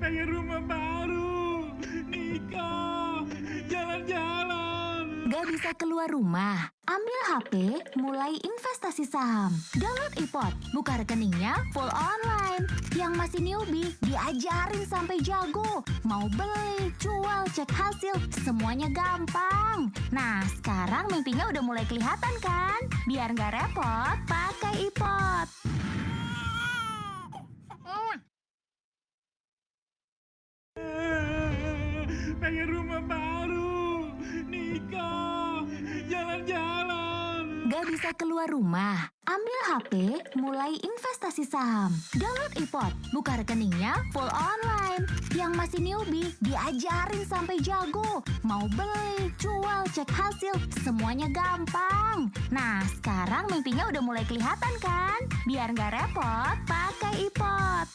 Pengen rumah baru, nikah, jalan-jalan. Gak bisa keluar rumah? Ambil HP, mulai investasi saham. Download iPod, buka rekeningnya full online. Yang masih newbie, diajarin sampai jago. Mau beli, jual, cek hasil, semuanya gampang. Nah, sekarang mimpinya udah mulai kelihatan kan? Biar nggak repot, pakai iPod. Pengen rumah baru, nikah, jalan-jalan. Gak bisa keluar rumah? Ambil HP, mulai investasi saham. Download iPod, buka rekeningnya full online. Yang masih newbie, diajarin sampai jago. Mau beli, jual, cek hasil, semuanya gampang. Nah, sekarang mimpinya udah mulai kelihatan kan? Biar nggak repot, pakai iPod.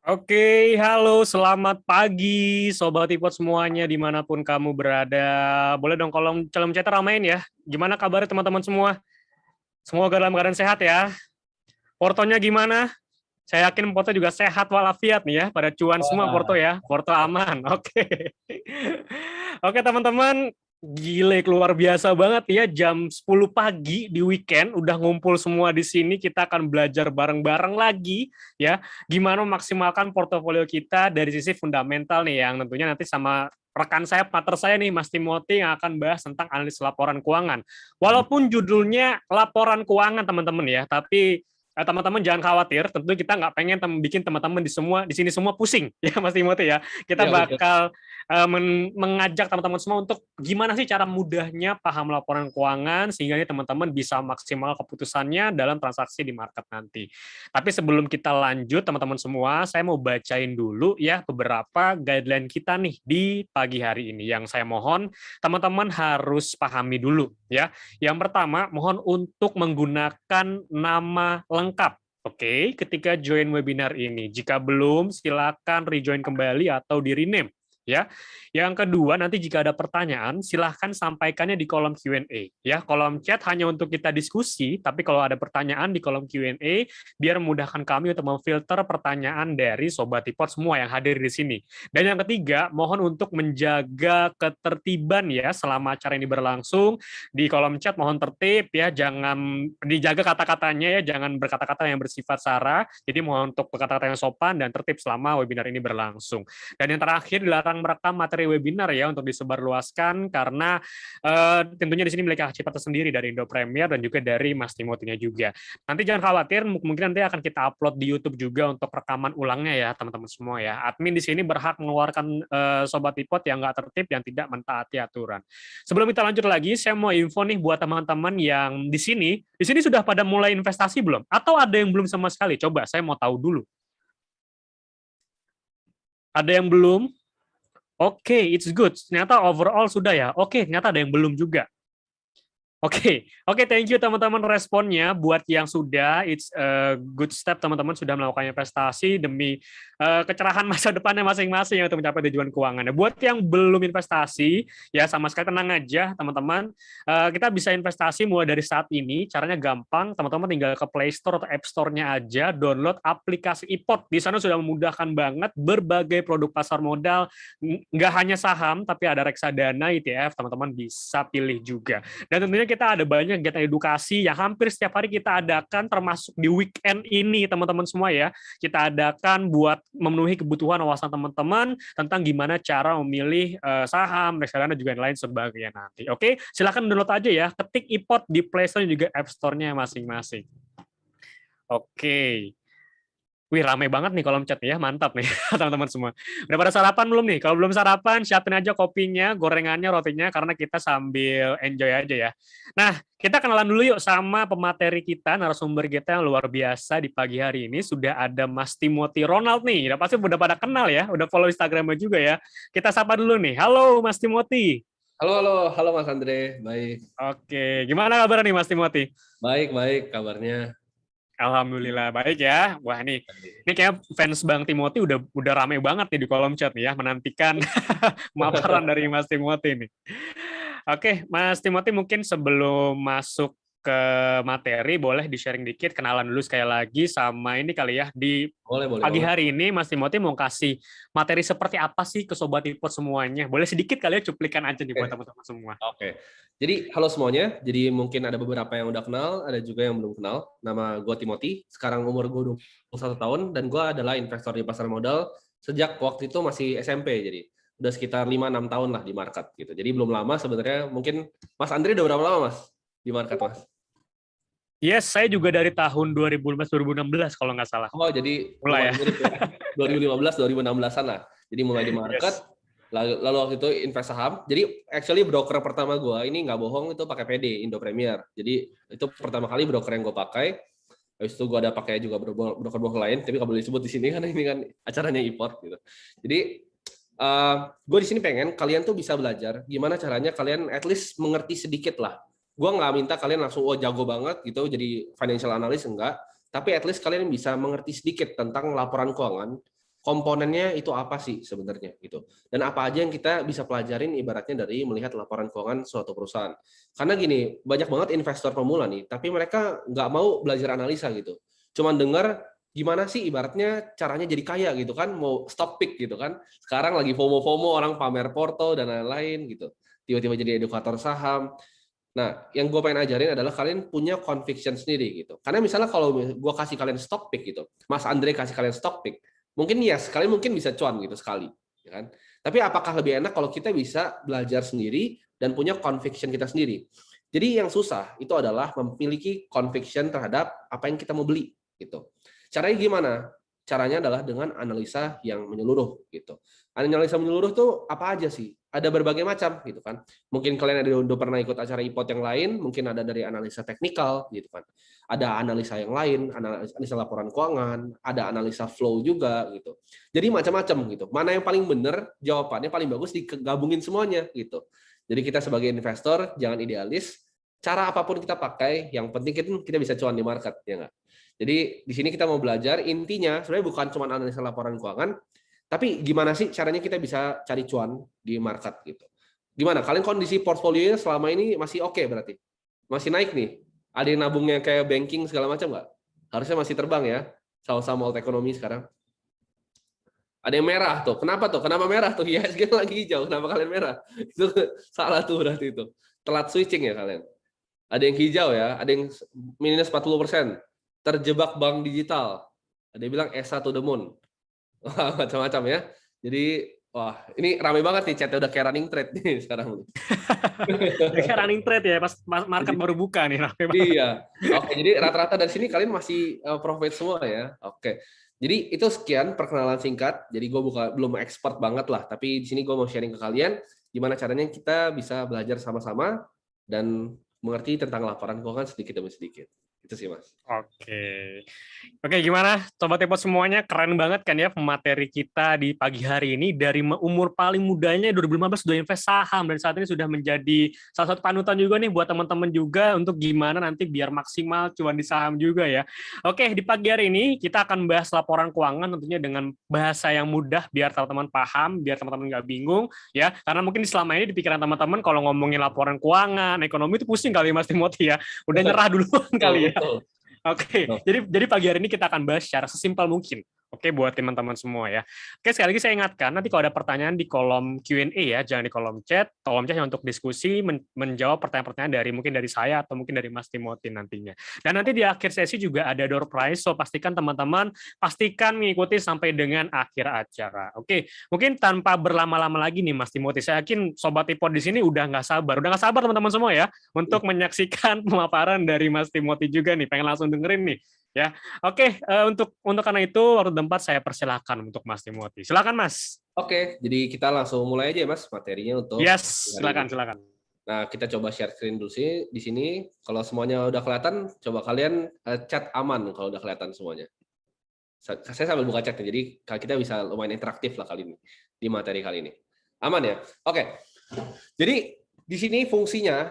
Oke, halo, selamat pagi, Sobat Ipot semuanya, dimanapun kamu berada. Boleh dong kolom chat ramein ya. Gimana kabarnya teman-teman semua? Semoga dalam keadaan sehat ya. Portonya gimana? Saya yakin Porto juga sehat walafiat nih ya, pada cuan semua Porto ya. Porto aman, oke. Oke teman-teman, gile luar biasa banget ya, jam 10 pagi di weekend udah ngumpul semua di sini. Kita akan belajar bareng-bareng lagi ya, gimana memaksimalkan portofolio kita dari sisi fundamental nih, yang tentunya nanti sama rekan saya, partner saya nih, Mas Timothy, yang akan bahas tentang analisis laporan keuangan. Walaupun judulnya laporan keuangan teman-teman ya, tapi teman-teman jangan khawatir, tentu kita nggak pengen bikin teman-teman di sini semua pusing ya Mas Timothy ya. Kita Iya, betul. bakal mengajak teman-teman semua untuk gimana sih cara mudahnya paham laporan keuangan sehingga teman-teman bisa maksimal keputusannya dalam transaksi di market nanti. Tapi sebelum kita lanjut teman-teman semua, saya mau bacain dulu ya beberapa guideline kita nih di pagi hari ini yang saya mohon teman-teman harus pahami dulu ya. Yang pertama, mohon untuk menggunakan nama lengkap. Oke, ketika join webinar ini. Jika belum, silakan rejoin kembali atau di-rename. Ya, yang kedua nanti jika ada pertanyaan silahkan sampaikannya di kolom Q&A. Ya, kolom chat hanya untuk kita diskusi, tapi kalau ada pertanyaan di kolom Q&A biar memudahkan kami untuk memfilter pertanyaan dari Sobat Ipot semua yang hadir di sini. Dan yang ketiga, mohon untuk menjaga ketertiban ya selama acara ini berlangsung. Di kolom chat mohon tertib ya, jangan dijaga kata-katanya ya, jangan berkata-kata yang bersifat sara. Jadi mohon untuk berkata-kata yang sopan dan tertib selama webinar ini berlangsung. Dan yang terakhir, dilarang merekam materi webinar ya untuk disebarluaskan karena tentunya di sini memiliki hak cipta tersendiri dari Indo Premier dan juga dari Mas Timothy-nya juga. Nanti jangan khawatir, mungkin nanti akan kita upload di YouTube juga untuk rekaman ulangnya ya teman-teman semua ya. Admin di sini berhak mengeluarkan Sobat Ipot yang nggak tertib yang tidak mentaati aturan. Sebelum kita lanjut lagi, saya mau info nih buat teman-teman yang di sini sudah pada mulai investasi belum? Atau ada yang belum sama sekali? Coba saya mau tahu dulu. Ada yang belum? Oke, it's good. Ternyata overall sudah ya. Oke, ternyata ada yang belum juga. Oke, thank you teman-teman responnya. Buat yang sudah, it's a good step teman-teman sudah melakukan investasi demi kecerahan masa depannya masing-masing untuk mencapai tujuan keuangannya. Buat yang belum investasi, ya sama sekali tenang aja teman-teman. Kita bisa investasi mulai dari saat ini. Caranya gampang, teman-teman tinggal ke Play Store atau App Store-nya aja, download aplikasi iPod. Di sana sudah memudahkan banget berbagai produk pasar modal, nggak hanya saham, tapi ada reksadana, ETF, teman-teman bisa pilih juga. Dan tentunya kita ada banyak kegiatan edukasi yang hampir setiap hari kita adakan, termasuk di weekend ini teman-teman semua ya. Kita adakan buat memenuhi kebutuhan wawasan teman-teman tentang gimana cara memilih saham, reksadana juga yang lain sebagainya nanti. Oke, silakan download aja ya, ketik iPod di Play Store dan juga App Store-nya masing-masing. Oke. Wih, rame banget nih kolom chat ya, mantap nih teman-teman semua. Udah pada sarapan belum nih? Kalau belum sarapan, siapin aja kopinya, gorengannya, rotinya, karena kita sambil enjoy aja ya. Nah, kita kenalan dulu yuk sama pemateri kita, narasumber kita yang luar biasa di pagi hari ini. Sudah ada Mas Timothy Ronald nih, udah pasti udah pada kenal ya, udah follow Instagramnya juga ya. Kita sapa dulu nih, halo Mas Timothy. Halo, halo, halo Mas Andre, baik, Oke, gimana kabar nih Mas Timothy? baik, baik kabarnya. Alhamdulillah baik ya. Wah ini kayak fans Bang Timothy udah rame banget nih di kolom chat nih ya, menantikan pemaparan dari Mas Timothy nih. Oke, Mas Timothy mungkin sebelum masuk ke materi boleh di-sharing dikit, kenalan dulu sekali lagi sama ini kali ya di Boleh, boleh pagi banget. hari ini Mas Timothy mau kasih materi seperti apa sih ke Sobat Ipot semuanya? Boleh sedikit kali ya cuplikan aja nih buat teman-teman semua. Oke, jadi halo semuanya. Jadi mungkin ada beberapa yang udah kenal, ada juga yang belum kenal. Nama gue Timothy, sekarang umur gue 21 tahun, dan gue adalah investor di pasar modal sejak waktu itu masih SMP. Jadi udah sekitar 5-6 tahun lah di market gitu. Jadi belum lama sebenarnya. Mungkin Mas Andre udah berapa lama Mas di market Mas? Yes, saya juga dari tahun 2015-2016 kalau nggak salah. Oh, jadi Mulai ya. mirip ya. 2015-2016an lah. Jadi mulai di market, lalu waktu itu invest saham. Jadi actually broker pertama gue ini nggak bohong itu pakai PD, Indo Premier. Jadi itu pertama kali broker yang gue pakai. Habis itu gue ada pakai juga broker-broker lain, tapi nggak boleh disebut di sini karena ini kan acaranya import gitu. Jadi gue di sini pengen kalian tuh bisa belajar gimana caranya kalian at least mengerti sedikit lah. Gue nggak minta kalian langsung jago banget gitu jadi financial analyst, enggak. Tapi at least kalian bisa mengerti sedikit tentang laporan keuangan, komponennya itu apa sih sebenarnya gitu. Dan apa aja yang kita bisa pelajarin ibaratnya dari melihat laporan keuangan suatu perusahaan. Karena gini, banyak banget investor pemula nih, tapi mereka nggak mau belajar analisa gitu. Cuman dengar gimana sih ibaratnya caranya jadi kaya gitu kan, mau stop pick gitu kan. Sekarang lagi FOMO-FOMO, orang pamer porto dan lain-lain gitu. Tiba-tiba jadi edukator saham. Nah, yang gue pengen ajarin adalah kalian punya conviction sendiri gitu. Karena misalnya kalau gue kasih kalian stock pick gitu, Mas Andre kasih kalian stock pick, mungkin yes, kalian mungkin bisa cuan gitu sekali, ya kan? Tapi apakah lebih enak kalau kita bisa belajar sendiri dan punya conviction kita sendiri? Jadi yang susah itu adalah memiliki conviction terhadap apa yang kita mau beli gitu. Caranya gimana? Caranya adalah dengan analisa yang menyeluruh gitu. Analisa menyeluruh tuh apa aja sih? Ada berbagai macam gitu kan. Mungkin kalian udah pernah ikut acara IPOT yang lain, mungkin ada dari analisa teknikal gitu kan. Ada analisa yang lain, analisa laporan keuangan, ada analisa flow juga gitu. Jadi macam-macam gitu. Mana yang paling benar, jawabannya paling bagus digabungin semuanya gitu. Jadi kita sebagai investor jangan idealis, cara apapun kita pakai, yang penting kita bisa cuan di market, ya nggak? Jadi di sini kita mau belajar, intinya sebenarnya bukan cuma analisa laporan keuangan, tapi gimana sih caranya kita bisa cari cuan di market gitu. Gimana? Kalian kondisi portfolionya selama ini masih oke berarti? Masih naik nih? Ada yang nabungnya kayak banking segala macam nggak? Harusnya masih terbang ya, saham-saham world economy sekarang. Ada yang merah tuh. Kenapa tuh? Kenapa merah tuh? IHSG lagi hijau. Kenapa kalian merah? Itu salah tuh berarti itu. Telat switching ya kalian. Ada yang hijau ya, ada yang minus 40%. Terjebak bank digital. Ada yang bilang ESA to the moon. Wah, macam-macam ya. Jadi, wah, ini ramai banget nih chatnya, udah kayak running trade nih sekarang. Kayak running trade ya, pas market baru buka nih. Iya. Oke, jadi rata-rata dari sini kalian masih profit semua ya. Oke. Jadi itu sekian perkenalan singkat. Jadi gue belum expert banget lah, tapi di sini gue mau sharing ke kalian gimana caranya kita bisa belajar sama-sama dan mengerti tentang laporan keuangan sedikit demi sedikit. Itu sih, Mas. Oke, gimana Sobat Ipot semuanya? Keren banget kan ya pemateri kita di pagi hari ini. Dari umur paling mudanya 2015 sudah invest saham dan saat ini sudah menjadi salah satu panutan juga nih buat teman-teman juga untuk gimana nanti biar maksimal cuan di saham juga ya. Oke, di pagi hari ini kita akan bahas laporan keuangan tentunya dengan bahasa yang mudah biar teman-teman paham, biar teman-teman nggak bingung ya. Karena mungkin selama ini di pikiran teman-teman kalau ngomongin laporan keuangan, ekonomi itu pusing kali Mas Timothy ya. Udah nyerah duluan kali ya. Oke, jadi pagi hari ini kita akan bahas secara sesimpel mungkin. Oke, buat teman-teman semua ya. Oke, sekali lagi saya ingatkan, nanti kalau ada pertanyaan di kolom Q&A ya, jangan di kolom chat. Kolom chat untuk diskusi, menjawab pertanyaan-pertanyaan mungkin dari saya atau mungkin dari Mas Timothy nantinya. Dan nanti di akhir sesi juga ada door prize, so pastikan teman-teman mengikuti sampai dengan akhir acara. Oke, mungkin tanpa berlama-lama lagi nih Mas Timothy, saya yakin Sobat Ipot di sini udah nggak sabar teman-teman semua ya, untuk menyaksikan pemaparan dari Mas Timothy juga nih, pengen langsung dengerin nih. Ya, oke. Untuk karena itu waktu tempat saya persilakan untuk Mas Timothy. Silakan Mas. Oke, jadi kita langsung mulai aja ya Mas materinya untuk Yes, hari ini. silakan. Nah, kita coba share screen dulu sih di sini. Kalau semuanya udah kelihatan, coba kalian chat aman kalau udah kelihatan semuanya. Saya sambil buka chatnya, jadi kita bisa lumayan interaktif lah kali ini di materi kali ini. Aman ya? Oke. Jadi di sini fungsinya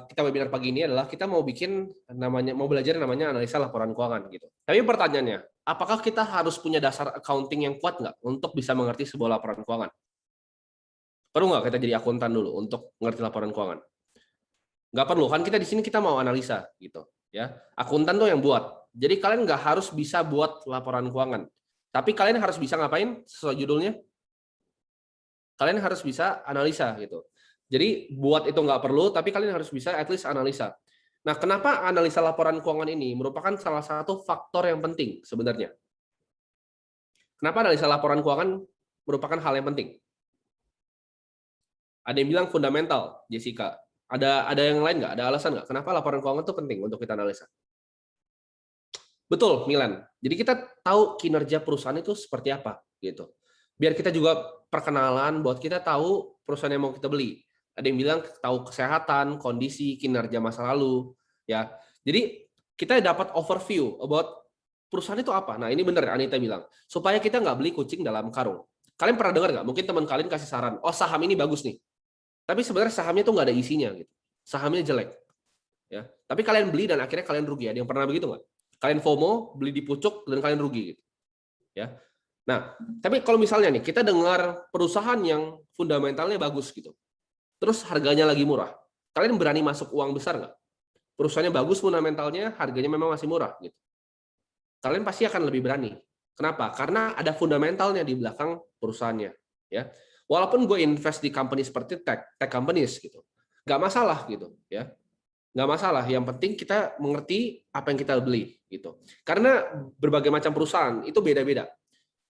kita webinar pagi ini adalah kita mau belajar namanya analisa laporan keuangan gitu. Tapi pertanyaannya, apakah kita harus punya dasar accounting yang kuat nggak untuk bisa mengerti sebuah laporan keuangan? Perlu nggak kita jadi akuntan dulu untuk mengerti laporan keuangan? Nggak perlu, kan kita di sini kita mau analisa gitu ya. Akuntan tuh yang buat. Jadi kalian nggak harus bisa buat laporan keuangan. Tapi kalian harus bisa ngapain sesuai judulnya? Kalian harus bisa analisa gitu. Jadi buat itu nggak perlu, tapi kalian harus bisa at least analisa. Nah, kenapa analisa laporan keuangan ini merupakan salah satu faktor yang penting sebenarnya? Kenapa analisa laporan keuangan merupakan hal yang penting? Ada yang bilang fundamental, Jessica. Ada yang lain nggak? Ada alasan nggak? Kenapa laporan keuangan itu penting untuk kita analisa? Betul, Milan. Jadi kita tahu kinerja perusahaan itu seperti apa, gitu. Biar kita juga perkenalan, buat kita tahu perusahaan yang mau kita beli. Ada yang bilang tahu kesehatan, kondisi, kinerja masa lalu, ya. Jadi kita dapat overview about perusahaan itu apa. Nah ini benar Anita bilang, supaya kita nggak beli kucing dalam karung. Kalian pernah dengar nggak? Mungkin teman kalian kasih saran, oh saham ini bagus nih. Tapi sebenarnya sahamnya tuh nggak ada isinya, gitu. Sahamnya jelek, ya. Tapi kalian beli dan akhirnya kalian rugi. Ada yang pernah begitu nggak? Kalian FOMO, beli di pucuk dan kalian rugi, gitu. Ya. Nah, tapi kalau misalnya nih kita dengar perusahaan yang fundamentalnya bagus gitu, terus harganya lagi murah, kalian berani masuk uang besar nggak? Perusahaannya bagus fundamentalnya, harganya memang masih murah gitu. Kalian pasti akan lebih berani. Kenapa? Karena ada fundamentalnya di belakang perusahaannya. Ya, walaupun gue invest di company seperti tech companies gitu, nggak masalah gitu, ya, nggak masalah. Yang penting kita mengerti apa yang kita beli gitu. Karena berbagai macam perusahaan itu beda-beda.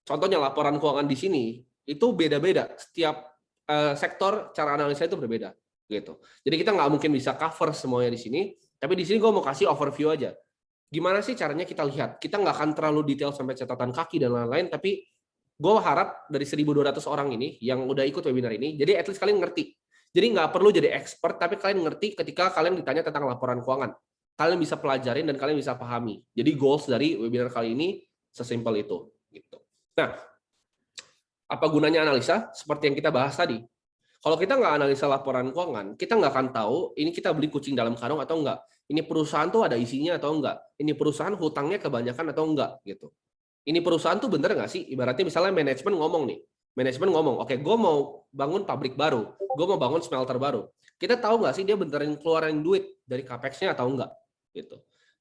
Contohnya laporan keuangan di sini itu beda-beda. Setiap sektor cara analisa itu berbeda gitu. Jadi kita nggak mungkin bisa cover semuanya di sini. Tapi di sini gue mau kasih overview aja. Gimana sih caranya kita lihat? Kita nggak akan terlalu detail sampai catatan kaki dan lain-lain. Tapi gue harap dari 1.200 orang ini yang udah ikut webinar ini, jadi at least kalian ngerti. Jadi nggak perlu jadi expert, tapi kalian ngerti ketika kalian ditanya tentang laporan keuangan. Kalian bisa pelajarin dan kalian bisa pahami. Jadi goals dari webinar kali ini sesimpel itu. Gitu. Nah, apa gunanya analisa? Seperti yang kita bahas tadi. Kalau kita nggak analisa laporan keuangan, kita nggak akan tahu ini kita beli kucing dalam karung atau enggak. Ini perusahaan tuh ada isinya atau enggak. Ini perusahaan hutangnya kebanyakan atau enggak. Gitu. Ini perusahaan tuh bener nggak sih? Ibaratnya misalnya manajemen ngomong nih. Manajemen ngomong, oke, gue mau bangun pabrik baru. Gue mau bangun smelter baru. Kita tahu nggak sih dia beneran keluarin duit dari capex-nya atau enggak? Gitu.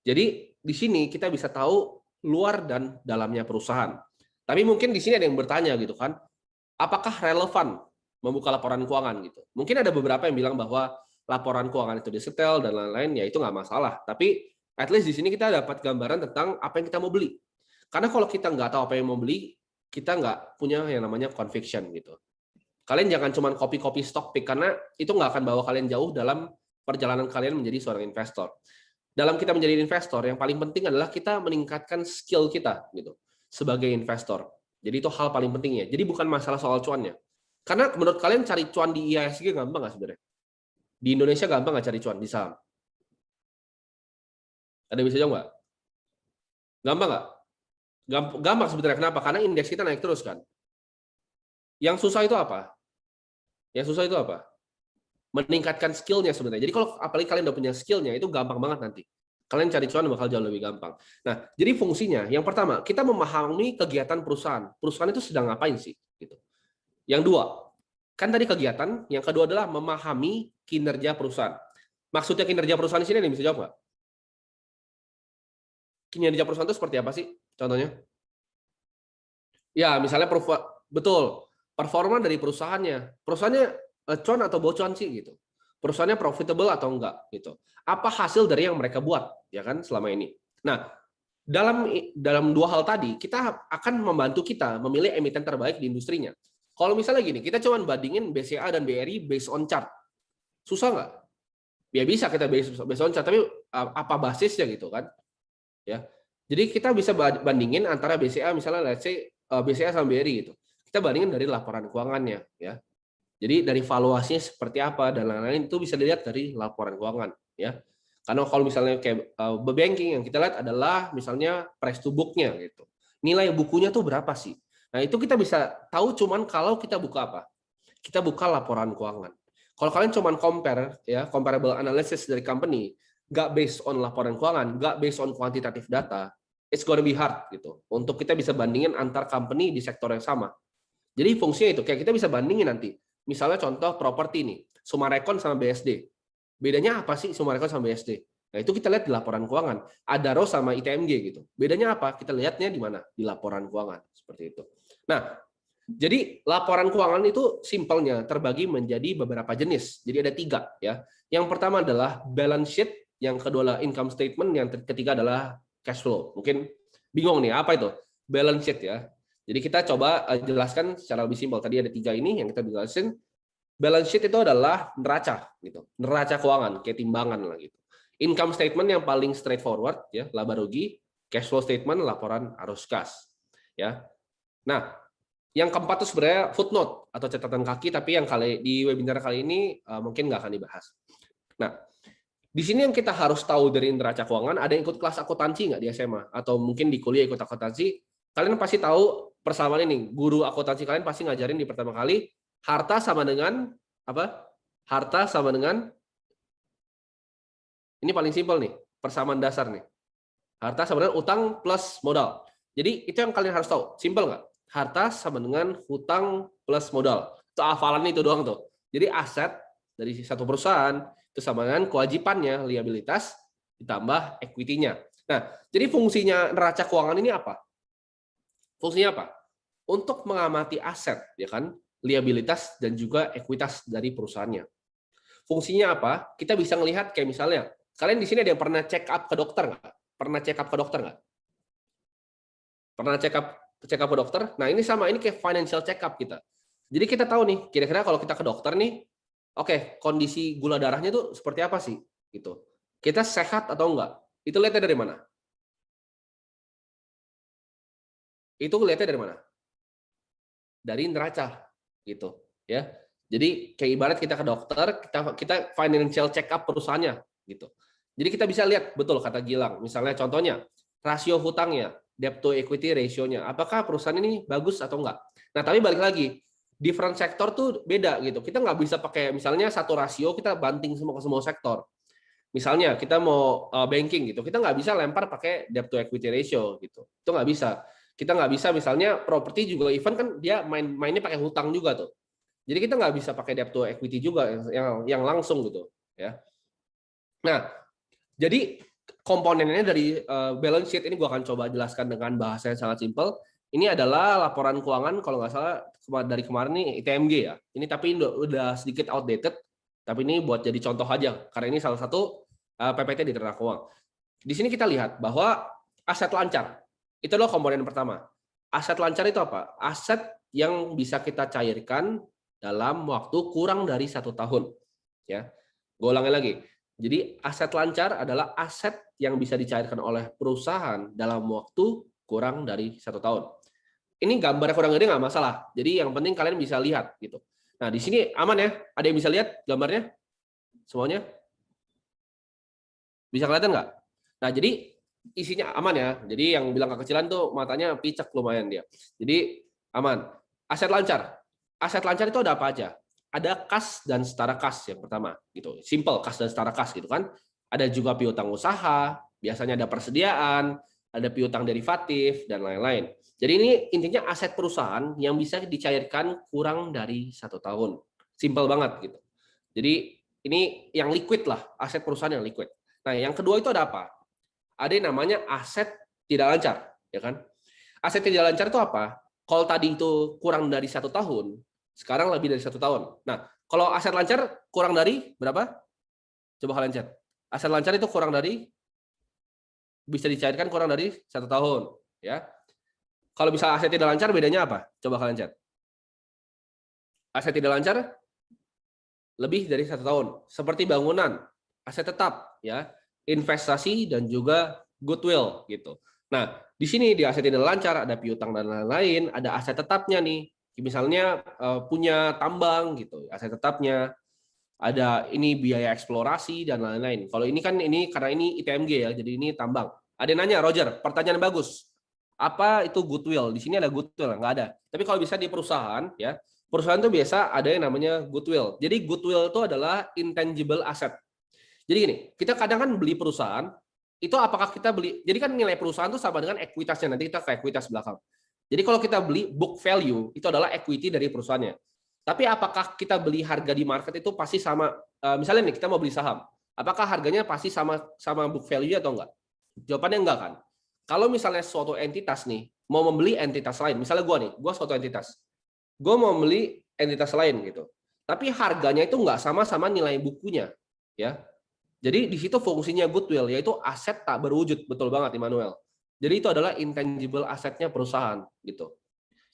Jadi di sini kita bisa tahu luar dan dalamnya perusahaan. Tapi mungkin di sini ada yang bertanya gitu kan, apakah relevan membuka laporan keuangan gitu? Mungkin ada beberapa yang bilang bahwa laporan keuangan itu disetel dan lain-lain, ya itu nggak masalah. Tapi at least di sini kita dapat gambaran tentang apa yang kita mau beli. Karena kalau kita nggak tahu apa yang mau beli, kita nggak punya yang namanya conviction gitu. Kalian jangan cuma copy stock pick, karena itu nggak akan bawa kalian jauh dalam perjalanan kalian menjadi seorang investor. Dalam kita menjadi investor, yang paling penting adalah kita meningkatkan skill kita gitu sebagai investor. Jadi itu hal paling pentingnya. Jadi bukan masalah soal cuannya. Karena menurut kalian cari cuan di IHSG gampang nggak sebenarnya? Di Indonesia gampang nggak cari cuan di saham? Ada yang bisa jawab nggak? Gampang nggak? Gampang sebenarnya. Kenapa? Karena indeks kita naik terus kan. Yang susah itu apa? Yang susah itu apa? Meningkatkan skillnya sebenarnya. Jadi kalau apalagi kalian udah punya skillnya, itu gampang banget nanti. Kalian cari cuan bakal jauh lebih gampang. Nah, jadi fungsinya, yang pertama, kita memahami kegiatan perusahaan. Perusahaan itu sedang ngapain sih? Gitu. Yang dua, kan tadi kegiatan. Yang kedua adalah memahami kinerja perusahaan. Maksudnya kinerja perusahaan di sini, bisa jawab nggak? Kinerja perusahaan itu seperti apa sih? Contohnya? Ya, misalnya betul, performa dari perusahaannya. Perusahaannya cuan atau bocuan sih gitu. Perusahaannya profitable atau enggak gitu. Apa hasil dari yang mereka buat ya kan selama ini. Nah, dalam dua hal tadi kita akan membantu kita memilih emiten terbaik di industrinya. Kalau misalnya gini, kita cuma bandingin BCA dan BRI based on chart. Susah nggak? Ya bisa kita based on chart, tapi apa basisnya gitu kan? Ya. Jadi kita bisa bandingin antara BCA misalnya let's say BCA sama BRI gitu. Kita bandingin dari laporan keuangannya ya. Jadi dari valuasinya seperti apa dan lain-lain itu bisa dilihat dari laporan keuangan ya. Karena kalau misalnya kayak banking yang kita lihat adalah misalnya price to book-nya gitu. Nilai bukunya tuh berapa sih? Nah, itu kita bisa tahu cuman kalau kita buka apa? Kita buka laporan keuangan. Kalau kalian cuman compare ya, comparable analysis dari company, nggak based on laporan keuangan, nggak based on quantitative data, it's gonna be hard gitu. Untuk kita bisa bandingin antar company di sektor yang sama. Jadi fungsinya itu kayak kita bisa bandingin nanti. Misalnya contoh properti nih, Summarecon sama BSD. Bedanya apa sih Summarecon sama BSD? Nah, itu kita lihat di laporan keuangan. Adaro sama ITMG gitu. Bedanya apa? Kita lihatnya di mana? Di laporan keuangan. Seperti itu. Nah, jadi laporan keuangan itu simpelnya terbagi menjadi beberapa jenis. Jadi ada 3 ya. Yang pertama adalah balance sheet, yang kedua adalah income statement, yang ketiga adalah cash flow. Mungkin bingung nih, apa itu? Balance sheet ya. Jadi kita coba jelaskan secara lebih simpel. Tadi ada 3 ini yang kita jelasin. Balance sheet itu adalah neraca gitu. Neraca keuangan kayak timbangan lah gitu. Income statement yang paling straightforward ya, laba rugi. Cash flow statement laporan arus kas. Ya. Nah, yang keempat itu sebenarnya footnote atau catatan kaki, tapi yang di webinar kali ini mungkin nggak akan dibahas. Nah, di sini yang kita harus tahu dari neraca keuangan, ada yang ikut kelas akuntansi nggak di SMA? Atau mungkin di kuliah ikut akuntansi, kalian pasti tahu persamaan ini. Guru akuntansi kalian pasti ngajarin di pertama kali, harta sama dengan apa? Harta sama dengan, ini paling simpel nih, persamaan dasar nih. Harta sama dengan utang plus modal. Jadi itu yang kalian harus tahu. Simpel nggak? Harta sama dengan hutang plus modal. Itu hafalan itu doang tuh. Jadi aset dari satu perusahaan itu sama dengan kewajibannya, liabilitas ditambah equity-nya. Nah, jadi fungsinya neraca keuangan ini apa? Fungsinya apa? Untuk mengamati aset, ya kan, liabilitas dan juga ekuitas dari perusahaannya. Fungsinya apa? Kita bisa melihat kayak misalnya, kalian di sini ada yang pernah check up ke dokter nggak? Pernah check up ke dokter nggak? Pernah check up ke dokter? Nah, ini sama, ini kayak financial check up kita. Jadi kita tahu nih, kira-kira kalau kita ke dokter nih, oke, kondisi gula darahnya tuh seperti apa sih? Gitu. Kita sehat atau enggak? Itu lihatnya dari mana? Itu lihatnya dari mana? Dari neraca, gitu. Ya. Jadi kayak ibarat kita ke dokter, kita financial check up perusahaannya, gitu. Jadi kita bisa lihat betul kata Gilang. Misalnya contohnya rasio hutangnya, debt to equity ratio-nya. Apakah perusahaan ini bagus atau enggak? Nah, tapi balik lagi, different sektor tuh beda gitu. Kita nggak bisa pakai misalnya satu rasio kita banting semua ke semua sektor. Misalnya kita mau banking gitu, kita nggak bisa lempar pakai debt to equity ratio gitu. Itu nggak bisa. Kita nggak bisa misalnya properti juga event kan dia mainnya pakai hutang juga tuh. Jadi kita nggak bisa pakai debt to equity juga yang langsung gitu ya. Nah, jadi komponennya dari balance sheet ini gue akan coba jelaskan dengan bahasa yang sangat simpel. Ini adalah laporan keuangan kalau nggak salah dari kemarin nih ITMG ya. Ini tapi udah sedikit outdated, tapi ini buat jadi contoh aja karena ini salah satu PPT di neraca keuangan. Di sini kita lihat bahwa aset lancar itu adalah komponen pertama. Aset lancar itu apa? Aset yang bisa kita cairkan dalam waktu kurang dari 1 tahun. Ya, gue ulangi lagi. Jadi aset lancar adalah aset yang bisa dicairkan oleh perusahaan dalam waktu kurang dari 1 tahun. Ini gambarnya kurang gede nggak masalah. Jadi yang penting kalian bisa lihat gitu. Nah di sini aman ya? Ada yang bisa lihat gambarnya? Semuanya? Bisa kelihatan nggak? Nah jadi isinya aman ya. Jadi yang bilang kekecilan tuh matanya picek lumayan dia. Jadi aman. Aset lancar. Aset lancar itu ada apa aja? Ada kas dan setara kas yang pertama gitu. Simple kas dan setara kas gitu kan. Ada juga piutang usaha, biasanya ada persediaan, ada piutang derivatif dan lain-lain. Jadi ini intinya aset perusahaan yang bisa dicairkan kurang dari 1 tahun. Simple banget gitu. Jadi ini yang liquid lah, aset perusahaan yang liquid. Nah, yang kedua itu ada apa? Ada yang namanya aset tidak lancar, ya kan? Aset tidak lancar itu apa? Kalau tadi itu kurang dari 1 tahun, sekarang lebih dari 1 tahun. Nah, kalau aset lancar kurang dari berapa? Coba kalian chat. Aset lancar itu kurang dari, bisa dicairkan kurang dari 1 tahun, ya. Kalau bisa aset tidak lancar bedanya apa? Coba kalian chat. Aset tidak lancar lebih dari 1 tahun, seperti bangunan, aset tetap, ya, investasi dan juga goodwill gitu. Nah, di sini di aset tidak lancar ada piutang dan lain-lain, ada aset tetapnya nih. Misalnya punya tambang gitu, aset tetapnya. Ada ini biaya eksplorasi dan lain-lain. Kalau ini kan ini karena ini ITMG ya, jadi ini tambang. Ada yang nanya, Roger, pertanyaan bagus. Apa itu goodwill? Di sini ada goodwill, nggak ada. Tapi kalau bisa di perusahaan, ya perusahaan itu biasa ada yang namanya goodwill. Jadi goodwill itu adalah intangible asset. Jadi gini, kita kadang kan beli perusahaan, itu apakah kita beli, jadi kan nilai perusahaan itu sama dengan ekuitasnya, nanti kita ke ekuitas belakang. Jadi kalau kita beli book value, itu adalah equity dari perusahaannya. Tapi apakah kita beli harga di market itu pasti sama, misalnya nih kita mau beli saham, apakah harganya pasti sama book value atau enggak? Jawabannya enggak kan. Kalau misalnya suatu entitas nih, mau membeli entitas lain, misalnya gue suatu entitas, gue mau membeli entitas lain gitu, tapi harganya itu enggak sama nilai bukunya, ya. Jadi di situ fungsinya goodwill, yaitu aset tak berwujud, betul banget Immanuel. Jadi itu adalah intangible asetnya perusahaan gitu.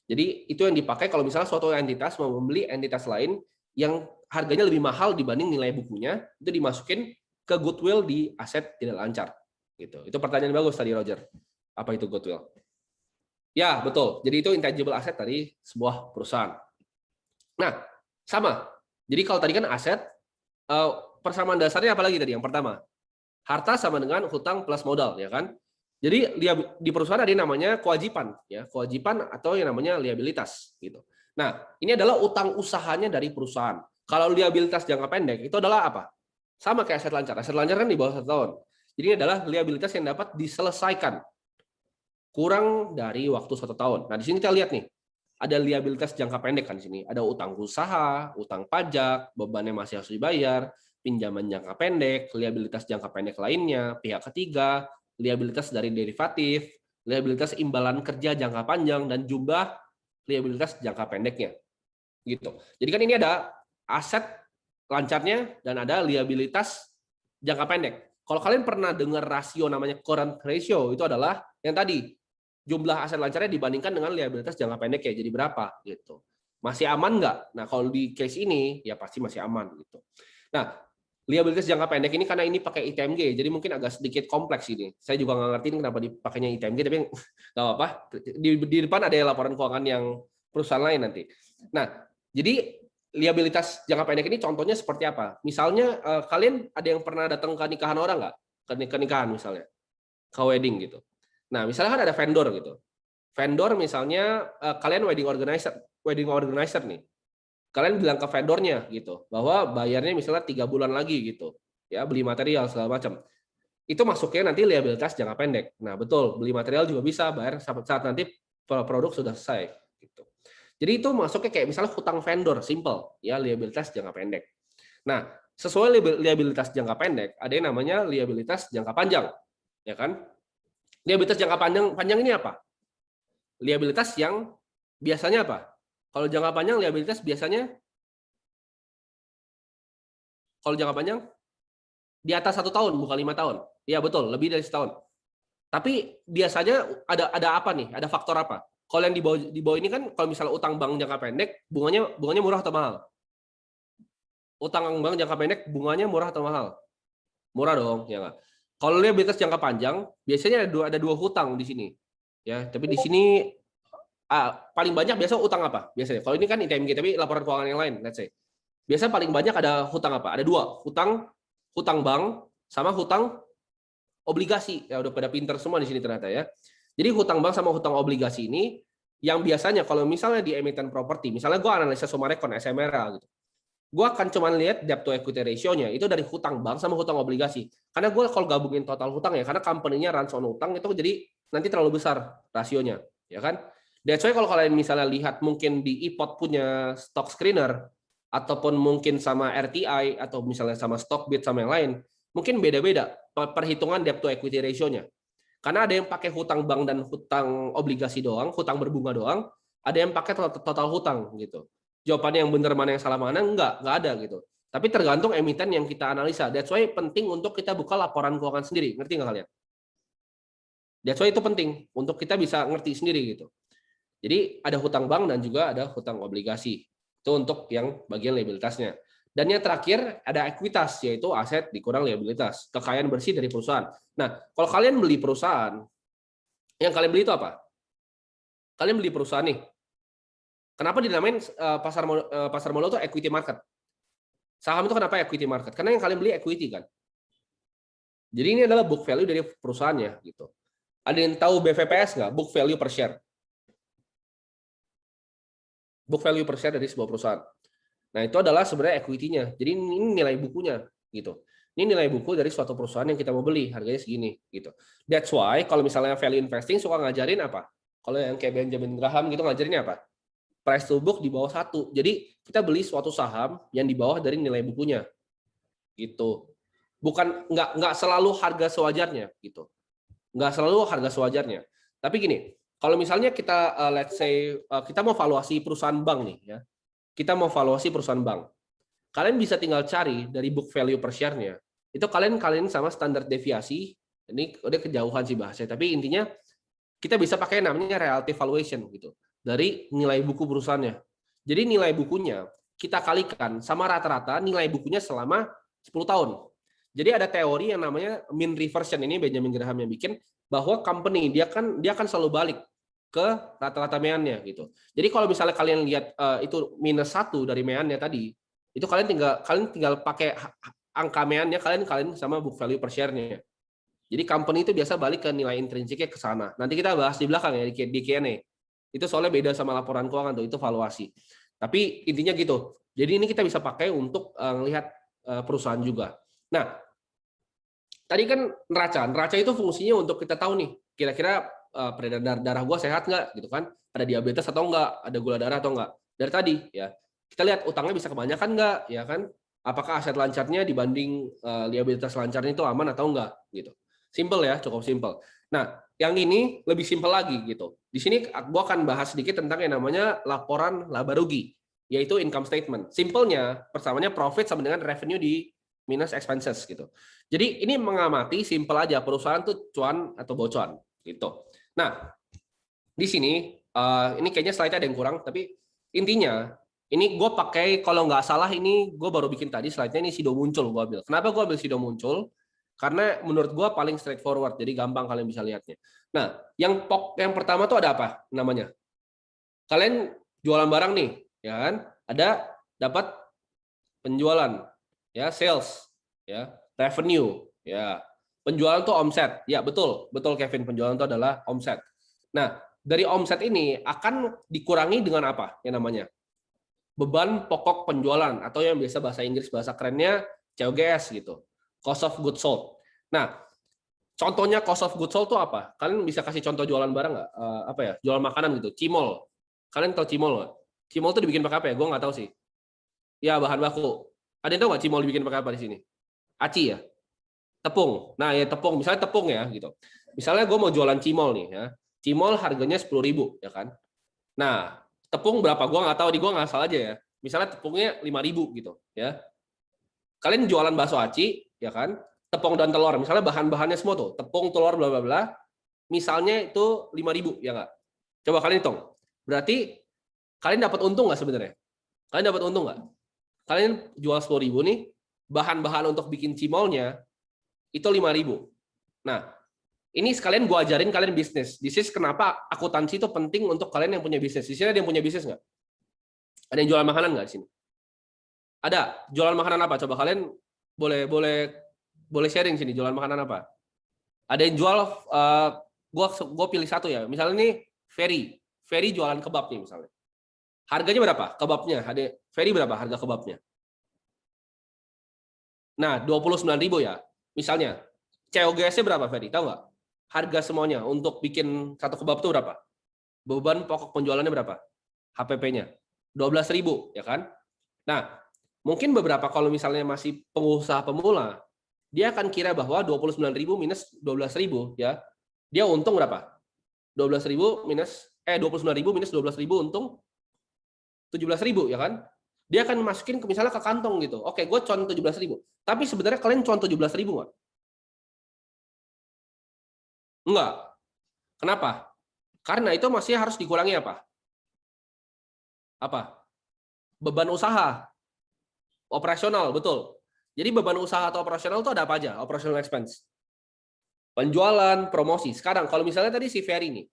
Jadi itu yang dipakai kalau misalnya suatu entitas mau membeli entitas lain yang harganya lebih mahal dibanding nilai bukunya, itu dimasukin ke goodwill di aset tidak lancar. Gitu. Itu pertanyaan bagus tadi Roger. Apa itu goodwill? Ya, betul. Jadi itu intangible asset dari sebuah perusahaan. Nah, sama. Jadi kalau tadi kan aset, persamaan dasarnya apa lagi tadi? Yang pertama, harta sama dengan hutang plus modal, ya kan? Jadi di perusahaan ada yang namanya kewajiban, ya kewajiban atau yang namanya liabilitas, gitu. Nah, ini adalah utang usahanya dari perusahaan. Kalau liabilitas jangka pendek itu adalah apa? Sama kayak aset lancar. Aset lancar kan di bawah 1 tahun. Jadi ini adalah liabilitas yang dapat diselesaikan kurang dari waktu 1 tahun. Nah, di sini kita lihat nih, ada liabilitas jangka pendek kan di sini. Ada utang usaha, utang pajak, bebannya masih harus dibayar, pinjaman jangka pendek, liabilitas jangka pendek lainnya, pihak ketiga, liabilitas dari derivatif, liabilitas imbalan kerja jangka panjang, dan jumlah liabilitas jangka pendeknya. Gitu. Jadi kan ini ada aset lancarnya dan ada liabilitas jangka pendek. Kalau kalian pernah dengar rasio namanya current ratio, itu adalah yang tadi, jumlah aset lancarnya dibandingkan dengan liabilitas jangka pendek ya, jadi berapa gitu. Masih aman nggak? Nah, kalau di case ini ya pasti masih aman gitu. Nah, liabilitas jangka pendek ini karena ini pakai ITMG, jadi mungkin agak sedikit kompleks ini. Saya juga nggak ngerti kenapa dipakainya ITMG, tapi nggak apa-apa. Di depan ada laporan keuangan yang perusahaan lain nanti. Nah, jadi liabilitas jangka pendek ini contohnya seperti apa? Misalnya kalian ada yang pernah datang ke nikahan orang nggak? Ke nikahan misalnya, ke wedding gitu. Nah, misalnya kan ada vendor gitu. Vendor misalnya kalian wedding organizer nih. Kalian bilang ke vendornya gitu bahwa bayarnya misalnya 3 bulan lagi gitu ya, beli material segala macam, itu masuknya nanti liabilitas jangka pendek. Nah betul, beli material juga bisa bayar saat nanti produk sudah selesai gitu. Jadi itu masuknya kayak misalnya hutang vendor simple ya, liabilitas jangka pendek. Nah sesuai liabilitas jangka pendek ada yang namanya liabilitas jangka panjang, ya kan? Liabilitas jangka panjang ini apa? Liabilitas yang biasanya apa? Kalau jangka panjang liabilitas biasanya, kalau jangka panjang di atas 1 tahun, bukan 5 tahun. Iya betul, lebih dari 1 tahun. Tapi biasanya ada apa nih? Ada faktor apa? Kalau yang di bawah ini kan, kalau misalnya utang bank jangka pendek, bunganya murah atau mahal? Utang bank jangka pendek, bunganya murah atau mahal? Murah dong, ya nggak? Kalau liabilitas jangka panjang, biasanya ada dua hutang di sini. Ya, tapi di sini paling banyak biasa utang apa? Biasanya. Kalau ini kan ITMG, tapi laporan keuangan yang lain, let's say. Biasanya paling banyak ada hutang apa? Ada 2, hutang bank sama hutang obligasi. Ya udah pada pinter semua di sini ternyata ya. Jadi hutang bank sama hutang obligasi ini yang biasanya kalau misalnya di emiten properti, misalnya gue analisa Sumarekon SMRA gitu. Gue akan cuma lihat debt to equity ratio-nya itu dari hutang bank sama hutang obligasi. Karena gue kalau gabungin total hutang ya, karena company-nya runs on hutang itu jadi nanti terlalu besar rasionya, ya kan? That's why kalau kalian misalnya lihat mungkin di iPod punya stock screener ataupun mungkin sama RTI atau misalnya sama Stockbit sama yang lain, mungkin beda-beda perhitungan debt to equity ratio-nya. Karena ada yang pakai hutang bank dan hutang obligasi doang, hutang berbunga doang, ada yang pakai total hutang gitu. Jawabannya yang benar mana yang salah mana enggak ada gitu. Tapi tergantung emiten yang kita analisa. That's why penting untuk kita buka laporan keuangan sendiri. Ngerti nggak kalian? That's why itu penting untuk kita bisa ngerti sendiri gitu. Jadi ada hutang bank dan juga ada hutang obligasi. Itu untuk yang bagian liabilitasnya. Dan yang terakhir ada ekuitas, yaitu aset dikurang liabilitas, kekayaan bersih dari perusahaan. Nah, kalau kalian beli perusahaan, Yang kalian beli itu apa? Kalian beli perusahaan nih. Kenapa dinamain pasar modal itu equity market? Saham itu kenapa equity market? Karena yang kalian beli equity kan. Jadi ini adalah book value dari perusahaannya gitu. Ada yang tahu BVPS nggak? Book value per share. Book value per share dari sebuah perusahaan. Nah, itu adalah sebenarnya equity-nya. Jadi ini nilai bukunya gitu. Ini nilai buku dari suatu perusahaan yang kita mau beli, harganya segini gitu. That's why kalau misalnya value investing suka ngajarin apa? Kalau yang kayak Benjamin Graham gitu ngajarinnya apa? Price to book di bawah 1. Jadi kita beli suatu saham yang di bawah dari nilai bukunya. Gitu. Bukan nggak selalu harga sewajarnya gitu. Nggak selalu harga sewajarnya. Tapi gini, kalau misalnya kita let's say kita mau valuasi perusahaan bank nih ya. Kita mau valuasi perusahaan bank. Kalian bisa tinggal cari dari book value per share-nya. Itu kalian sama standar deviasi. Ini udah kejauhan sih bahasanya, tapi intinya kita bisa pakai namanya relative valuation gitu. Dari nilai buku perusahaannya. Jadi nilai bukunya kita kalikan sama rata-rata nilai bukunya selama 10 tahun. Jadi ada teori yang namanya mean reversion, ini Benjamin Graham yang bikin, bahwa company dia akan selalu balik ke rata-rata meannya gitu. Jadi kalau misalnya kalian lihat itu -1 dari meannya tadi, itu kalian tinggal pakai angka meannya kalian sama book value per share-nya. Jadi company itu biasa balik ke nilai intrinsiknya ke sana. Nanti kita bahas di belakang ya di Q&A. Itu soalnya beda sama laporan keuangan tuh, itu valuasi. Tapi intinya gitu. Jadi ini kita bisa pakai untuk melihat perusahaan juga. Nah, tadi kan neraca itu fungsinya untuk kita tahu nih, kira-kira peredaran darah gua sehat nggak gitu kan? Ada diabetes atau enggak? Ada gula darah atau enggak? Dari tadi ya. Kita lihat utangnya bisa kebanyakan nggak, ya kan? Apakah aset lancarnya dibanding liabilitas lancarnya itu aman atau enggak gitu. Simple ya, cukup simple. Nah, yang ini lebih simple lagi gitu. Di sini gua akan bahas sedikit tentang yang namanya laporan laba rugi, yaitu income statement. Simpelnya, pertamanya profit sama dengan revenue di minus expenses gitu. Jadi ini mengamati simple aja perusahaan tuh cuan atau bocuan gitu. Nah, di sini ini kayaknya slide-nya ada yang kurang, tapi intinya ini gue pakai, kalau nggak salah ini gue baru bikin tadi slide-nya, ini Sido Muncul gue ambil. Kenapa gue ambil Sido Muncul? Karena menurut gue paling straightforward, jadi gampang kalian bisa lihatnya. Nah, yang pertama tuh ada apa namanya? Kalian jualan barang nih, ya kan? Ada dapat penjualan, ya sales, ya revenue, ya penjualan tuh omset, ya betul Kevin, penjualan itu adalah omset. Nah, dari omset ini akan dikurangi dengan apa? Yang namanya beban pokok penjualan, atau yang biasa bahasa Inggris bahasa kerennya COGS gitu, cost of goods sold. Nah, contohnya cost of goods sold itu apa? Kalian bisa kasih contoh jualan barang nggak? Apa ya? Jualan makanan gitu, cimol. Kalian tahu cimol nggak? Cimol itu dibikin pakai apa ya? Gue nggak tahu sih. Ya bahan baku. Ada yang tahu nggak cimol dibikin pakai apa di sini? Aci ya? Tepung. Nah ya tepung, misalnya tepung ya gitu. Misalnya gue mau jualan cimol nih ya. Cimol harganya 10.000 ya kan. Nah, tepung berapa? Gue nggak tahu, gue nggak salah aja ya. Misalnya tepungnya 5.000 gitu ya. Kalian jualan bakso aci ya kan? Tepung dan telur. Misalnya bahan-bahannya semua tuh, tepung, telur, bla bla bla. Misalnya itu 5.000 ya nggak? Coba kalian hitung. Berarti kalian dapat untung nggak sebenarnya? Kalian dapat untung nggak? Kalian jual 10.000 nih, bahan-bahan untuk bikin cimolnya itu 5.000. Nah, ini sekalian gue ajarin kalian bisnis. This is kenapa akuntansi itu penting untuk kalian yang punya bisnis. Di sini ada yang punya bisnis nggak? Ada yang jualan makanan nggak di sini? Ada. Jualan makanan apa? Coba kalian boleh sharing sini. Jualan makanan apa? Ada yang jual, gue pilih satu ya. Misalnya nih Ferry jualan kebab nih misalnya. Harganya berapa? Kebabnya. Ferry berapa harga kebabnya? Nah, 29.000 ya. Misalnya. COGS-nya berapa Ferry? Tahu nggak? Harga semuanya untuk bikin satu kebab itu berapa? Beban pokok penjualannya berapa? HPP-nya 12.000 ya kan? Nah, mungkin beberapa kalau misalnya masih pengusaha pemula, dia akan kira bahwa 29.000 minus 12.000 ya. Dia untung berapa? 29.000 minus 12.000 untung 17.000 ya kan? Dia akan masukin misalnya ke kantong gitu. Oke, gue con 17.000. Tapi sebenarnya kalian con 17.000 nggak? Enggak. Kenapa? Karena itu masih harus dikurangi apa? Apa? Beban usaha. Operasional, betul. Jadi beban usaha atau operasional itu ada apa aja? Operational expense. penjualan, promosi. Sekarang kalau misalnya tadi si Ferry nih,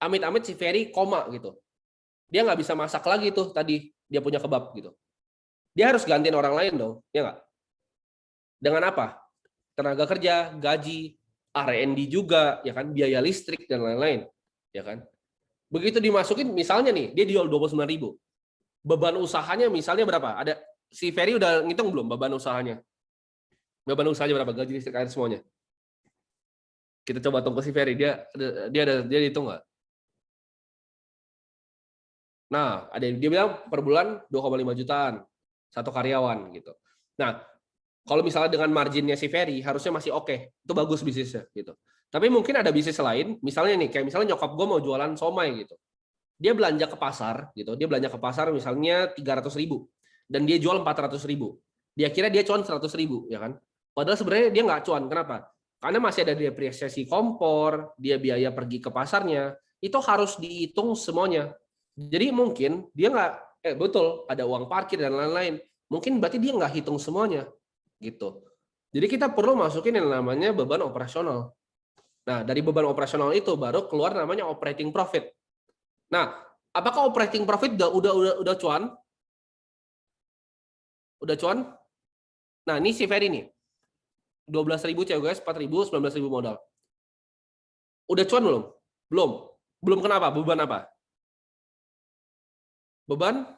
amit-amit si Ferry koma gitu, dia nggak bisa masak lagi tuh tadi dia punya kebab gitu. Dia harus gantiin orang lain dong, ya nggak? Dengan apa? Tenaga kerja, gaji, R&D juga, ya kan, biaya listrik dan lain-lain, ya kan. Begitu dimasukin, misalnya nih, dia jual 29.000. Beban usahanya misalnya berapa? Ada si Ferry udah ngitung belum beban usahanya? Beban usahanya berapa? Gaji listrik air semuanya. Kita coba tunggu si Ferry, dia hitung nggak? Nah, dia bilang per bulan 2,5 jutaan satu karyawan gitu. Nah, kalau misalnya dengan marginnya si Ferry harusnya masih oke, itu bagus bisnisnya gitu. Tapi mungkin ada bisnis lain, misalnya nih, kayak misalnya nyokap gue mau jualan somai gitu. Dia belanja ke pasar gitu, dia belanja ke pasar misalnya 300.000 dan dia jual 400.000. Dia kira dia cuan 100.000, ya kan? Padahal sebenarnya dia nggak cuan. Kenapa? Karena masih ada depresiasi kompor, dia biaya pergi ke pasarnya, itu harus dihitung semuanya. Jadi mungkin dia nggak, betul ada uang parkir dan lain-lain. Mungkin berarti dia nggak hitung semuanya, gitu. Jadi kita perlu masukin yang namanya beban operasional. Nah, dari beban operasional itu baru keluar namanya operating profit. Nah, apakah operating profit udah cuan? Udah cuan? Nah, ini si Ferry nih. 12.000 COGS, 4.000, 19.000 modal. Udah cuan belum? Belum. Belum kenapa? Beban apa? Beban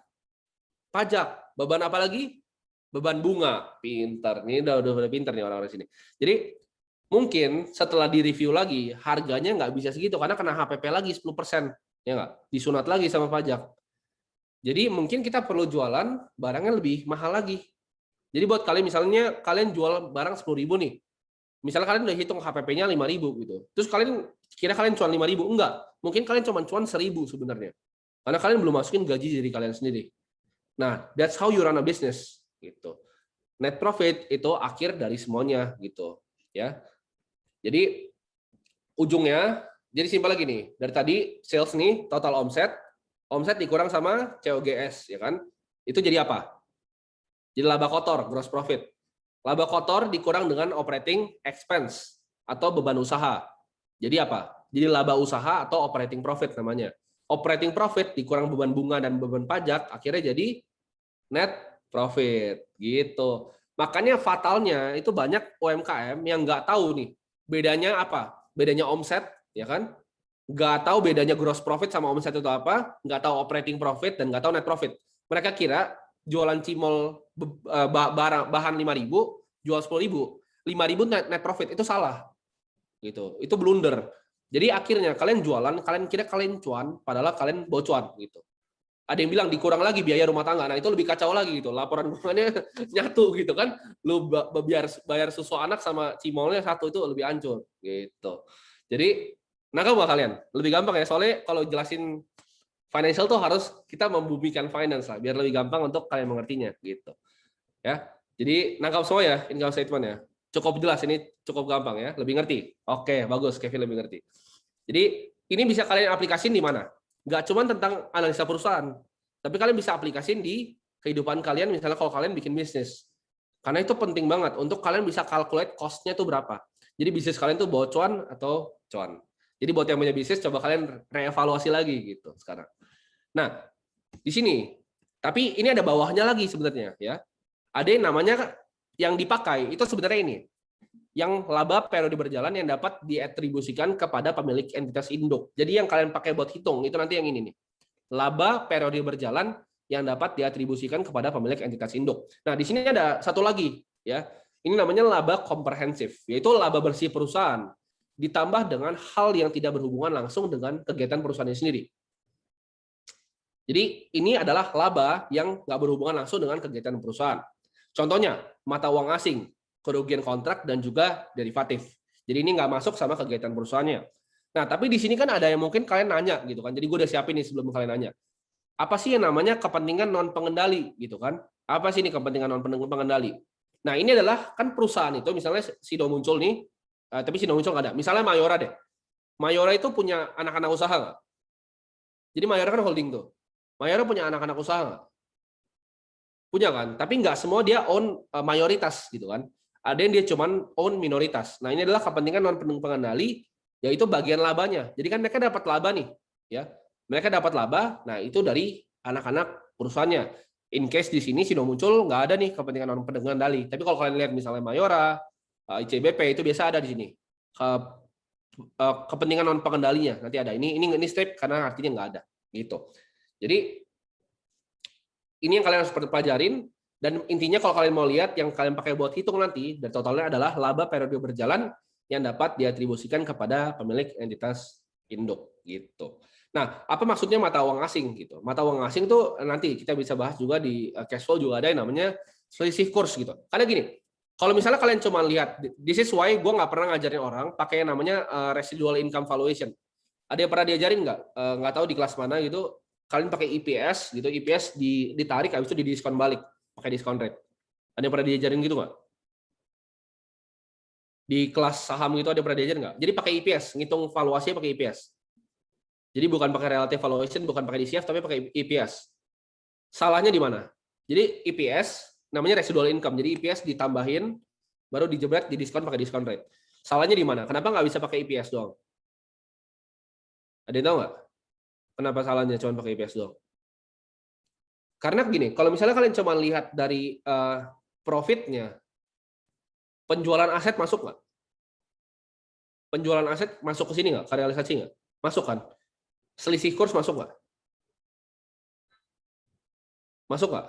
pajak. Beban apa lagi? Beban bunga. Pintar. Ini udah pintar nih orang-orang sini. Jadi mungkin setelah direview lagi, harganya nggak bisa segitu karena kena HPP lagi 10%. Ya nggak? Disunat lagi sama pajak. Jadi mungkin kita perlu jualan barangnya lebih mahal lagi. Jadi buat kalian misalnya kalian jual barang 10.000 nih. Misalnya kalian udah hitung HPP-nya 5.000 gitu. Terus kalian kira kalian cuan 5.000? Enggak. Mungkin kalian cuma cuan 1.000 sebenarnya. Karena kalian belum masukin gaji dari kalian sendiri. Nah, that's how you run a business gitu. Net profit itu akhir dari semuanya gitu, ya. Jadi ujungnya jadi simpel lagi nih. Dari tadi sales nih total omset dikurang sama COGS, ya kan? Itu jadi apa? Jadi laba kotor, gross profit. Laba kotor dikurang dengan operating expense atau beban usaha. Jadi apa? Jadi laba usaha atau operating profit namanya. Operating profit dikurang beban bunga dan beban pajak, akhirnya jadi net profit gitu. Makanya fatalnya itu banyak UMKM yang nggak tahu nih bedanya apa, bedanya omset, ya kan? Nggak tahu bedanya gross profit sama omset itu apa, nggak tahu operating profit dan nggak tahu net profit. Mereka kira jualan cimol bahan 5.000, jual 10.000, 5.000 net profit, itu salah, gitu. Itu blunder. Jadi akhirnya kalian jualan, kalian kira kalian cuan, padahal kalian bocuan gitu. Ada yang bilang dikurang lagi biaya rumah tangga. Nah, itu lebih kacau lagi gitu. Laporan keuangannya nyatu gitu kan. Lu bayar susu anak sama cimolnya satu, itu lebih hancur gitu. Jadi nangkap nggak kalian? Lebih gampang ya. Soalnya kalau jelasin financial tuh harus kita membumikan finance lah, biar lebih gampang untuk kalian mengertinya gitu. Ya. Jadi nangkap semua ya income statement ya. Cukup jelas, ini cukup gampang ya, lebih ngerti. Oke, bagus, Kevin lebih ngerti. Jadi ini bisa kalian aplikasiin di mana? Nggak cuma tentang analisa perusahaan, tapi kalian bisa aplikasiin di kehidupan kalian, misalnya kalau kalian bikin bisnis. Karena itu penting banget untuk kalian bisa calculate cost-nya itu berapa. Jadi bisnis kalian tuh bocuan atau cuan. Jadi buat yang punya bisnis, coba kalian reevaluasi lagi gitu sekarang. Nah, di sini, tapi ini ada bawahnya lagi sebenarnya ya. Ada yang namanya yang dipakai itu sebenarnya ini, yang laba periode berjalan yang dapat diatribusikan kepada pemilik entitas induk. Jadi yang kalian pakai buat hitung itu nanti yang ini nih, laba periode berjalan yang dapat diatribusikan kepada pemilik entitas induk. Nah, di sini ada satu lagi ya, ini namanya laba komprehensif, yaitu laba bersih perusahaan ditambah dengan hal yang tidak berhubungan langsung dengan kegiatan perusahaannya sendiri. Jadi ini adalah laba yang nggak berhubungan langsung dengan kegiatan perusahaan. Contohnya, mata uang asing, kerugian kontrak, dan juga derivatif. Jadi ini nggak masuk sama kegiatan perusahaannya. Nah, tapi di sini kan ada yang mungkin kalian nanya gitu kan. Jadi gue udah siapin nih sebelum kalian nanya. Apa sih yang namanya kepentingan non pengendali gitu kan? Apa sih ini kepentingan non pengendali? Nah, ini adalah kan perusahaan itu misalnya Sido muncul nih, tapi Sido muncul nggak ada. Misalnya Mayora deh. Mayora itu punya anak-anak usaha nggak? Jadi Mayora kan holding tuh. Mayora punya anak-anak usaha nggak? Punya kan, tapi nggak semua dia own mayoritas gitu kan. ada yang dia cuman own minoritas. Nah, ini adalah kepentingan non pengendali, yaitu bagian labanya. Jadi kan mereka dapat laba nih, ya. Mereka dapat laba, nah itu dari anak-anak perusahaannya. In case di sini Sino muncul, nggak ada nih kepentingan non pengendali. Tapi kalau kalian lihat misalnya Mayora, ICBP itu biasa ada di sini. Kepentingan non pengendalinya nanti ada. Ini strip karena artinya nggak ada, gitu. Jadi ini yang kalian harus pelajarin. Dan intinya kalau kalian mau lihat, yang kalian pakai buat hitung nanti, dan totalnya adalah laba periode berjalan yang dapat diatribusikan kepada pemilik entitas induk gitu. Nah, apa maksudnya mata uang asing gitu? Mata uang asing tuh nanti kita bisa bahas juga di cash flow, juga ada yang namanya selisih kurs gitu. Karena gini, kalau misalnya kalian cuma lihat, this is why gue nggak pernah ngajarin orang pakai yang namanya residual income valuation. Ada yang pernah diajarin nggak? Nggak tahu di kelas mana gitu. Kalian pakai EPS gitu, EPS ditarik habis itu didiskon balik pakai discount rate. Ada yang pernah diajarin gitu nggak? Di kelas saham gitu ada yang pernah diajarin nggak? Jadi pakai EPS, ngitung valuasinya pakai EPS. Jadi bukan pakai relative valuation, bukan pakai DCF, tapi pakai EPS. Salahnya di mana? Jadi EPS namanya residual income. Jadi EPS ditambahin, baru dijebret di diskon pakai discount rate. Salahnya di mana? Kenapa nggak bisa pakai EPS doang? Ada yang tahu nggak? Kenapa salahnya cuma pakai EPS doang? Karena begini, kalau misalnya kalian cuma lihat dari profitnya, penjualan aset masuk nggak? Penjualan aset masuk ke sini nggak? Ke realisasi nggak? Masuk kan? Selisih kurs masuk nggak? Masuk nggak?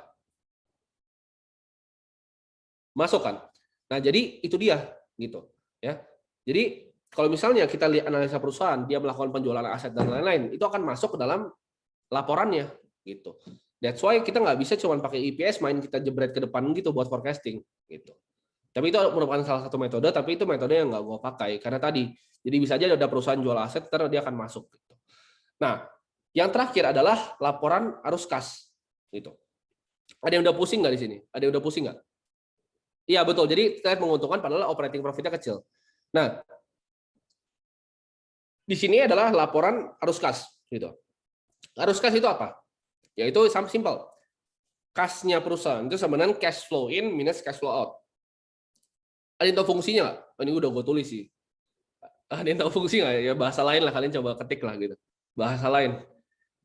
Masuk kan? Nah, jadi itu dia gitu ya. Jadi kalau misalnya kita lihat analisa perusahaan, dia melakukan penjualan aset dan lain-lain, itu akan masuk ke dalam laporannya gitu. That's why kita nggak bisa cuma pakai EPS main kita jebret ke depan gitu buat forecasting gitu. Tapi itu merupakan salah satu metode, tapi itu metode yang nggak gue pakai karena tadi. Jadi bisa aja ada perusahaan jual aset, terus dia akan masuk. Gitu. Nah, yang terakhir adalah laporan arus kas. Gitu. Ada yang udah pusing nggak di sini? Ada yang udah pusing nggak? Iya betul. Jadi terlihat menguntungkan padahal operating profitnya kecil. Nah, di sini adalah laporan arus kas. Gitu. Arus kas itu apa? Yaitu simple. Kasnya perusahaan itu sama dengan cash flow in minus cash flow out. Ada yang tahu fungsinya nggak? Ini udah gue tulis sih. Ada yang tahu fungsi nggak? Ya bahasa lain lah, kalian coba ketik lah gitu. Bahasa lain.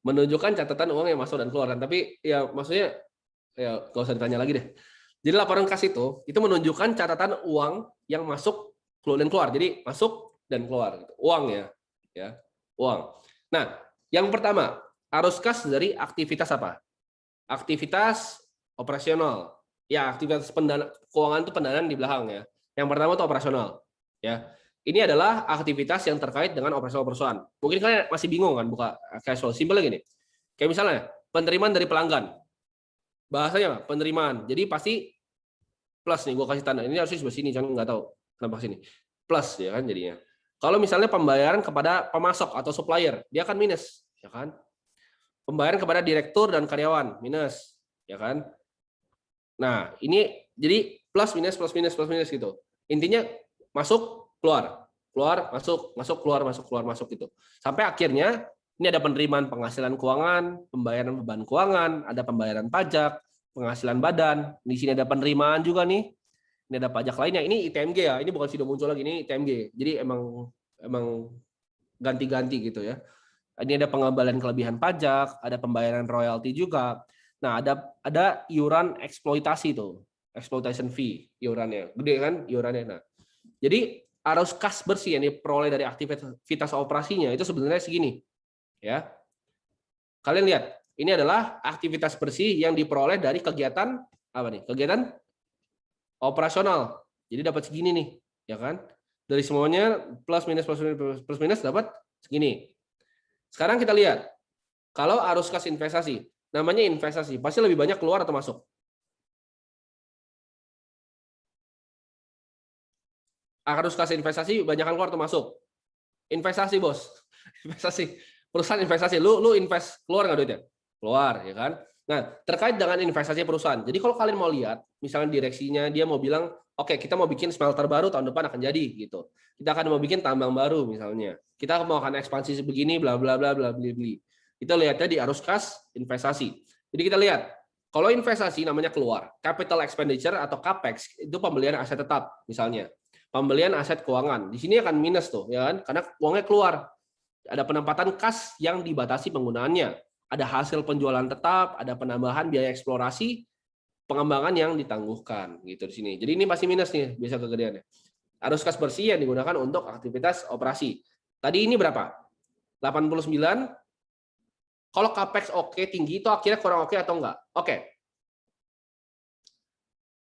Menunjukkan catatan uang yang masuk dan keluar. Tapi ya maksudnya ya gak usah ditanya lagi deh. Jadi laporan kas itu menunjukkan catatan uang yang masuk dan keluar. Jadi masuk dan keluar. Gitu. Uang ya, uang. Nah, yang pertama arus kas dari aktivitas apa? Aktivitas operasional. Ya, aktivitas keuangan itu pendanaan di belakang ya. Yang pertama itu operasional. Ya, ini adalah aktivitas yang terkait dengan operasional perusahaan. Mungkin kalian masih bingung kan buka cash flow. Simpel gini. Kayak misalnya penerimaan dari pelanggan. Bahasanya penerimaan. Jadi pasti plus nih. Gue kasih tanda. Ini harusnya sebelah sini. Jangan nggak tahu kenapa sini. Plus ya kan jadinya. Kalau misalnya pembayaran kepada pemasok atau supplier, dia akan minus, ya kan? Pembayaran kepada direktur dan karyawan minus, ya kan? Nah, ini jadi plus minus gitu. Intinya masuk, keluar, masuk, keluar, masuk gitu. Sampai akhirnya ini ada penerimaan penghasilan keuangan, pembayaran beban keuangan, ada pembayaran pajak, penghasilan badan. Di sini ada penerimaan juga nih. Ini ada pajak lainnya. Ini ITMG ya. Ini bukan sudah muncul lagi, ini ITMG. Jadi emang ganti-ganti gitu ya. Ini ada pengembalian kelebihan pajak, ada pembayaran royalti juga. Nah, ada iuran eksploitasi tuh, exploitation fee iurannya, gede kan iurannya. Nah, jadi arus kas bersih yang diperoleh dari aktivitas operasinya itu sebenarnya segini, ya. Kalian lihat, ini adalah aktivitas bersih yang diperoleh dari kegiatan apa nih? Kegiatan operasional. Jadi dapat segini nih, ya kan? Dari semuanya plus minus dapat segini. Sekarang kita lihat, kalau arus kas investasi, namanya investasi, pasti lebih banyak keluar atau masuk? Arus kas investasi, banyak keluar atau masuk? Investasi, bos. Investasi. Perusahaan investasi. Lu invest, keluar nggak duitnya? Keluar, ya kan? Nah, terkait dengan investasi perusahaan. Jadi kalau kalian mau lihat, misalnya direksinya, dia mau bilang, oke, kita mau bikin smelter baru tahun depan akan jadi, gitu. Kita akan mau bikin tambang baru, misalnya. Kita mau akan ekspansi sebegini, bla bla bla bla bla bla. Kita lihatnya di arus kas investasi. Jadi kita lihat Kalau investasi namanya keluar. Capital expenditure atau capex itu pembelian aset tetap misalnya. Pembelian aset keuangan. Di sini akan minus tuh, ya kan? Karena uangnya keluar. Ada penempatan kas yang dibatasi penggunaannya. Ada hasil penjualan tetap, ada penambahan biaya eksplorasi, pengembangan yang ditangguhkan gitu di sini. Jadi ini pasti minus nih, biasa kegedeannya. Arus kas bersih yang digunakan untuk aktivitas operasi. Tadi ini berapa? 89. Kalau capex oke tinggi itu akhirnya kurang oke atau enggak? Oke.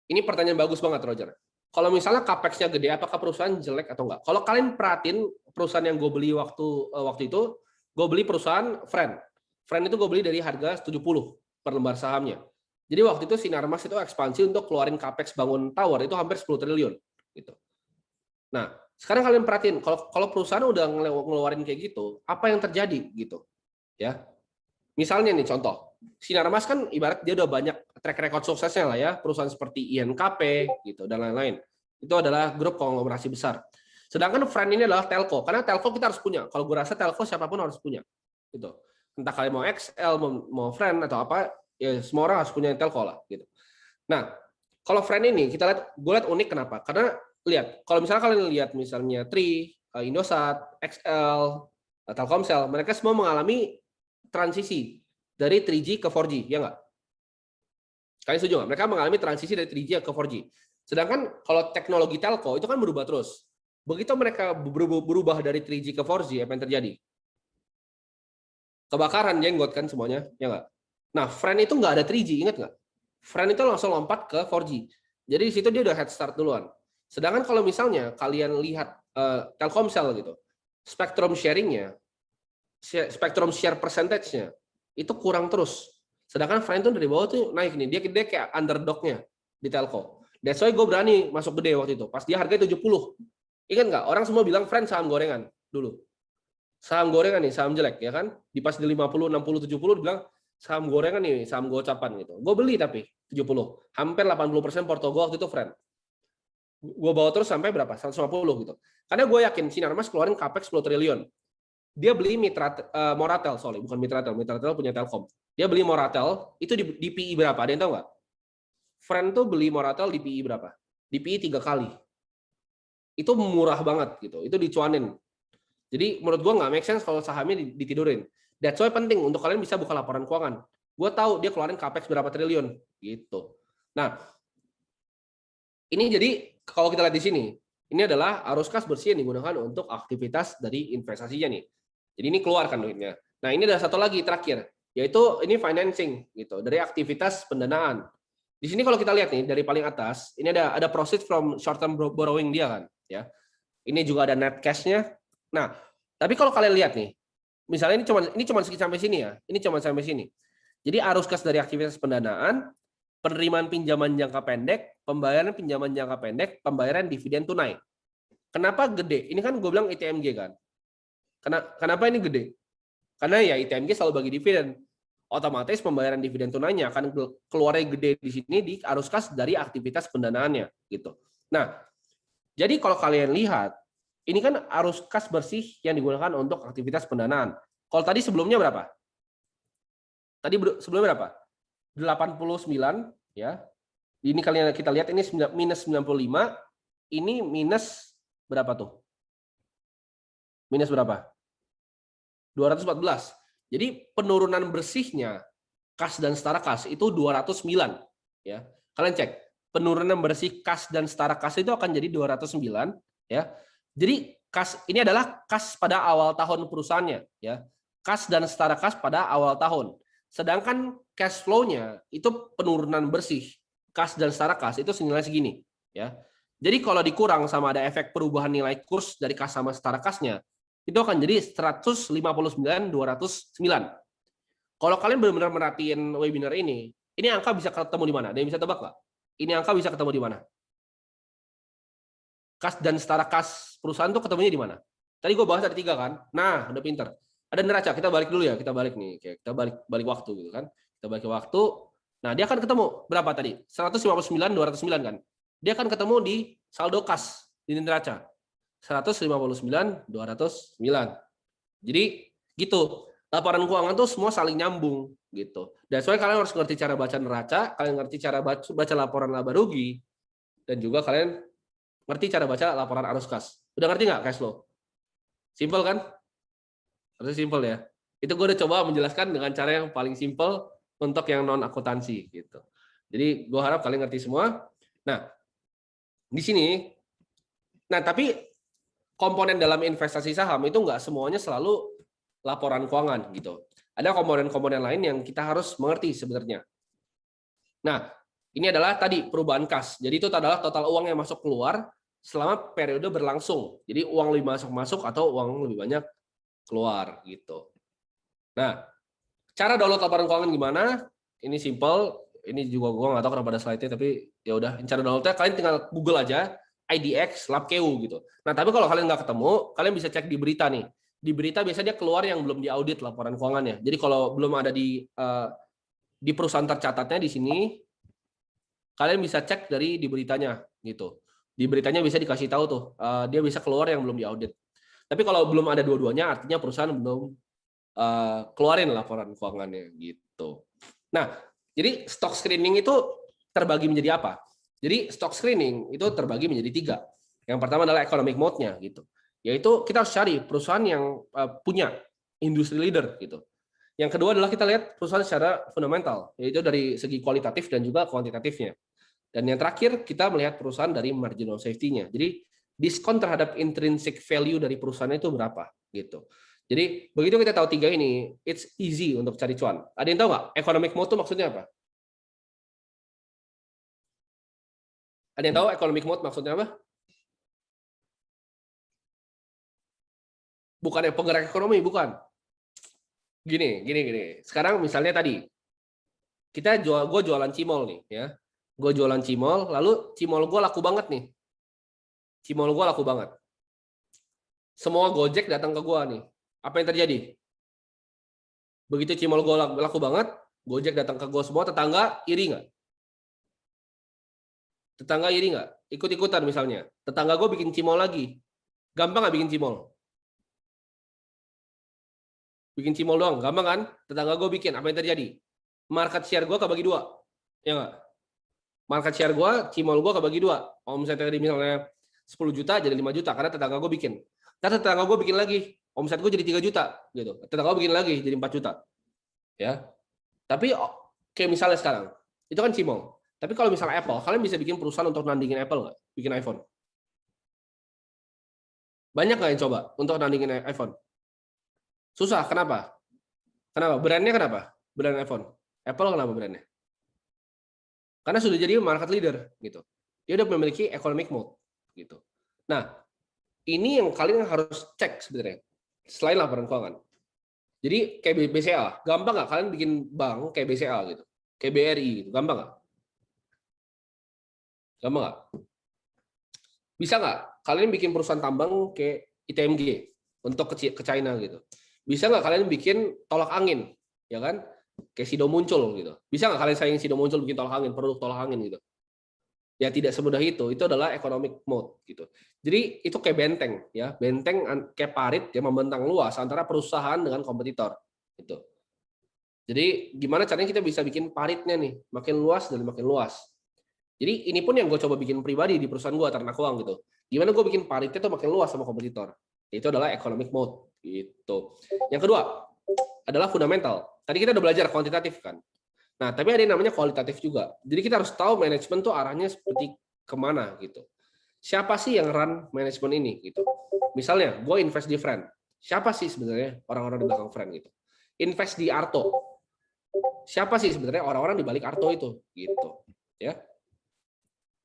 Ini pertanyaan bagus banget, Roger. Kalau misalnya capex-nya gede, apakah perusahaan jelek atau enggak? Kalau kalian perhatiin perusahaan yang gue beli waktu itu, gue beli perusahaan Friend. Friend itu gue beli dari harga 70 per lembar sahamnya. Jadi waktu itu Sinarmas itu ekspansi untuk keluarin capex bangun tower itu hampir 10 triliun gitu. Nah, sekarang kalian perhatiin kalau perusahaan udah ngeluarin kayak gitu, apa yang terjadi gitu? Ya. Misalnya nih contoh, Sinarmas kan ibarat dia udah banyak track record suksesnya lah ya, perusahaan seperti INKP gitu dan lain-lain. Itu adalah grup konglomerasi besar. Sedangkan Friend ini adalah telco, karena telco kita harus punya. Kalau gue rasa telco siapapun harus punya. Gitu. Entah kalian mau XL, mau Friend atau apa, ya semua orang harus punya telco lah gitu. Nah, kalau Friend ini gue lihat unik kenapa? Karena lihat, kalau misalnya kalian lihat misalnya Tri, Indosat, XL, Telkomsel, mereka semua mengalami transisi dari 3G ke 4G, ya nggak? Kalian setuju nggak? Mereka mengalami transisi dari 3G ke 4G. Sedangkan kalau teknologi telco itu kan berubah terus. Begitu mereka berubah dari 3G ke 4G, apa yang terjadi? Kebakaran jenggot kan semuanya, ya nggak? Nah, Friend itu nggak ada 3G, ingat nggak? Friend itu langsung lompat ke 4G. Jadi di situ dia udah head start duluan. Sedangkan kalau misalnya kalian lihat Telkomsel gitu, spektrum sharing-nya, spektrum share percentage-nya itu kurang terus. Sedangkan Friend itu dari bawah tuh naik nih. Dia kayak underdog-nya di telco. That's why gue berani masuk gede waktu itu. Pas dia harganya 70. Ingat nggak? Orang semua bilang Friend saham gorengan dulu. Saham gorengan nih, saham jelek ya kan? Di pas di 50, 60, 70 dibilang saham gorengan nih, saham gocapan gitu. Gue beli tapi 70. Hampir 80% porto gue waktu itu Friend. Gue bawa terus sampai berapa? 150 gitu. Karena gue yakin Sinarmas keluarin capex 10 triliun. Dia beli Moratel, bukan Mitratel punya Telkom. Dia beli Moratel, itu di PI berapa? Ada yang tahu nggak? Friend tuh beli Moratel di PI berapa? Di PI 3 kali. Itu murah banget gitu, itu dicuanin. Jadi menurut gua nggak make sense kalau sahamnya ditidurin. That's why penting untuk kalian bisa buka laporan keuangan. Gua tahu dia keluarin capex berapa triliun gitu. Nah, ini jadi kalau kita lihat di sini, ini adalah arus kas bersih yang digunakan untuk aktivitas dari investasinya nih. Jadi ini keluarkan duitnya. Nah, ini ada satu lagi terakhir, yaitu ini financing gitu, dari aktivitas pendanaan. Di sini kalau kita lihat nih dari paling atas, ini ada proceeds from short term borrowing dia kan, ya. Ini juga ada net cash-nya. Nah, tapi kalau kalian lihat nih, misalnya ini cuma sampai sini ya. Ini cuma sampai sini. Jadi arus kas dari aktivitas pendanaan, penerimaan pinjaman jangka pendek, pembayaran pinjaman jangka pendek, pembayaran dividen tunai. Kenapa gede? Ini kan gue bilang ITMG kan. Kenapa ini gede? Karena ya ITMG selalu bagi dividen. Otomatis pembayaran dividen tunainya akan keluarnya gede di sini di arus kas dari aktivitas pendanaannya gitu. Nah, jadi kalau kalian lihat, ini kan arus kas bersih yang digunakan untuk aktivitas pendanaan. Kalau tadi sebelumnya berapa? Tadi sebelumnya berapa? 89 ya. Ini kalian kita lihat ini minus 95, ini minus berapa tuh? Minus berapa? 214. Jadi penurunan bersihnya kas dan setara kas itu 209 ya. Kalian cek, penurunan bersih kas dan setara kas itu akan jadi 209 ya. Jadi kas ini adalah kas pada awal tahun perusahaannya ya. Kas dan setara kas pada awal tahun. Sedangkan cash flow-nya itu penurunan bersih kas dan setara kas itu senilai segini ya. Jadi kalau dikurang sama ada efek perubahan nilai kurs dari kas sama setara kasnya, itu akan jadi 159.209. Kalau kalian benar-benar merhatiin webinar ini angka bisa ketemu di mana? Ada yang bisa tebak nggak? Ini angka bisa ketemu di mana? Kas dan setara kas perusahaan tuh ketemunya di mana? Tadi gue bahas ada 3 kan? Nah, udah pinter. Ada neraca, kita balik dulu ya, kita balik nih. Kita balik waktu gitu kan. Kita balik ke waktu. Nah, dia akan ketemu berapa tadi? 159.209 kan? Dia akan ketemu di saldo kas di neraca. 159.209. Jadi gitu. Laporan keuangan tuh semua saling nyambung gitu. Dan soalnya kalian harus ngerti cara baca neraca, kalian ngerti cara baca laporan laba rugi, dan juga kalian ngerti cara baca laporan arus kas. Udah ngerti nggak cash flow? Simple kan? Harusnya simple ya. Itu gue udah coba menjelaskan dengan cara yang paling simple untuk yang non akuntansi gitu. Jadi gue harap kalian ngerti semua. Nah, di sini, nah tapi komponen dalam investasi saham itu nggak semuanya selalu laporan keuangan gitu. Ada komponen-komponen lain yang kita harus mengerti sebenarnya. Nah, ini adalah tadi perubahan kas. Jadi itu adalah total uang yang masuk keluar selama periode berlangsung. Jadi uang lebih masuk atau uang lebih banyak keluar gitu. Nah, cara download laporan keuangan gimana? Ini simple. Ini juga gue nggak tahu kenapa ada slide-nya, tapi ya udah. Cara downloadnya kalian tinggal Google aja IDX LabKeu gitu. Nah, tapi kalau kalian nggak ketemu, kalian bisa cek di berita nih. Di berita biasanya dia keluar yang belum diaudit laporan keuangannya. Jadi kalau belum ada di perusahaan tercatatnya di sini, kalian bisa cek dari di beritanya gitu. Di beritanya bisa dikasih tahu tuh, dia bisa keluar yang belum diaudit. Tapi kalau belum ada dua-duanya, artinya perusahaan belum keluarin laporan keuangannya gitu. Nah, jadi stock screening itu terbagi menjadi apa? Jadi stock screening itu terbagi menjadi 3. Yang pertama adalah economic mode-nya gitu. Yaitu kita harus cari perusahaan yang punya industry leader gitu. Yang kedua adalah kita lihat perusahaan secara fundamental, yaitu dari segi kualitatif dan juga kuantitatifnya. Dan yang terakhir kita melihat perusahaan dari marginal safety-nya. Jadi diskon terhadap intrinsic value dari perusahaan itu berapa gitu. Jadi begitu kita tahu 3 ini, it's easy untuk cari cuan. Ada yang tahu nggak economic mode itu maksudnya apa? Ada yang tahu economic mode maksudnya apa? Bukan yang penggerak ekonomi, bukan. Gini. Sekarang misalnya tadi, gue jualan cimol nih, ya. Gue jualan cimol, lalu cimol gue laku banget nih. Cimol gue laku banget. Semua Gojek datang ke gue nih. Apa yang terjadi? Begitu cimol gue laku banget, Gojek datang ke gue semua, tetangga iri nggak? Tetangga iri nggak? Ikut-ikutan misalnya. Tetangga gue bikin cimol lagi. Gampang nggak bikin cimol? Bikin cimol doang, gampang kan? Tetangga gue bikin, apa yang terjadi? Market share gue kebagi 2. Ya nggak? Market share gue, cimol gue kebagi 2. Omset tadi misalnya 10 juta jadi 5 juta, karena tetangga gue bikin. Ntar tetangga gue bikin lagi, omset gue jadi 3 juta. Gitu. Tetangga gue bikin lagi, jadi 4 juta. Ya. Tapi kayak misalnya sekarang, itu kan cimol. Tapi kalau misalnya Apple, kalian bisa bikin perusahaan untuk nandingin Apple nggak? Bikin iPhone. Banyak nggak yang coba untuk nandingin iPhone? Susah, kenapa? Kenapa? Brandnya kenapa? Brand iPhone. Apple kenapa brandnya? Karena sudah jadi market leader, gitu. Dia udah memiliki economic mode, gitu. Nah, ini yang kalian harus cek sebenarnya, selain laporan keuangan. Jadi kayak BCA, gampang nggak kalian bikin bank kayak BCA gitu, kayak BRI gitu, gampang nggak? Gampang nggak? Bisa nggak kalian bikin perusahaan tambang kayak ITMG untuk ke China gitu? Bisa nggak kalian bikin tolak angin, ya kan? Kayak Sido Muncul gitu. Bisa nggak kalian saing Sido Muncul bikin tolak angin, produk tolak angin gitu? Ya tidak semudah itu. Itu adalah economic mode gitu. Jadi itu kayak benteng, ya. Benteng kayak parit yang membentang luas antara perusahaan dengan kompetitor. Gitu. Jadi gimana caranya kita bisa bikin paritnya nih makin luas dan makin luas. Jadi ini pun yang gue coba bikin pribadi di perusahaan gue Ternak Uang gitu. Gimana gue bikin paritnya tuh makin luas sama kompetitor. Itu adalah economic mode gitu. Yang kedua adalah fundamental. Tadi kita udah belajar kuantitatif kan. Nah, tapi ada yang namanya kualitatif juga. Jadi kita harus tahu manajemen tuh arahnya seperti kemana gitu. Siapa sih yang run manajemen ini gitu. Misalnya, gue invest di Friend. Siapa sih sebenarnya orang-orang di belakang Friend gitu. Invest di Arto. Siapa sih sebenarnya orang-orang di balik Arto itu gitu. Ya.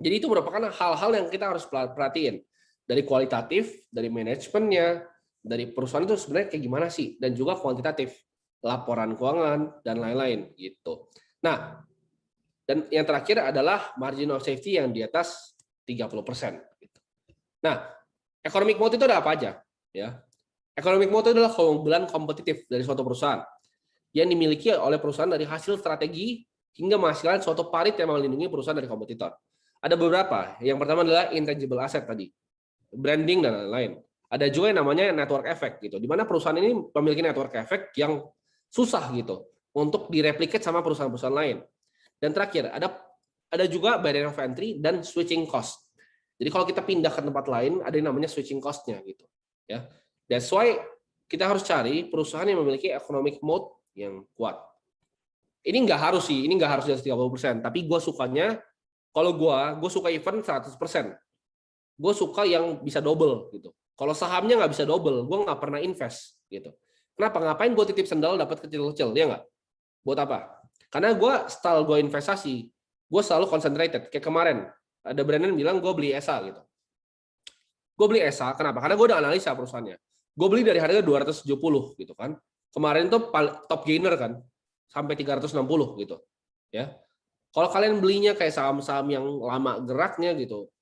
Jadi itu merupakan hal-hal yang kita harus perhatiin. Dari kualitatif, dari manajemennya, dari perusahaan itu sebenarnya kayak gimana sih, dan juga kuantitatif, laporan keuangan dan lain-lain gitu. Nah, dan yang terakhir adalah margin of safety yang di atas 30%. Gitu. Nah, economic mode itu ada apa aja? Ya, economic mode itu adalah keunggulan kompetitif dari suatu perusahaan yang dimiliki oleh perusahaan dari hasil strategi hingga menghasilkan suatu parit yang melindungi perusahaan dari kompetitor. Ada beberapa. Yang pertama adalah intangible asset tadi, branding dan lain-lain. Ada juga yang namanya network effect gitu, di mana perusahaan ini memiliki network effect yang susah gitu untuk direplicate sama perusahaan-perusahaan lain. Dan terakhir, ada juga barrier of entry dan switching cost. Jadi kalau kita pindah ke tempat lain, ada yang namanya switching cost-nya gitu. Ya, that's why kita harus cari perusahaan yang memiliki economic moat yang kuat. Ini nggak harus sih, ini nggak harus di atas 30%. Tapi gue sukanya, kalau gue suka event 100%. Gue suka yang bisa double gitu. Kalau sahamnya nggak bisa double, gue nggak pernah invest gitu. Kenapa? Ngapain gue titip sendal dapat kecil-kecil, ya nggak? Buat apa? Karena style gue investasi, gue selalu concentrated. Kayak kemarin, ada Brandon bilang gue beli ESA gitu. Gue beli ESA, kenapa? Karena gue udah analisa perusahaannya. Gue beli dari harga 270 gitu kan. Kemarin tuh top gainer kan, sampai 360 gitu. Ya. Kalau kalian belinya kayak saham-saham yang lama geraknya gitu,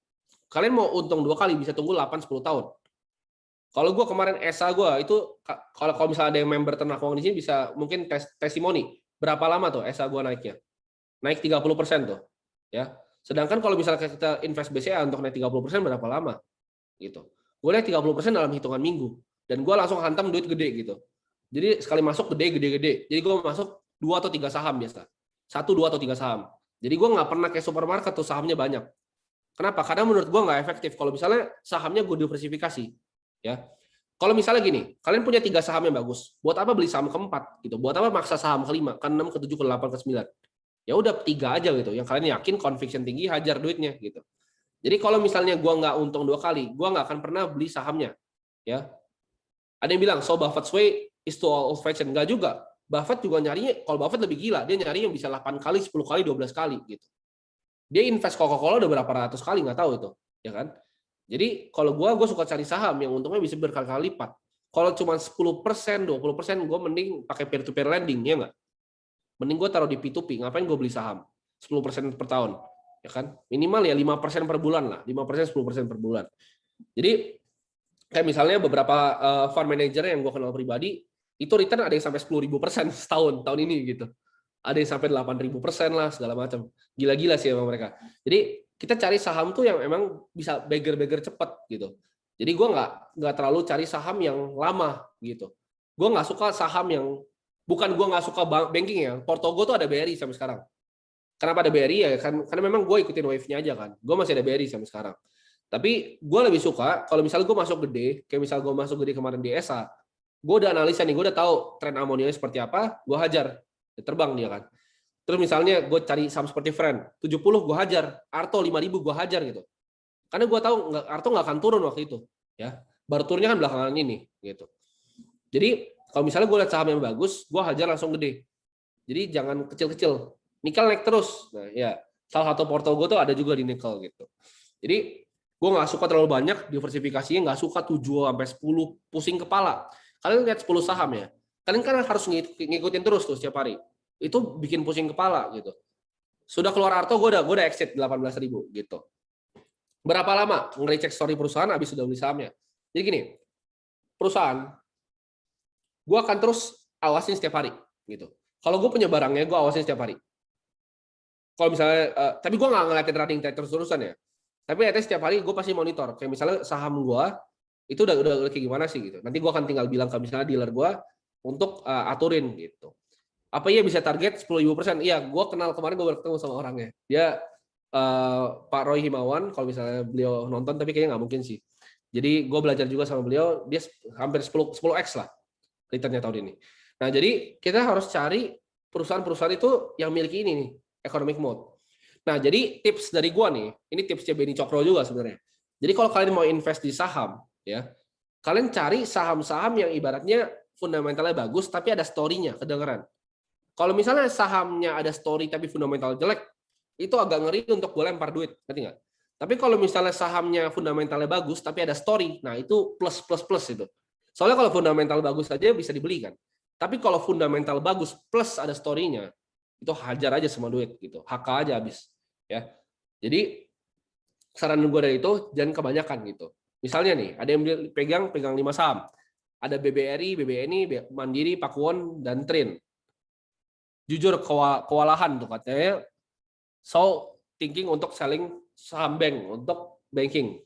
kalian mau untung 2 kali bisa tunggu 8-10 tahun. Kalau gue kemarin ESA gue itu, kalau misalnya ada yang member Ternak Uang di sini bisa mungkin testimoni berapa lama tuh ESA gue naiknya? Naik 30% tuh, ya. Sedangkan kalau misalnya kita invest BCA untuk naik 30% berapa lama? Gitu. Gue naik 30% dalam hitungan minggu dan gue langsung hantam duit gede gitu. Jadi sekali masuk gede. Jadi gue masuk 2 atau 3 saham biasa. 1, 2 atau 3 saham. Jadi gue nggak pernah kayak supermarket tuh sahamnya banyak. Kenapa? Karena menurut gue nggak efektif. Kalau misalnya sahamnya gue diversifikasi, ya. Kalau misalnya gini, kalian punya 3 saham yang bagus, buat apa beli saham keempat? Gitu. Buat apa maksa saham kelima, ke-6, ke-7, ke-8, ke-9? Ya udah 3 aja gitu. Yang kalian yakin conviction tinggi, hajar duitnya gitu. Jadi kalau misalnya gue nggak untung 2 kali, gue nggak akan pernah beli sahamnya, ya. Ada yang bilang, so Buffett's way is to all old fashion. Nggak juga. Buffett juga nyarinya, kalau Buffett lebih gila, dia nyari yang bisa 8 kali, 10 kali, 12 kali gitu. Dia invest Coca-Cola udah berapa ratus kali, nggak tahu itu, ya kan? Jadi kalau gue suka cari saham yang untungnya bisa berkali-kali lipat. Kalau cuma 10%, 20%, gue mending pakai peer-to-peer lending, ya nggak? Mending gue taruh di P2P, ngapain gue beli saham? 10% per tahun, ya kan? Minimal ya 5% per bulan lah, 5%, 10% per bulan. Jadi kayak misalnya beberapa fund manager yang gue kenal pribadi, itu return ada yang sampai 10.000% setahun, tahun ini gitu. Ada yang sampai 8.000% lah, segala macam. Gila-gila sih emang mereka. Jadi kita cari saham tuh yang emang bisa beggar cepat gitu. Jadi gue nggak terlalu cari saham yang lama gitu. Gue nggak suka saham yang, bukan gue nggak suka banking ya. Portogo tuh ada BRI sampai sekarang. Kenapa ada BRI ya? Karena memang gue ikutin wave-nya aja kan. Gue masih ada BRI sampai sekarang. Tapi gue lebih suka kalau misalnya gue masuk gede, kayak misal gue masuk gede kemarin di ESA, gue udah analisa nih, gue udah tahu tren amonianya seperti apa, gue hajar, terbang dia kan. Terus misalnya gue cari saham seperti Friend, 70 gue hajar, Arto 5.000 gue hajar gitu. Karena gue tahu Arto nggak akan turun waktu itu, ya. Baru turunnya kan belakangan ini, gitu. Jadi kalau misalnya gue lihat saham yang bagus, gue hajar langsung gede. Jadi jangan kecil-kecil. Nikel naik terus, nah ya. Salah satu portofolio tuh ada juga di nikel gitu. Jadi gue nggak suka terlalu banyak diversifikasinya, nggak suka 7-10 pusing kepala. Kalian lihat 10 saham ya, kalian kan harus ngikutin terus tuh setiap hari. Itu bikin pusing kepala gitu. Sudah keluar Arto, gue udah exit 18.000 gitu. Berapa lama ngerecek story perusahaan habis sudah beli sahamnya? Jadi gini, perusahaan, gue akan terus awasin setiap hari gitu. Kalau gue punya barangnya, gue awasin setiap hari. Kalau misalnya, tapi gue nggak ngeliatin running trade terus-terusan ya. Tapi at least setiap hari gue pasti monitor. Kayak misalnya saham gue itu udah kayak gimana sih gitu. Nanti gue akan tinggal bilang ke misalnya dealer gue untuk aturin gitu. Apa iya bisa target 10.000%? Iya, gue kenal kemarin gue baru ketemu sama orangnya. Dia Pak Roy Himawan. Kalau misalnya beliau nonton, tapi kayaknya nggak mungkin sih. Jadi gue belajar juga sama beliau. Dia hampir 10x lah returnnya tahun ini. Nah jadi kita harus cari perusahaan-perusahaan itu yang miliki ini nih, economic mode. Nah, jadi tips dari gua nih, ini tipsnya Benny Cokro juga sebenarnya. Jadi kalau kalian mau invest di saham, ya, kalian cari saham-saham yang ibaratnya fundamentalnya bagus, tapi ada story-nya, kedengeran. Kalau misalnya sahamnya ada story tapi fundamental jelek, itu agak ngeri untuk gue lempar duit, ngerti nggak? Tapi kalau misalnya sahamnya fundamentalnya bagus, tapi ada story, nah itu plus itu. Soalnya kalau fundamental bagus saja bisa dibeli kan. Tapi kalau fundamental bagus plus ada story-nya, itu hajar aja semua duit gitu, HK aja habis. Ya, jadi saran gue dari itu jangan kebanyakan gitu. Misalnya nih, ada yang pegang 5 saham, ada BBRI, BBNI, Mandiri, Pakuwon, dan Trin. Jujur kewalahan tuh katanya. So thinking untuk selling saham bank untuk banking.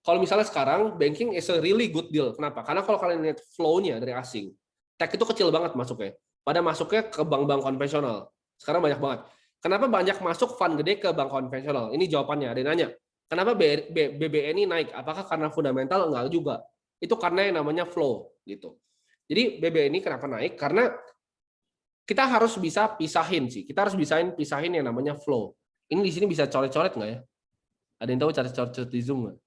Kalau misalnya sekarang banking is a really good deal. Kenapa? Karena kalau kalian lihat flow-nya dari asing, tech itu kecil banget masuknya. pada masuknya ke bank-bank konvensional. Sekarang banyak banget. Kenapa banyak masuk fund gede ke bank konvensional? Ini jawabannya. Ada yang nanya, kenapa BBNI naik? Apakah karena fundamental? Enggak juga. Itu karena yang namanya flow gitu. Jadi BBNI kenapa naik? Karena kita harus bisa pisahin sih. Kita harus pisahin yang namanya flow. Ini di sini bisa coret-coret nggak ya? Ada yang tahu cara coret-coret di Zoom nggak?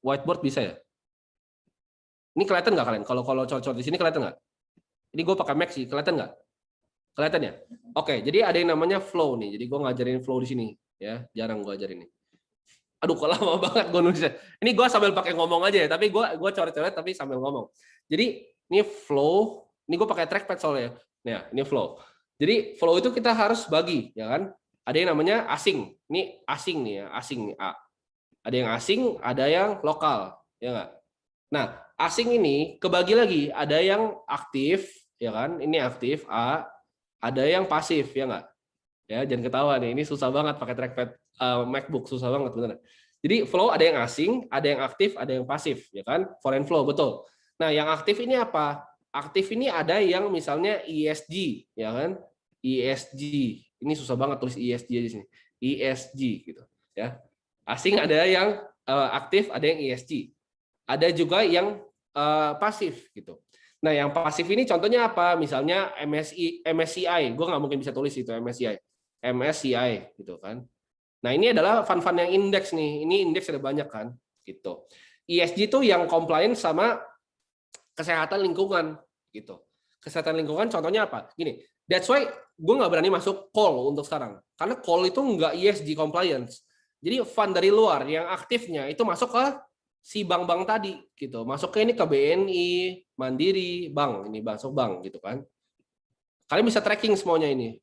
Whiteboard bisa ya? Ini kelihatan nggak kalian? Kalau coret-coret di sini kelihatan nggak? Ini gue pakai Mac sih, kelihatan nggak? Kelihatan ya? Oke, jadi ada yang namanya flow nih. Jadi gue ngajarin flow di sini, ya. Jarang gue ajarin nih. Aduh, kok lama banget gue nulisnya. Ini gue sambil pakai ngomong aja ya, tapi gue coret-coret tapi sambil ngomong. Jadi ini flow. Ini gue pakai trackpad soalnya. Nah, ini flow. Jadi flow itu kita harus bagi, ya kan? Ada yang namanya asing. Ini asing nih ya, asing nih A. Ada yang asing, ada yang lokal, ya nggak? Nah, asing ini kebagi lagi. Ada yang aktif, ya kan? Ini aktif A. Ada yang pasif, ya nggak? Ya, jangan ketawa nih. Ini susah banget pakai trackpad MacBook, susah banget beneran. Jadi flow ada yang asing, ada yang aktif, ada yang pasif, ya kan? Foreign flow, betul. Nah, yang aktif ini apa? Aktif ini ada yang misalnya ESG, ya kan? ESG. Ini susah banget tulis ESG di sini. ESG gitu, ya. Asing ada yang aktif, ada yang ESG. Ada juga yang pasif gitu. Nah, yang pasif ini contohnya apa? Misalnya MSCI. Gue nggak mungkin bisa tulis itu MSCI gitu kan. Nah, ini adalah fund-fund yang indeks nih. Ini indeks ada banyak kan, gitu. ESG itu yang compliant sama kesehatan lingkungan, gitu. Kesehatan lingkungan contohnya apa? Gini, that's why gue nggak berani masuk coal untuk sekarang. Karena coal itu nggak ESG compliance. Jadi fund dari luar yang aktifnya itu masuk ke si bank-bank tadi gitu. Masuknya ini ke BNI, Mandiri, bank, ini masuk bank gitu kan. Kalian bisa tracking semuanya ini.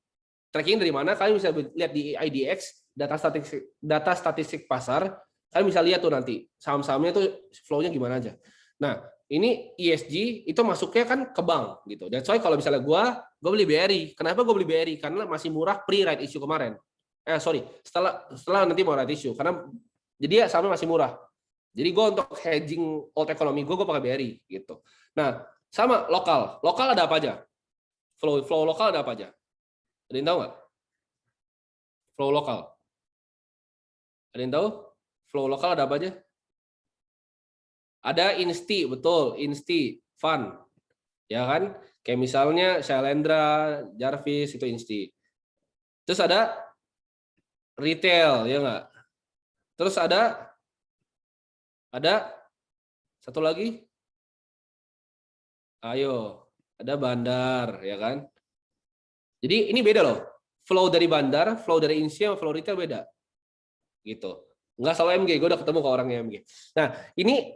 Tracking dari mana? Kalian bisa lihat di IDX, data statistik pasar. Kalian bisa lihat tuh nanti saham-sahamnya tuh flow-nya gimana aja. Nah, ini ESG itu masuknya kan ke bank gitu. Dan soalnya kalau misalnya gue beli BRI. Kenapa gue beli BRI? Karena masih murah pre-right issue kemarin. Setelah nanti mau right issue. Karena jadi sahamnya masih murah. Jadi gue untuk hedging old economy gue pakai BRI gitu. Nah, sama lokal. Lokal ada apa aja? Flow lokal ada apa aja? Ada yang tahu nggak? Flow lokal. Ada yang tahu? Flow lokal ada apa aja? Ada insti, betul. Insti, fund. Ya kan? Kayak misalnya Shailendra, Jarvis, itu insti. Terus ada retail, ya nggak? Terus ada satu lagi? Ayo, ada bandar, ya kan? Jadi ini beda loh. Flow dari bandar, flow dari insti, sama flow retail beda. Gitu. Nggak selalu MG, gue udah ketemu ke orangnya MG. Nah, ini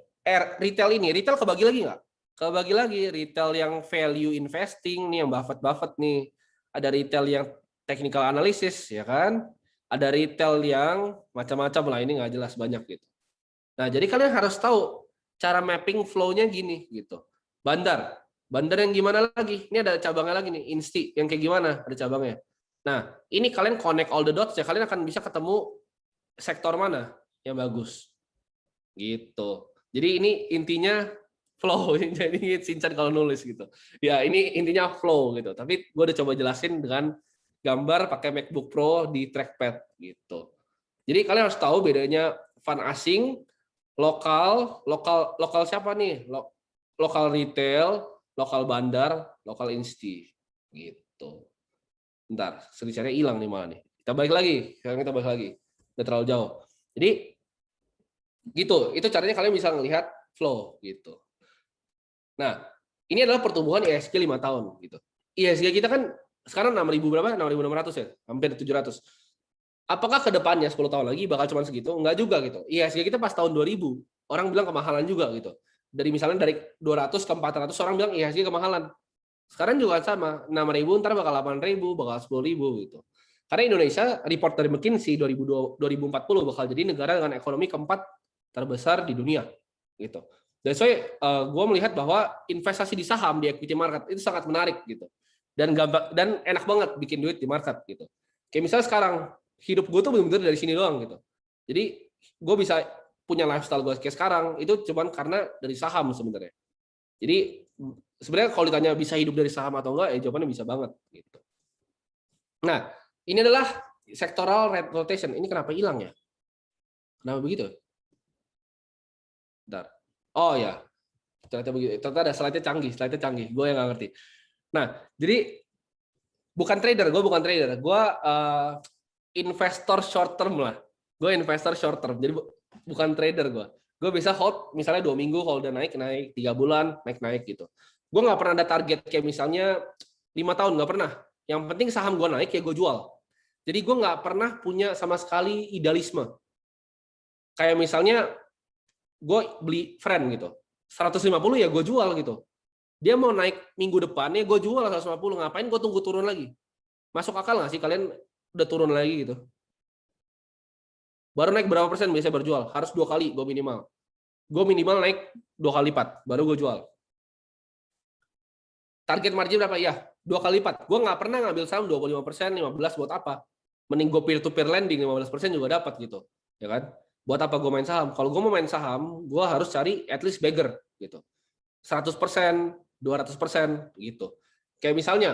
retail kebagi lagi nggak? Kebagi lagi, retail yang value investing nih, yang Buffett nih. Ada retail yang technical analysis, ya kan? Ada retail yang macam-macam lah, ini nggak jelas banyak gitu. Nah, jadi kalian harus tahu cara mapping flow-nya gini gitu. Bandar yang gimana lagi? Ini ada cabangnya lagi nih, insti yang kayak gimana? Ada cabangnya. Nah, ini kalian connect all the dots ya, kalian akan bisa ketemu sektor mana yang bagus. Gitu. Jadi ini intinya flow. Jadi Sinchan kalau nulis gitu. Ya, ini intinya flow gitu. Tapi gue udah coba jelasin dengan gambar pakai MacBook Pro di trackpad gitu. Jadi kalian harus tahu bedanya fund asing, lokal siapa nih? Lokal retail, lokal bandar, lokal insti gitu. Bentar, selisihnya hilang nih malah nih. Kita balik lagi. Sekarang kita balik lagi. Udah terlalu jauh. Jadi gitu, itu caranya kalian bisa melihat flow gitu. Nah, ini adalah pertumbuhan IHSG 5 tahun gitu. IHSG kita kan sekarang 6.000 berapa? 6.600 ya, hampir 700. Apakah ke depannya 10 tahun lagi bakal cuma segitu? Enggak juga gitu. IHSG kita pas tahun 2000, orang bilang kemahalan juga gitu. Misalnya dari 200 ke 400 orang bilang IHSG kemahalan. Sekarang juga sama, 6.000 ntar bakal 8.000, bakal 10.000 gitu. Karena Indonesia report dari McKinsey 2040 bakal jadi negara dengan ekonomi keempat terbesar di dunia gitu. Dan gue melihat bahwa investasi di saham di equity market itu sangat menarik gitu. Dan enak banget bikin duit di market gitu. Kayak misalnya sekarang hidup gue tuh benar-benar dari sini doang gitu. Jadi gue bisa punya lifestyle gue kayak sekarang itu cuman karena dari saham sebenarnya. Jadi sebenarnya kalau ditanya bisa hidup dari saham atau enggak, ya jawabannya bisa banget gitu. Nah, ini adalah sectoral rotation. Ini kenapa hilang ya? Kenapa begitu? Bentar. Oh ya, ternyata begitu. Ternyata ada slide-nya canggih. Gue yang nggak ngerti. Nah, jadi bukan trader, gue investor short term lah. Gue investor short term, jadi bukan trader gue. Gue bisa hold misalnya 2 minggu, kalau udah naik, 3 bulan, naik gitu. Gue nggak pernah ada target kayak misalnya 5 tahun, nggak pernah. Yang penting saham gue naik, ya gue jual. Jadi gue nggak pernah punya sama sekali idealisme. Kayak misalnya gue beli friend gitu, 150 ya gue jual gitu. Dia mau naik minggu depannya, gue jual 150, ngapain gue tunggu turun lagi? Masuk akal nggak sih kalian udah turun lagi gitu? Baru naik berapa persen biasanya berjual? Harus 2 kali gue minimal. Gue minimal naik 2 kali lipat, baru gue jual. Target margin berapa? Ya, 2 kali lipat. Gue nggak pernah ngambil saham 25%, 15% buat apa? Mending gue peer-to-peer lending 15% juga dapat gitu. Ya kan? Buat apa gue main saham? Kalau gue mau main saham, gue harus cari at least bigger gitu. 100%, 200% gitu. Kayak misalnya,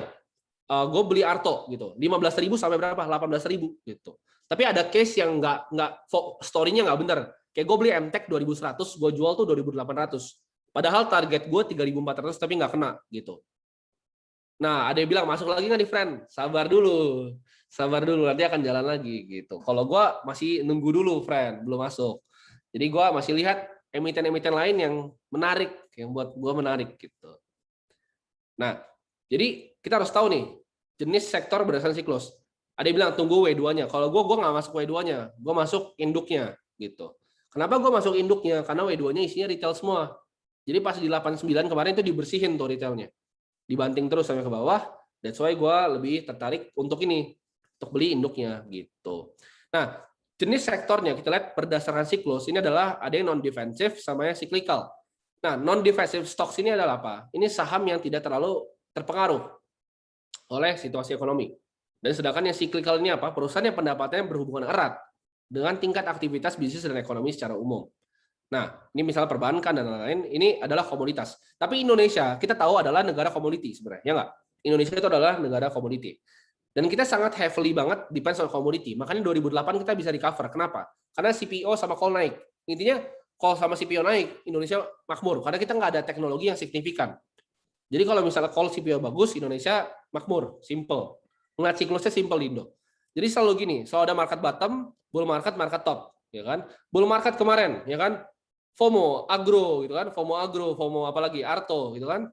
gue beli Arto gitu, 15.000 sampai berapa? 18.000 gitu. Tapi ada case yang nggak story-nya nggak benar. Kayak gue beli MTech 2.100, gue jual tuh 2.800. Padahal target gue 3.400 tapi nggak kena gitu. Nah, ada yang bilang masuk lagi nggak nih friend? Sabar dulu, nanti akan jalan lagi gitu. Kalau gue masih nunggu dulu friend, belum masuk. Jadi gue masih lihat emiten-emiten lain yang menarik, yang buat gue menarik gitu. Nah, jadi kita harus tahu nih jenis sektor berdasarkan siklus. Ada yang bilang tunggu W2-nya. Kalau gue nggak masuk W2-nya, gue masuk induknya gitu. Kenapa gue masuk induknya? Karena W2-nya isinya retail semua. Jadi pas di 89 kemarin itu dibersihin tuh retailnya. Dibanting terus sampai ke bawah, that's why gue lebih tertarik untuk ini, untuk beli induknya gitu. Nah, jenis sektornya kita lihat berdasarkan siklus, ini adalah ada yang non-defensive sama yang cyclical. Nah, non-defensive stocks ini adalah apa? Ini saham yang tidak terlalu terpengaruh oleh situasi ekonomi. Dan sedangkan yang cyclical ini apa? Perusahaan yang pendapatannya berhubungan erat dengan tingkat aktivitas bisnis dan ekonomi secara umum. Nah, ini misalnya perbankan dan lain-lain, ini adalah komoditas. Tapi Indonesia, kita tahu adalah negara komoditi sebenarnya, ya nggak? Indonesia itu adalah negara komoditi. Dan kita sangat heavily banget depends on komoditi. Makanya 2008 kita bisa recover. Kenapa? Karena CPO sama coal naik. Intinya, coal sama CPO naik, Indonesia makmur. Karena kita nggak ada teknologi yang signifikan. Jadi kalau misalnya coal CPO bagus, Indonesia makmur, simple. Ngeliat siklusnya simple di Indo. Jadi selalu gini, selalu ada market bottom, bull market, market top. Ya kan? Bull market kemarin, ya kan? FOMO, agro gitu kan, FOMO apalagi Arto gitu kan,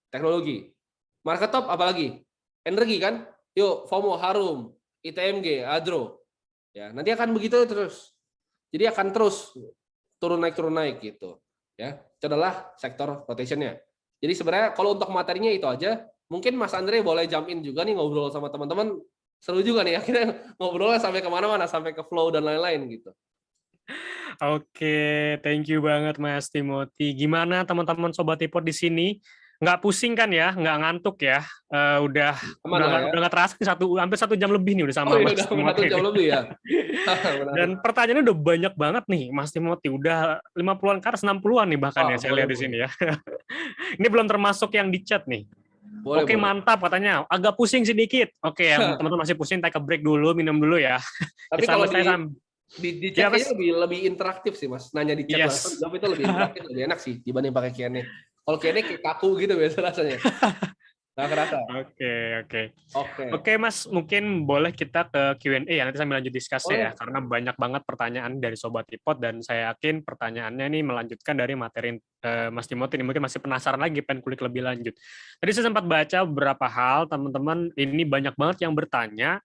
teknologi. Market top apalagi? Energi kan? Yuk, FOMO Harum, ITMG, Agro. Ya, nanti akan begitu terus. Jadi akan terus turun naik gitu. Ya, itu adalah sektor rotationnya. Jadi sebenarnya kalau untuk materinya itu aja, mungkin Mas Andre boleh jump in juga nih ngobrol sama teman-teman. Seru juga nih, akhirnya ngobrolnya sampai kemana-mana, sampai ke flow dan lain-lain gitu. Oke, thank you banget Mas Timothy. Gimana teman-teman Sobat Ipot di sini? Nggak pusing kan ya? Nggak ngantuk ya? Udah nggak terasa hampir 1 jam lebih nih udah sama Mas Timothy. 1 jam lebih ya. Dan pertanyaannya udah banyak banget nih Mas Timothy. Udah 50-an ke atas 60-an nih bahkan ya saya lihat di sini ya. Ini belum termasuk yang di chat nih. Oke, mantap katanya. Agak pusing sedikit. Oke, yang teman-teman masih pusing, take a break dulu, minum dulu ya. Tapi kalau di chat kayaknya lebih interaktif sih Mas, nanya di chat langsung jawab itu lebih interaktif, lebih enak sih dibanding pakai Q&A. Kalau Q&A kayak kaku gitu biasa rasanya. Nggak kerasa. Oke Mas, mungkin boleh kita ke Q&A ya, nanti sambil lanjut diskusi ya, karena banyak banget pertanyaan dari Sobat Ipot dan saya yakin pertanyaannya ini melanjutkan dari materi Mas Timothy ini, mungkin masih penasaran lagi, pengen kulik lebih lanjut. Tadi saya sempat baca beberapa hal, teman-teman ini banyak banget yang bertanya.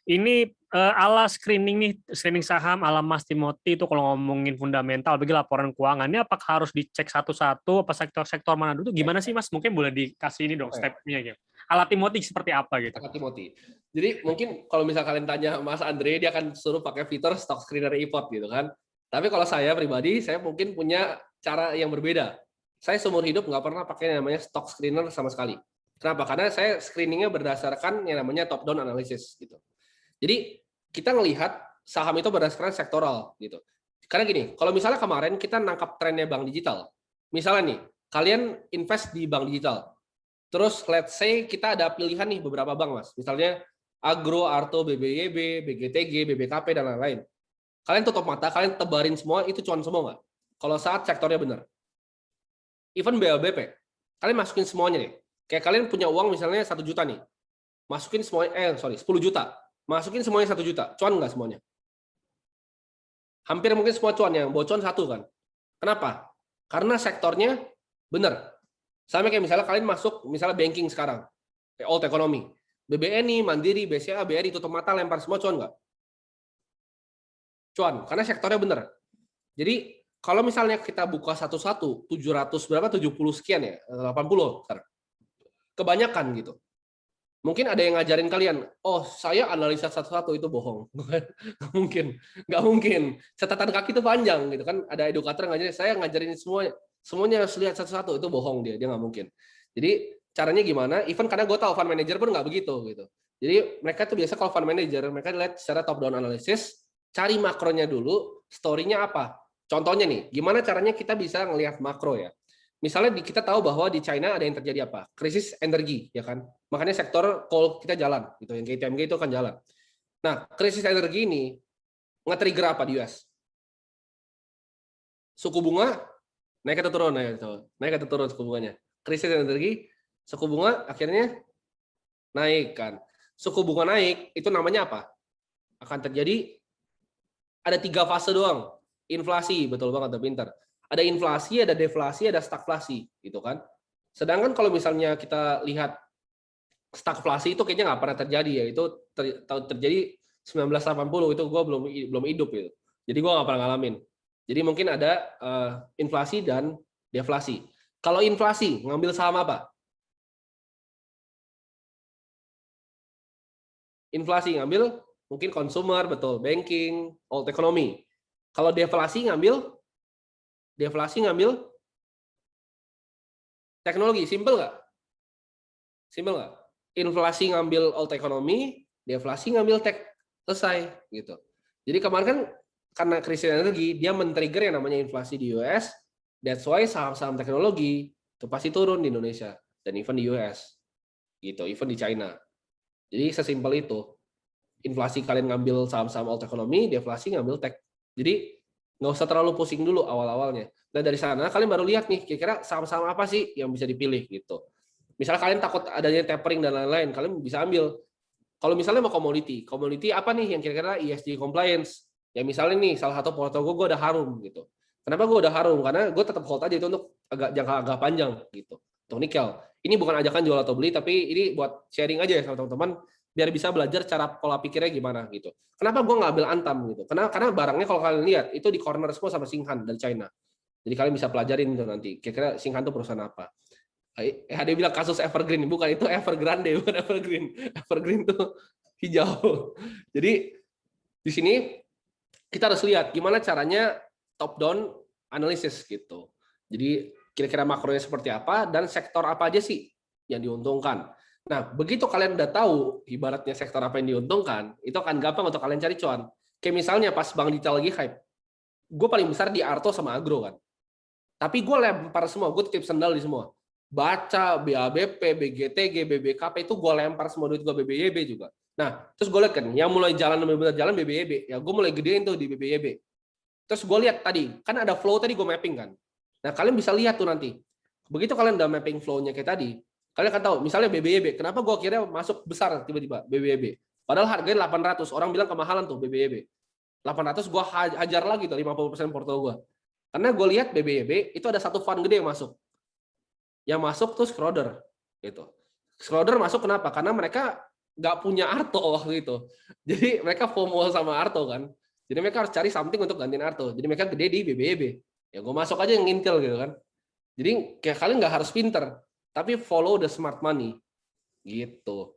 Ini ala screening saham ala Mas Timothy itu kalau ngomongin fundamental bagi laporan keuangan ini apakah harus dicek satu-satu apa sektor-sektor mana dulu gimana sih Mas? Mungkin boleh dikasih ini dong step-nya gitu. Ala Timothy seperti apa gitu. Ala Timothy. Jadi mungkin kalau misal kalian tanya Mas Andre dia akan suruh pakai fitur stock screener Ipot gitu kan. Tapi kalau saya pribadi saya mungkin punya cara yang berbeda. Saya seumur hidup nggak pernah pakai yang namanya stock screener sama sekali. Kenapa? Karena saya screeningnya berdasarkan yang namanya top down analysis gitu. Jadi kita ngelihat saham itu berdasarkan sektoral gitu. Karena gini, kalau misalnya kemarin kita nangkap trennya bank digital, misalnya nih, kalian invest di bank digital, Terus let's say kita ada pilihan nih beberapa bank, Mas. Misalnya Agro, Arto, BBYB, BGTG, BBKP, dan lain-lain. Kalian tutup mata, kalian tebarin semua, itu cuan semua nggak? Kalau saat sektornya benar. Even BLBP, kalian masukin semuanya nih. Kayak kalian punya uang misalnya 1 juta nih. Masukin semuanya, 10 juta. Masukin semuanya 1 juta. Cuan nggak semuanya? Hampir mungkin semua cuan, yang bocor 1 kan. Kenapa? Karena sektornya benar. Sama kayak misalnya kalian masuk, misalnya banking sekarang. Kayak old economy. BBNI, Mandiri, BCA, BRI, tutup mata, lempar semua, cuan nggak? Cuan, karena sektornya benar. Jadi, kalau misalnya kita buka satu-satu, 700 berapa, 70 sekian ya, 80 sekarang. Kebanyakan gitu. Mungkin ada yang ngajarin kalian, oh saya analisa satu-satu, itu bohong. Nggak mungkin. Catatan kaki itu panjang gitu kan. Ada edukator ngajarin, saya ngajarin semuanya harus lihat satu-satu, itu bohong dia nggak mungkin. Jadi caranya gimana? Even karena gue tahu fund manager pun nggak begitu gitu. Jadi mereka tuh biasa kalau fund manager, mereka lihat secara top down analysis, cari makronya dulu, story-nya apa. Contohnya nih, gimana caranya kita bisa ngelihat makro ya. Misalnya kita tahu bahwa di China ada yang terjadi apa? Krisis energi, ya kan? Makanya sektor coal kita jalan, gitu. Yang KTMG itu kan jalan. Nah, krisis energi ini nge-trigger apa di US? Suku bunga naik atau turun? Naik atau turun suku bunganya? Krisis energi, suku bunga akhirnya naik kan. Suku bunga naik, itu namanya apa? Akan terjadi, ada 3 fase doang. Inflasi, betul banget, pintar. Ada inflasi, ada deflasi, ada stagflasi, gitu kan. Sedangkan kalau misalnya kita lihat stagflasi itu kayaknya nggak pernah terjadi ya. Itu terjadi 1980, itu gue belum hidup gitu. Jadi gue nggak pernah ngalamin. Jadi mungkin ada inflasi dan deflasi. Kalau inflasi, ngambil saham apa? Inflasi ngambil mungkin consumer, betul, banking, old economy. Kalau deflasi ngambil teknologi. Simple nggak? Simple nggak? Inflasi ngambil old economy, deflasi ngambil tech. Selesai gitu. Jadi kemarin kan karena krisis energi, dia men-trigger yang namanya inflasi di US. That's why saham-saham teknologi itu pasti turun di Indonesia dan even di US. Gitu, even di China. Jadi sesimpel itu. Inflasi kalian ngambil saham-saham old economy, deflasi ngambil tech. Jadi nggak usah terlalu pusing dulu awal-awalnya. Nah dari sana kalian baru lihat nih kira-kira saham-saham apa sih yang bisa dipilih gitu. Misalnya kalian takut adanya tapering dan lain-lain, kalian bisa ambil. Kalau misalnya mau komoditi apa nih yang kira-kira ESG compliance? Ya misalnya nih salah satu portofolio gue udah harum gitu. Kenapa gue udah harum? Karena gue tetap hold aja itu untuk jangka agak panjang gitu. Untuk nikel. Ini bukan ajakan jual atau beli, tapi ini buat sharing aja ya sama teman-teman biar bisa belajar cara pola pikirnya gimana gitu. Kenapa gue nggak ambil Antam gitu? Karena barangnya kalau kalian lihat itu di corner semua sama Singhan dari China. Jadi kalian bisa pelajarin itu nanti. Kira-kira Singhan itu perusahaan apa? Ada yang bilang kasus Evergreen, bukan, itu Evergrande, bukan Evergreen. Evergreen itu hijau. Jadi di sini kita harus lihat gimana caranya top down analysis gitu. Jadi kira-kira makronya seperti apa dan sektor apa aja sih yang diuntungkan. Nah, begitu kalian udah tahu ibaratnya sektor apa yang diuntungkan, itu akan gampang untuk kalian cari cuan. Kayak misalnya pas Bank Digital lagi hype, gue paling besar di Arto sama Agro kan. Tapi gue lempar semua, gue titip sendal di semua. Baca, BABP, BGTG, BBKP, itu gue lempar semua duit gue, BBYB juga. Nah, terus gue lihat kan, yang mulai jalan benar-benar jalan BBYB, ya gue mulai gedein tuh di BBYB. Terus gue lihat tadi, kan ada flow tadi gue mapping kan. Nah, kalian bisa lihat tuh nanti. Begitu kalian udah mapping flow-nya kayak tadi, kalian akan tahu, misalnya BBYB, kenapa gue akhirnya masuk besar tiba-tiba BBYB. Padahal harganya 800, orang bilang kemahalan tuh BBYB. 800 gue hajar lagi tuh 50% porto gue. Karena gue lihat BBYB itu ada satu fund gede yang masuk. Yang masuk tuh Schroder gitu. Schroder masuk kenapa? Karena mereka nggak punya Arto waktu itu. Jadi mereka FOMO sama Arto kan. Jadi mereka harus cari something untuk gantiin Arto. Jadi mereka gede di BBYB. Ya gue masuk aja yang Intel gitu kan. Jadi kayak kalian nggak harus pinter, tapi follow the smart money gitu.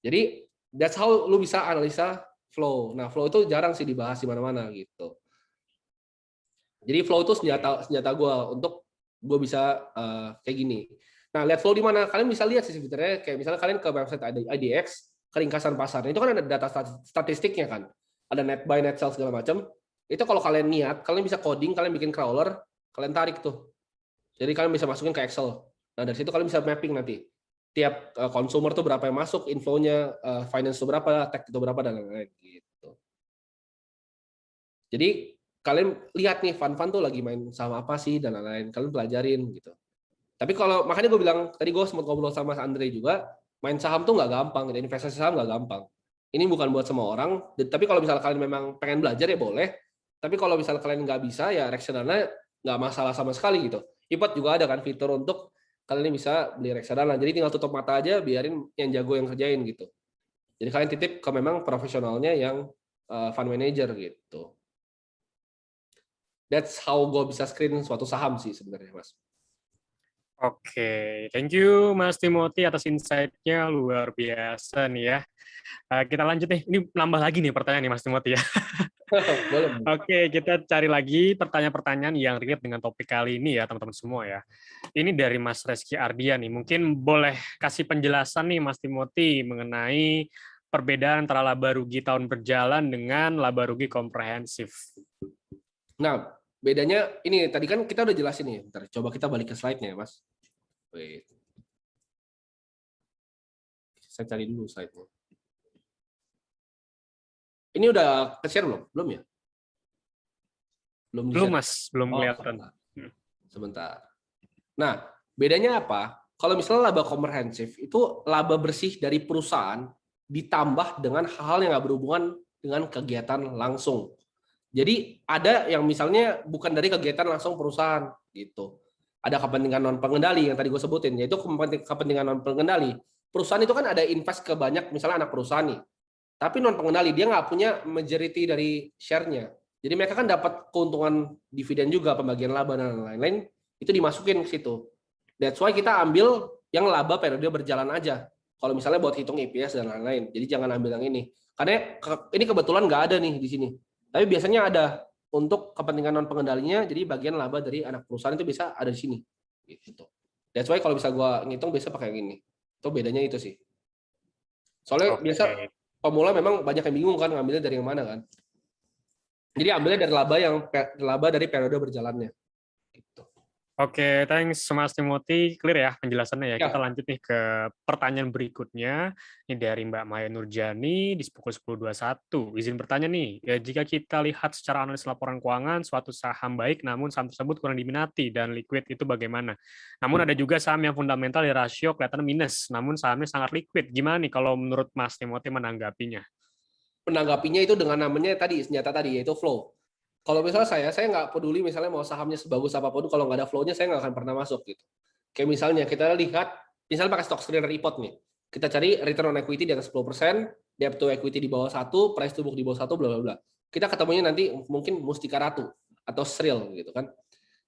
Jadi that's how lu bisa analisa flow. Nah, flow itu jarang sih dibahas di mana-mana gitu. Jadi flow itu senjata gue untuk gue bisa kayak gini. Nah, lihat flow di mana? Kalian bisa lihat sih sebenarnya kayak misalnya kalian ke website IDX, keringkasan pasarnya itu kan ada data statistiknya kan. Ada net buy, net sell segala macam. Itu kalau kalian niat, kalian bisa coding, kalian bikin crawler, kalian tarik tuh. Jadi kalian bisa masukin ke Excel. Nah, dari situ kalian bisa mapping nanti. tiap consumer tuh berapa yang masuk, inflow-nya, finance itu berapa, tech itu berapa, dan lain-lain gitu. Jadi kalian lihat nih fund-fund tuh lagi main sama apa sih dan lain-lain, kalian pelajarin gitu. Tapi kalau makanya gue bilang tadi gue sempat ngobrol sama Mas Andre juga, main saham tuh nggak gampang, gitu. Investasi saham nggak gampang. Ini bukan buat semua orang. Tapi kalau misalnya kalian memang pengen belajar ya boleh. Tapi kalau misalnya kalian nggak bisa ya reksadana nggak masalah sama sekali gitu. Ipot juga ada kan fitur untuk kalian bisa beli reksadana. Jadi tinggal tutup mata aja, biarin yang jago yang kerjain gitu. Jadi kalian titip ke memang profesionalnya yang fund manager gitu. That's how gue bisa screen suatu saham sih sebenarnya, Mas. Oke, thank you Mas Timothy atas insight-nya, luar biasa nih ya. Kita lanjut nih, ini nambah lagi nih pertanyaan nih Mas Timothy ya. Boleh. Oke, kita cari lagi pertanyaan-pertanyaan yang relate dengan topik kali ini ya teman-teman semua ya. Ini dari Mas Reski Ardian nih, mungkin boleh kasih penjelasan nih Mas Timothy mengenai perbedaan antara laba rugi tahun berjalan dengan laba rugi komprehensif. Nah, bedanya ini tadi kan kita udah jelasin nih. Bentar, coba kita balik ke slide-nya, Mas. Wait. Saya cari dulu slide-nya. Ini udah ke-share belum? Belum ya? Belum, Mas. Belum kelihatan. Sebentar. Nah, bedanya apa? Kalau misalnya laba komprehensif, itu laba bersih dari perusahaan ditambah dengan hal-hal yang nggak berhubungan dengan kegiatan langsung. Jadi ada yang misalnya bukan dari kegiatan langsung perusahaan gitu. Ada kepentingan non pengendali yang tadi gue sebutin, yaitu kepentingan non pengendali. Perusahaan itu kan ada invest ke banyak misalnya anak perusahaan nih. Tapi non pengendali dia nggak punya majority dari share-nya. Jadi mereka kan dapat keuntungan dividen juga, pembagian laba dan lain-lain, itu dimasukin ke situ. That's why kita ambil yang laba periode berjalan aja. Kalau misalnya buat hitung EPS dan lain-lain. Jadi jangan ambil yang ini. Karena ini kebetulan nggak ada nih di sini. Tapi biasanya ada untuk kepentingan non pengendalinya, jadi bagian laba dari anak perusahaan itu bisa ada di sini. Gitu. That's why kalau bisa gua ngitung biasa pakai yang ini. Itu bedanya itu sih. Soalnya biasa pemula memang banyak yang bingung kan ngambilnya dari yang mana kan. Jadi ambilnya dari laba dari periode berjalannya. Gitu. Oke, thanks Mas Timothy, clear ya penjelasannya ya. Kita lanjut nih ke pertanyaan berikutnya. Ini dari Mbak Maya Nurjani di pukul 10.21. Izin bertanya nih, ya, jika kita lihat secara analis laporan keuangan, suatu saham baik namun saham tersebut kurang diminati dan liquid itu bagaimana? Namun ada juga saham yang fundamental di rasio kelihatan minus, namun sahamnya sangat liquid. Gimana nih kalau menurut Mas Timothy menanggapinya? Menanggapinya itu dengan namanya tadi, senjata tadi, yaitu flow. Kalau misalnya saya nggak peduli misalnya mau sahamnya sebagus apapun, kalau nggak ada flow-nya saya nggak akan pernah masuk gitu. Kayak misalnya kita lihat, misalnya pakai stock screener Ipot nih, kita cari return on equity di atas 10%, debt to equity di bawah 1, price to book di bawah 1, bla bla bla. Kita ketemunya nanti mungkin Mustika Ratu atau Sril gitu kan.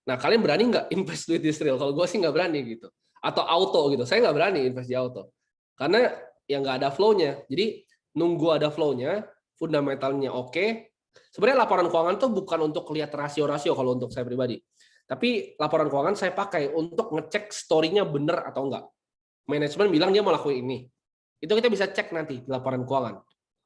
Nah kalian berani nggak invest duit di Sril? Kalau gue sih nggak berani gitu. Atau auto gitu, saya nggak berani invest di auto. Karena yang nggak ada flow-nya. Jadi nunggu ada flow-nya, fundamentalnya oke. Sebenarnya laporan keuangan tuh bukan untuk lihat rasio-rasio kalau untuk saya pribadi. Tapi laporan keuangan saya pakai untuk ngecek story-nya benar atau enggak. Manajemen bilang dia mau lakuin ini. Itu kita bisa cek nanti di laporan keuangan.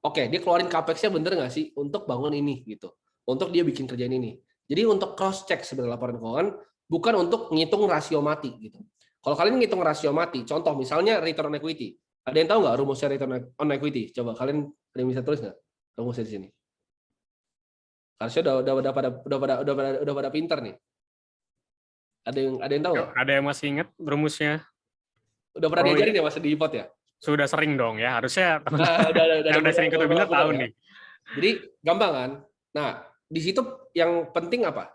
Oke, dia keluarin capex-nya benar nggak sih untuk bangun ini gitu. Untuk dia bikin kerjaan ini. Jadi untuk cross check sebenarnya laporan keuangan bukan untuk ngitung rasio mati gitu. Kalau kalian ngitung rasio mati, contoh misalnya return on equity. Ada yang tahu nggak rumusnya return on equity? Coba kalian ada yang bisa tulis nggak rumusnya di sini? Harusnya udah pada pinter nih. Ada yang tahu nggak? Ada yang masih ingat rumusnya? Udah pernah diajarin ya Mas di Ipot ya? Sudah sering dong ya. Harusnya udah sering ikut webinar tahu nih. Jadi gampang kan? Nah, di situ yang penting apa?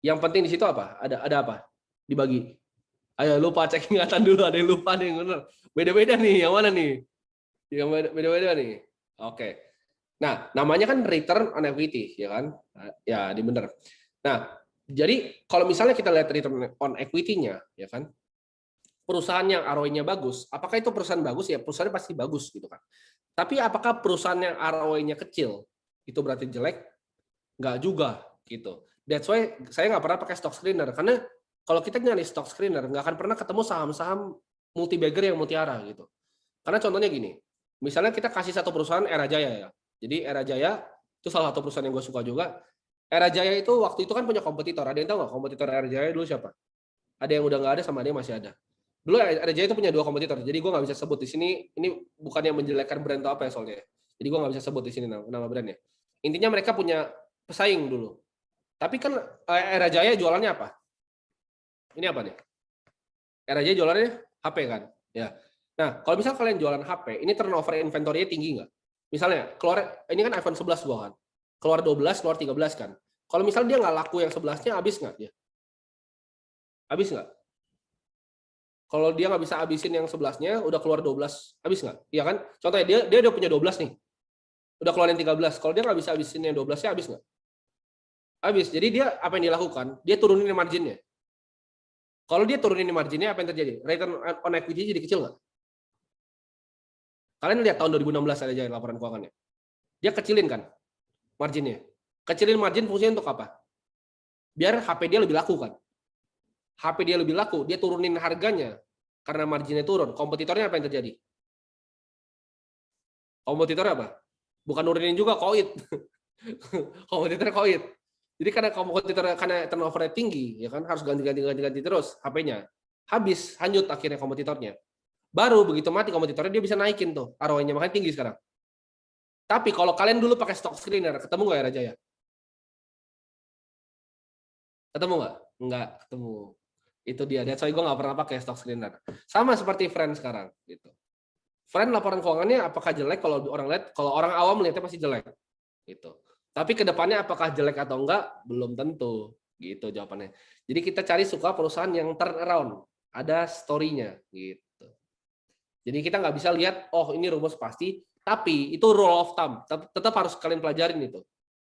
Yang penting di situ apa? Ada apa? Dibagi. Ayo lupa cek ingatan dulu, ada yang lupa, ada yang benar. Beda-beda nih, yang mana nih? Yang beda-beda nih. Oke. Nah, namanya kan return on equity, ya kan? Ya, ini benar. Nah, jadi kalau misalnya kita lihat return on equity-nya, ya kan? Perusahaan yang ROI-nya bagus, apakah itu perusahaan bagus? Ya, perusahaannya pasti bagus gitu kan. Tapi apakah perusahaan yang ROI-nya kecil itu berarti jelek? Nggak juga gitu. That's why saya nggak pernah pakai stock screener, karena kalau kita nyari stock screener nggak akan pernah ketemu saham-saham multi bagger yang mutiara gitu. Karena contohnya gini, misalnya kita kasih satu perusahaan Era Jaya ya. Jadi Era Jaya itu salah satu perusahaan yang gue suka juga. Era Jaya itu waktu itu kan punya kompetitor. Ada yang tahu nggak kompetitor Era Jaya dulu siapa? Ada yang udah nggak ada sama ada yang masih ada. Dulu RJ itu punya 2 kompetitor, jadi gue nggak bisa sebut di sini. Ini bukan yang menjelekkan brand atau apa ya soalnya. Jadi gue nggak bisa sebut di sini nama brandnya. Intinya mereka punya pesaing dulu. Tapi kan Era Jaya jualannya apa? Ini apa nih? Era Jaya jualannya HP kan? Ya. Nah, kalau misal kalian jualan HP, ini turnover inventory-nya tinggi nggak? Misalnya, keluar ini kan iPhone 11 gua kan. Keluar 12, keluar 13 kan. Kalau misal dia nggak laku yang 11-nya, habis nggak dia? Habis nggak? Kalau dia nggak bisa habisin yang 11-nya, udah keluar 12, habis nggak? Iya kan? Contohnya dia udah punya 12 nih. Udah keluarin 13. Kalau dia nggak bisa habisin yang 12-nya, habis nggak? Habis. Jadi dia apa yang dilakukan? Dia turunin marginnya. Kalau dia turunin marginnya, apa yang terjadi? Return on equity jadi kecil nggak? Kalian lihat tahun 2016 aja laporan keuangannya. Dia kecilin kan marginnya. Kecilin margin fungsinya untuk apa? Biar HP dia lebih laku kan. HP dia lebih laku, dia turunin harganya karena marginnya turun. Kompetitornya apa yang terjadi? Kompetitor apa? Bukan nurunin juga, koit. Kompetitor koit. Jadi karena kompetitor karena turnover tinggi, ya kan harus ganti terus HP-nya. Habis, hanyut akhirnya kompetitornya. Baru begitu mati kompetitornya dia bisa naikin tuh ROI-nya, makanya tinggi sekarang. Tapi kalau kalian dulu pakai stock screener, ketemu nggak ya Rajaya? Ketemu nggak? Nggak ketemu. Itu dia. That's why gue nggak pernah pakai stock screener. Sama seperti Friend sekarang. Gitu. Friend laporan keuangannya apakah jelek? Kalau orang lihat, kalau orang awam melihatnya pasti jelek. Gitu. Tapi kedepannya apakah jelek atau enggak? Belum tentu. Gitu jawabannya. Jadi kita cari suka perusahaan yang turn around. Ada story-nya. Gitu. Jadi kita nggak bisa lihat, oh ini rumus pasti, tapi itu rule of thumb. Tetap harus kalian pelajarin itu.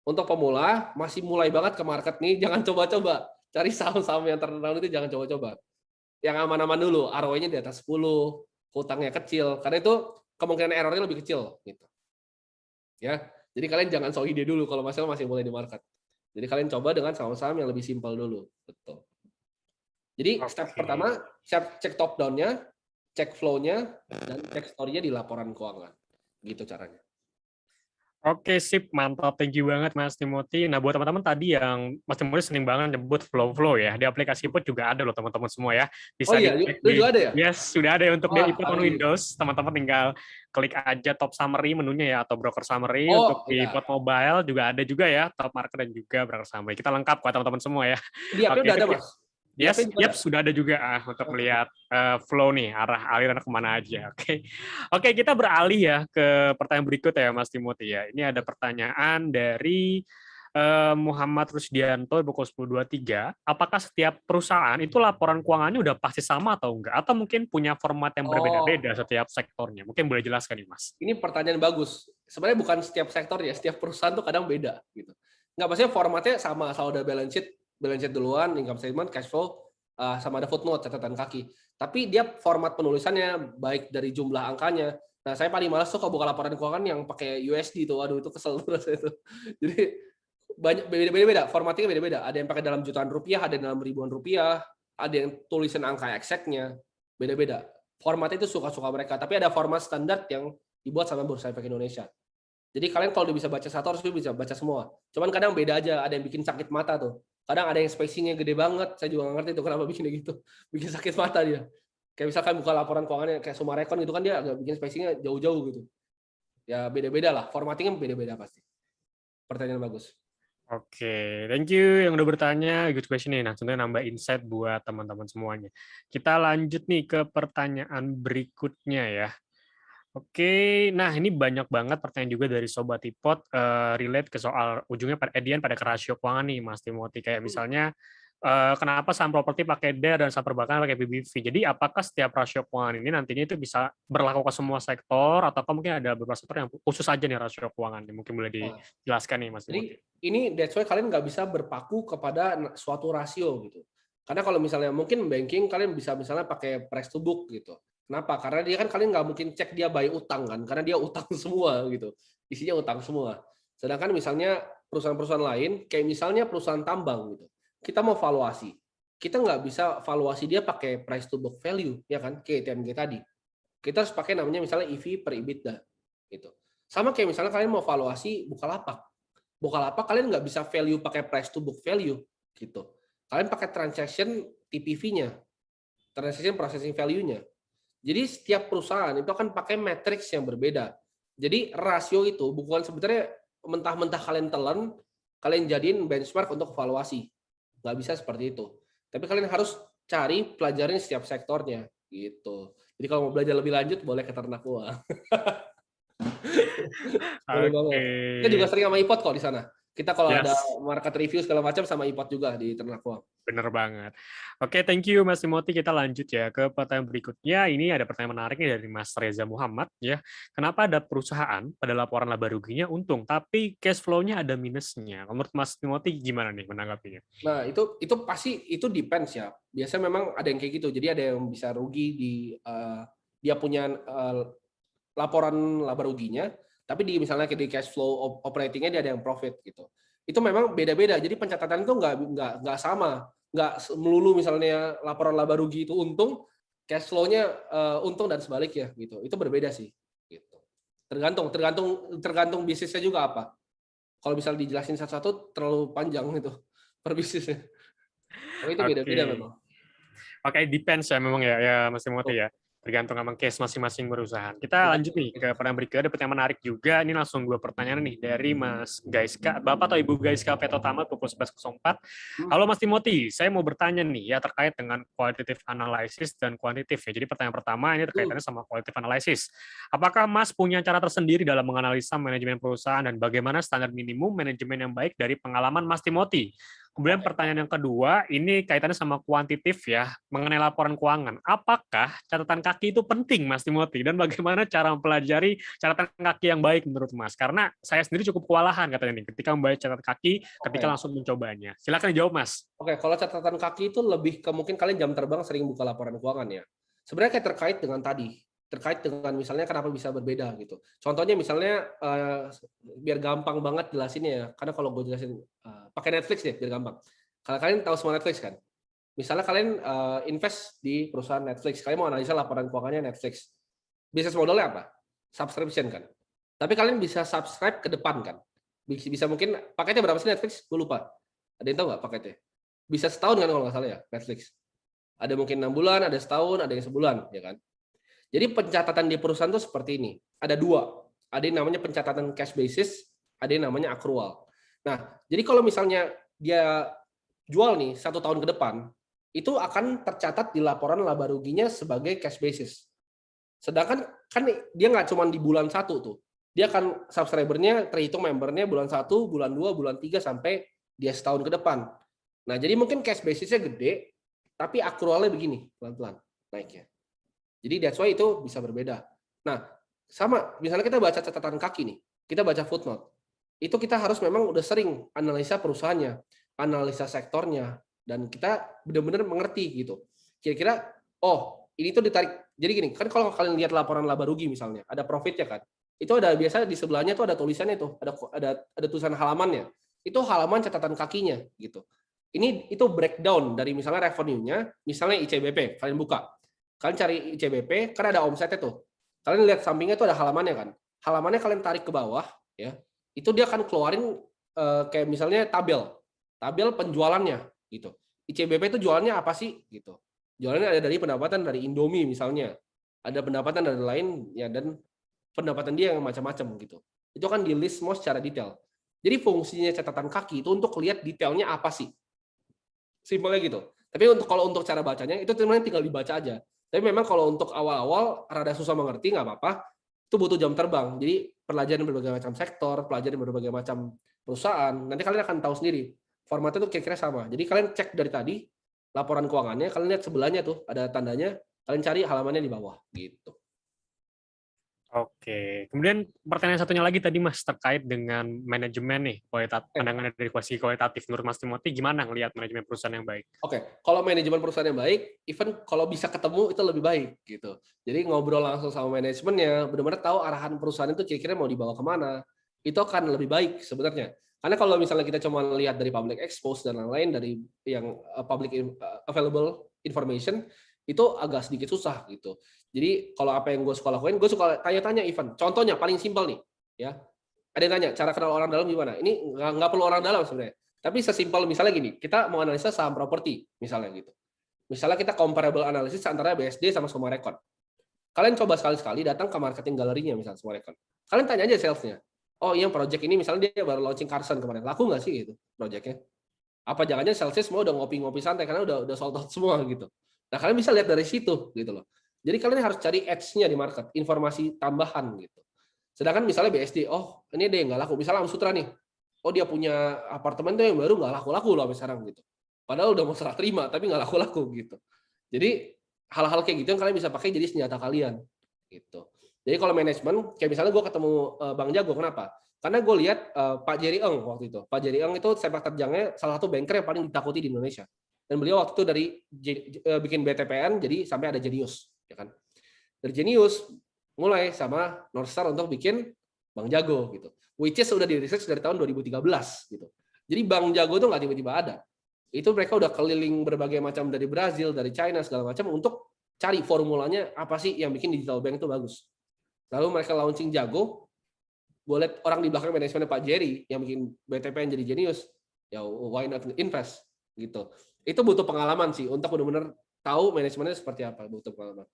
Untuk pemula, masih mulai banget ke market nih, jangan coba-coba. Cari saham-saham yang turnaround itu jangan coba-coba. Yang aman-aman dulu, ROI-nya di atas 10, hutangnya kecil, karena itu kemungkinan errornya lebih kecil. Gitu. Ya, jadi kalian jangan so ide dulu kalau masih mulai di market. Jadi kalian coba dengan saham-saham yang lebih simpel dulu. Betul. Jadi step pertama, cek top down-nya, cek flow-nya, dan cek story-nya di laporan keuangan. Gitu caranya. Oke, sip. Mantap. Thank you banget, Mas Timothy. Nah, buat teman-teman tadi yang Mas Timothy sering banget nyebut flow-flow ya. Di aplikasi Ipot juga ada loh, teman-teman semua ya. Bisa dicek di... juga ada ya? Yes, sudah ada ya untuk di Ipot on Windows. Teman-teman tinggal klik aja top summary menunya ya, atau broker summary. Untuk di Ipot mobile juga ada juga ya, top market dan juga broker summary. Kita lengkap kok teman-teman semua ya. Di HP udah ada, Mas? Yes, sudah ada juga untuk melihat flow nih, arah aliran kemana aja. Oke, kita beralih ya ke pertanyaan berikutnya ya, Mas Timothy ya. Ini ada pertanyaan dari Muhammad Rusdianto, pukul 10.23. Apakah setiap perusahaan itu laporan keuangannya udah pasti sama atau enggak? Atau mungkin punya format yang berbeda-beda setiap sektornya? Mungkin boleh jelaskan nih, Mas. Ini pertanyaan bagus. Sebenarnya bukan setiap sektor ya, setiap perusahaan tuh kadang beda. Gitu. Nggak, maksudnya formatnya sama, asal udah balance sheet duluan, income statement, cash flow, sama ada footnote, catatan kaki. Tapi dia format penulisannya baik dari jumlah angkanya. Nah, saya paling malas tuh kalau buka laporan keuangan yang pakai USD tuh. Aduh, itu kesel tuh rasanya itu. Jadi banyak beda-beda, formatnya beda-beda. Ada yang pakai dalam jutaan rupiah, ada yang dalam ribuan rupiah, ada yang tulisan angka exactnya, beda-beda. Formatnya itu suka-suka mereka. Tapi ada format standar yang dibuat sama Bursa Efek Indonesia. Jadi kalian kalau bisa baca satu harus bisa baca semua. Cuman kadang beda aja, ada yang bikin sakit mata tuh. Kadang ada yang spacing-nya gede banget, saya juga nggak ngerti itu kenapa bikinnya gitu. Bikin sakit mata dia. Kayak misalkan buka laporan keuangannya kayak Sumarekon gitu kan dia agak bikin spacing-nya jauh-jauh gitu. Ya beda-beda lah, formattingnya beda-beda pasti. Pertanyaan bagus. Oke, thank you yang udah bertanya, good question nih. Nah, tentunya nambah insight buat teman-teman semuanya. Kita lanjut nih ke pertanyaan berikutnya ya. Oke, nah ini banyak banget pertanyaan juga dari Sobat Ipot relate ke soal ujungnya pada ke rasio keuangan nih, Mas Timothy. Kayak misalnya, kenapa saham properti pakai DER dan saham perbankan pakai PBV. Jadi apakah setiap rasio keuangan ini nantinya itu bisa berlaku ke semua sektor, atau mungkin ada beberapa sektor yang khusus aja nih rasio keuangan? Mungkin boleh dijelaskan nih, Mas Timothy. Jadi ini that's why kalian nggak bisa berpaku kepada suatu rasio gitu. Karena kalau misalnya mungkin banking kalian bisa misalnya pakai price to book gitu. Kenapa? Karena dia kan kalian nggak mungkin cek dia by utang kan, karena dia utang semua gitu, isinya utang semua. Sedangkan misalnya perusahaan-perusahaan lain, kayak misalnya perusahaan tambang gitu, kita mau valuasi, kita nggak bisa valuasi dia pakai price to book value, ya kan, kayak TMG tadi. Kita harus pakai namanya misalnya EV per EBITDA, gitu. Sama kayak misalnya kalian mau valuasi Bukalapak kalian nggak bisa value pakai price to book value, gitu. Kalian pakai transaction TPV-nya. transaction processing value-nya. Jadi setiap perusahaan itu akan pakai matriks yang berbeda. Jadi rasio itu bukan sebenarnya mentah-mentah kalian telan, kalian jadiin benchmark untuk evaluasi. Nggak bisa seperti itu. Tapi kalian harus cari pelajarin setiap sektornya gitu. Jadi kalau mau belajar lebih lanjut boleh ke ternak uang. Boleh banget. Kita juga sering sama iPod kok di sana. Kita kalau ada market review segala macam sama iPod juga di ternak uang. Bener banget. Oke, thank you Mas Timothy. Kita lanjut ya ke pertanyaan berikutnya. Ini ada pertanyaan menarik nih dari Mas Reza Muhammad ya. Kenapa ada perusahaan pada laporan laba ruginya untung, tapi cash flow-nya ada minusnya? Menurut Mas Timothy gimana nih menanggapinya? Nah, itu pasti itu depends ya. Biasanya memang ada yang kayak gitu. Jadi ada yang bisa rugi di dia punya laporan laba ruginya, tapi di misalnya di cash flow operatingnya dia ada yang profit gitu. Itu memang beda-beda. Jadi pencatatan itu nggak sama, nggak melulu misalnya laporan laba rugi itu untung, cash flow-nya untung dan sebaliknya gitu. Itu berbeda sih. Gitu. Tergantung bisnisnya juga apa. Kalau misalnya dijelasin satu-satu terlalu panjang itu per bisnisnya. Tapi itu beda-beda memang. Oke, depends ya memang ya Mas Timothy ya. Tergantung sama case masing-masing perusahaan. Kita lanjut nih ke pertanyaan berikutnya. Ada pertanyaan menarik juga. Ini langsung 2 pertanyaan nih dari Mas Gaiska, Bapak atau Ibu Gaiska Petotama pukul 11.04. Halo Mas Timothy, saya mau bertanya nih ya terkait dengan qualitative analysis dan kuantitatif ya. Jadi pertanyaan pertama ini terkaitannya sama qualitative analysis. Apakah Mas punya cara tersendiri dalam menganalisa manajemen perusahaan dan bagaimana standar minimum manajemen yang baik dari pengalaman Mas Timothy? Kemudian pertanyaan yang kedua, ini kaitannya sama kuantitatif ya, mengenai laporan keuangan. Apakah catatan kaki itu penting, Mas Timothy? Dan bagaimana cara mempelajari catatan kaki yang baik menurut Mas? Karena saya sendiri cukup kewalahan katanya nih, ketika membaca catatan kaki, ketika langsung mencobanya. Silakan dijawab, Mas. Oke, kalau catatan kaki itu lebih ke mungkin kalian jam terbang sering buka laporan keuangan ya. Sebenarnya kayak terkait dengan tadi. Terkait dengan misalnya kenapa bisa berbeda gitu. Contohnya misalnya biar gampang banget jelasinnya ya. Karena kalau gue jelasin pakai Netflix deh biar gampang. Kalau kalian tahu semua Netflix kan. Misalnya kalian invest di perusahaan Netflix, kalian mau analisa laporan keuangannya Netflix. Bisnis modelnya apa? Subscription kan. Tapi kalian bisa subscribe ke depan kan. Bisa mungkin paketnya berapa sih Netflix? Gue lupa. Ada yang tahu nggak paketnya? Bisa setahun kan kalau nggak salah ya Netflix. Ada mungkin 6 bulan, ada setahun, ada yang sebulan, ya kan? Jadi pencatatan di perusahaan itu seperti ini. Ada 2. Ada yang namanya pencatatan cash basis, ada yang namanya accrual. Nah, jadi kalau misalnya dia jual nih 1 tahun ke depan, itu akan tercatat di laporan laba ruginya sebagai cash basis. Sedangkan kan dia nggak cuma di bulan 1 tuh. Dia akan subscribernya terhitung membernya bulan 1, bulan 2, bulan 3 sampai dia setahun ke depan. Nah, jadi mungkin cash basisnya gede, tapi accrualnya begini, pelan-pelan naiknya. Jadi that's why itu bisa berbeda. Nah, sama, misalnya kita baca catatan kaki nih, kita baca footnote. Itu kita harus memang udah sering analisa perusahaannya, analisa sektornya, dan kita benar-benar mengerti gitu. Kira-kira, oh, ini tuh ditarik. Jadi gini, kan kalau kalian lihat laporan laba rugi misalnya, ada profitnya kan. Itu ada biasa di sebelahnya tuh ada tulisannya tuh, ada tulisan halamannya. Itu halaman catatan kakinya gitu. Itu breakdown dari misalnya revenue-nya, misalnya ICBP, kalian buka. Kalian cari ICBP, kan ada omsetnya tuh. Kalian lihat sampingnya tuh ada halamannya kan. Halamannya kalian tarik ke bawah, ya. Itu dia akan keluarin kayak misalnya tabel penjualannya gitu. ICBP itu jualannya apa sih gitu. Jualannya ada dari pendapatan dari Indomie misalnya. Ada pendapatan dari lain ya dan pendapatan dia yang macam-macam gitu. Itu kan di list semua secara detail. Jadi fungsinya catatan kaki itu untuk lihat detailnya apa sih. Simpelnya gitu. Tapi kalau untuk cara bacanya itu sebenarnya tinggal dibaca aja. Tapi memang kalau untuk awal-awal rada susah mengerti nggak apa-apa. Itu butuh jam terbang. Jadi pelajaran berbagai macam sektor, pelajaran berbagai macam perusahaan. Nanti kalian akan tahu sendiri. Formatnya tuh kira-kira sama. Jadi kalian cek dari tadi laporan keuangannya, kalian lihat sebelahnya tuh ada tandanya, kalian cari halamannya di bawah gitu. Oke, kemudian pertanyaan satunya lagi tadi Mas terkait dengan manajemen nih, pandangan dari sisi kualitatif. Menurut Mas Timothy gimana ngelihat manajemen perusahaan yang baik? Oke, kalau manajemen perusahaan yang baik, even kalau bisa ketemu itu lebih baik gitu. Jadi ngobrol langsung sama manajemennya, benar-benar tahu arahan perusahaan itu kira-kira mau dibawa kemana, itu akan lebih baik sebenarnya. Karena kalau misalnya kita cuma lihat dari public expose dan lain-lain dari yang public available information, itu agak sedikit susah gitu. Jadi kalau apa yang gue suka lakuin, gue suka tanya-tanya Ivan. Contohnya paling simpel nih, ya. Ada yang tanya cara kenal orang dalam gimana? Ini nggak perlu orang dalam sebenarnya. Tapi sesimpel misalnya gini, kita mau analisa saham properti misalnya gitu. Misalnya kita comparable analysis antara BSD sama Semua Rekon. Kalian coba sekali-sekali datang ke marketing galerinya misalnya Semua Rekon. Kalian tanya aja salesnya. Oh iya project ini misalnya dia baru launching Carson kemarin. Laku nggak sih gitu projectnya? Apa jangan-jangan salesnya semua udah ngopi-ngopi santai karena udah sold out semua gitu. Nah kalian bisa lihat dari situ gitu loh. Jadi kalian harus cari edge-nya di market, informasi tambahan gitu. Sedangkan misalnya BSD, oh ini dia nggak laku. Misalnya Amsutra nih, oh dia punya apartemen tuh yang baru nggak laku-laku loh sampai sekarang gitu. Padahal udah mau serah terima tapi nggak laku-laku gitu. Jadi hal-hal kayak gitu yang kalian bisa pakai jadi senjata kalian gitu. Jadi kalau manajemen, kayak misalnya gue ketemu Bang Jago, kenapa? Karena gue lihat Pak Jerry Eng waktu itu. Pak Jerry Eng itu sepak terjangnya salah satu banker yang paling ditakuti di Indonesia. Dan beliau waktu itu dari bikin BTPN jadi sampai ada Genius, ya kan? Dari Genius mulai sama Northstar untuk bikin Bang Jago gitu. Which is udah di research dari tahun 2013 gitu. Jadi Bang Jago tuh nggak tiba-tiba ada. Itu mereka udah keliling berbagai macam dari Brazil, dari China segala macam untuk cari formulanya apa sih yang bikin digital bank itu bagus. Lalu mereka launching Jago. Gue lihat orang di belakang manajemennya Pak Jerry yang bikin BTPN jadi Genius, ya why not invest gitu. Itu butuh pengalaman sih untuk benar-benar tahu manajemennya seperti apa, butuh pengalaman.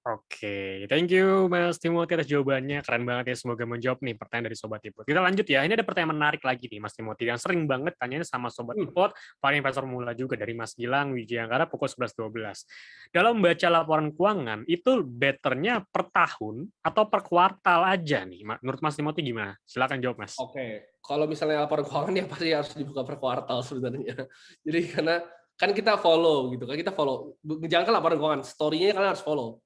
Oke, thank you Mas Timothy atas jawabannya. Keren banget ya, semoga menjawab nih pertanyaan dari Sobat Ipot. Kita lanjut ya, ini ada pertanyaan menarik lagi nih Mas Timothy, yang sering banget tanyanya sama Sobat Ipot, para investor pemula juga dari Mas Gilang, Wijayangkara pukul 11.12. Dalam membaca laporan keuangan, itu betternya per tahun atau per kuartal aja nih? Menurut Mas Timothy gimana? Silakan jawab Mas. Oke, kalau misalnya laporan keuangan ya pasti harus dibuka per kuartal sebenarnya. Jadi karena kan kita follow gitu kan, kita follow. Jangan kan laporan keuangan, story-nya kalian harus follow.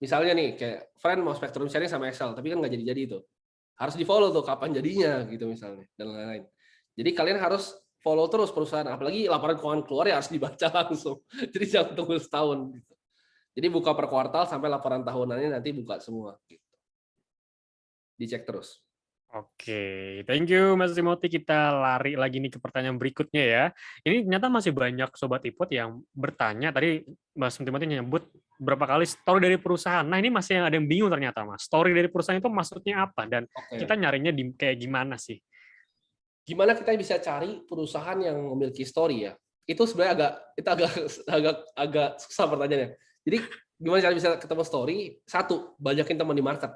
Misalnya nih, kayak friend mau spectrum sharing sama Excel, tapi kan nggak jadi-jadi itu. Harus di-follow tuh, kapan jadinya, gitu misalnya, dan lain-lain. Jadi kalian harus follow terus perusahaan, apalagi laporan keuangan keluar ya harus dibaca langsung. Jadi jangan tunggu setahun. Gitu. Jadi buka per kuartal sampai laporan tahunannya nanti buka semua. Gitu. Dicek terus. Oke, thank you Mas Timothy. Kita lari lagi nih ke pertanyaan berikutnya ya. Ini ternyata masih banyak Sobat Ipot yang bertanya. Tadi Mas Timothy nyebut berapa kali story dari perusahaan. Nah ini masih yang ada yang bingung ternyata Mas. Story dari perusahaan itu maksudnya apa? Dan kita nyarinya di kayak gimana sih? Gimana kita bisa cari perusahaan yang memiliki story ya? Itu sebenarnya agak susah pertanyaannya. Jadi gimana cara bisa ketemu story? Satu, banyakin teman di market.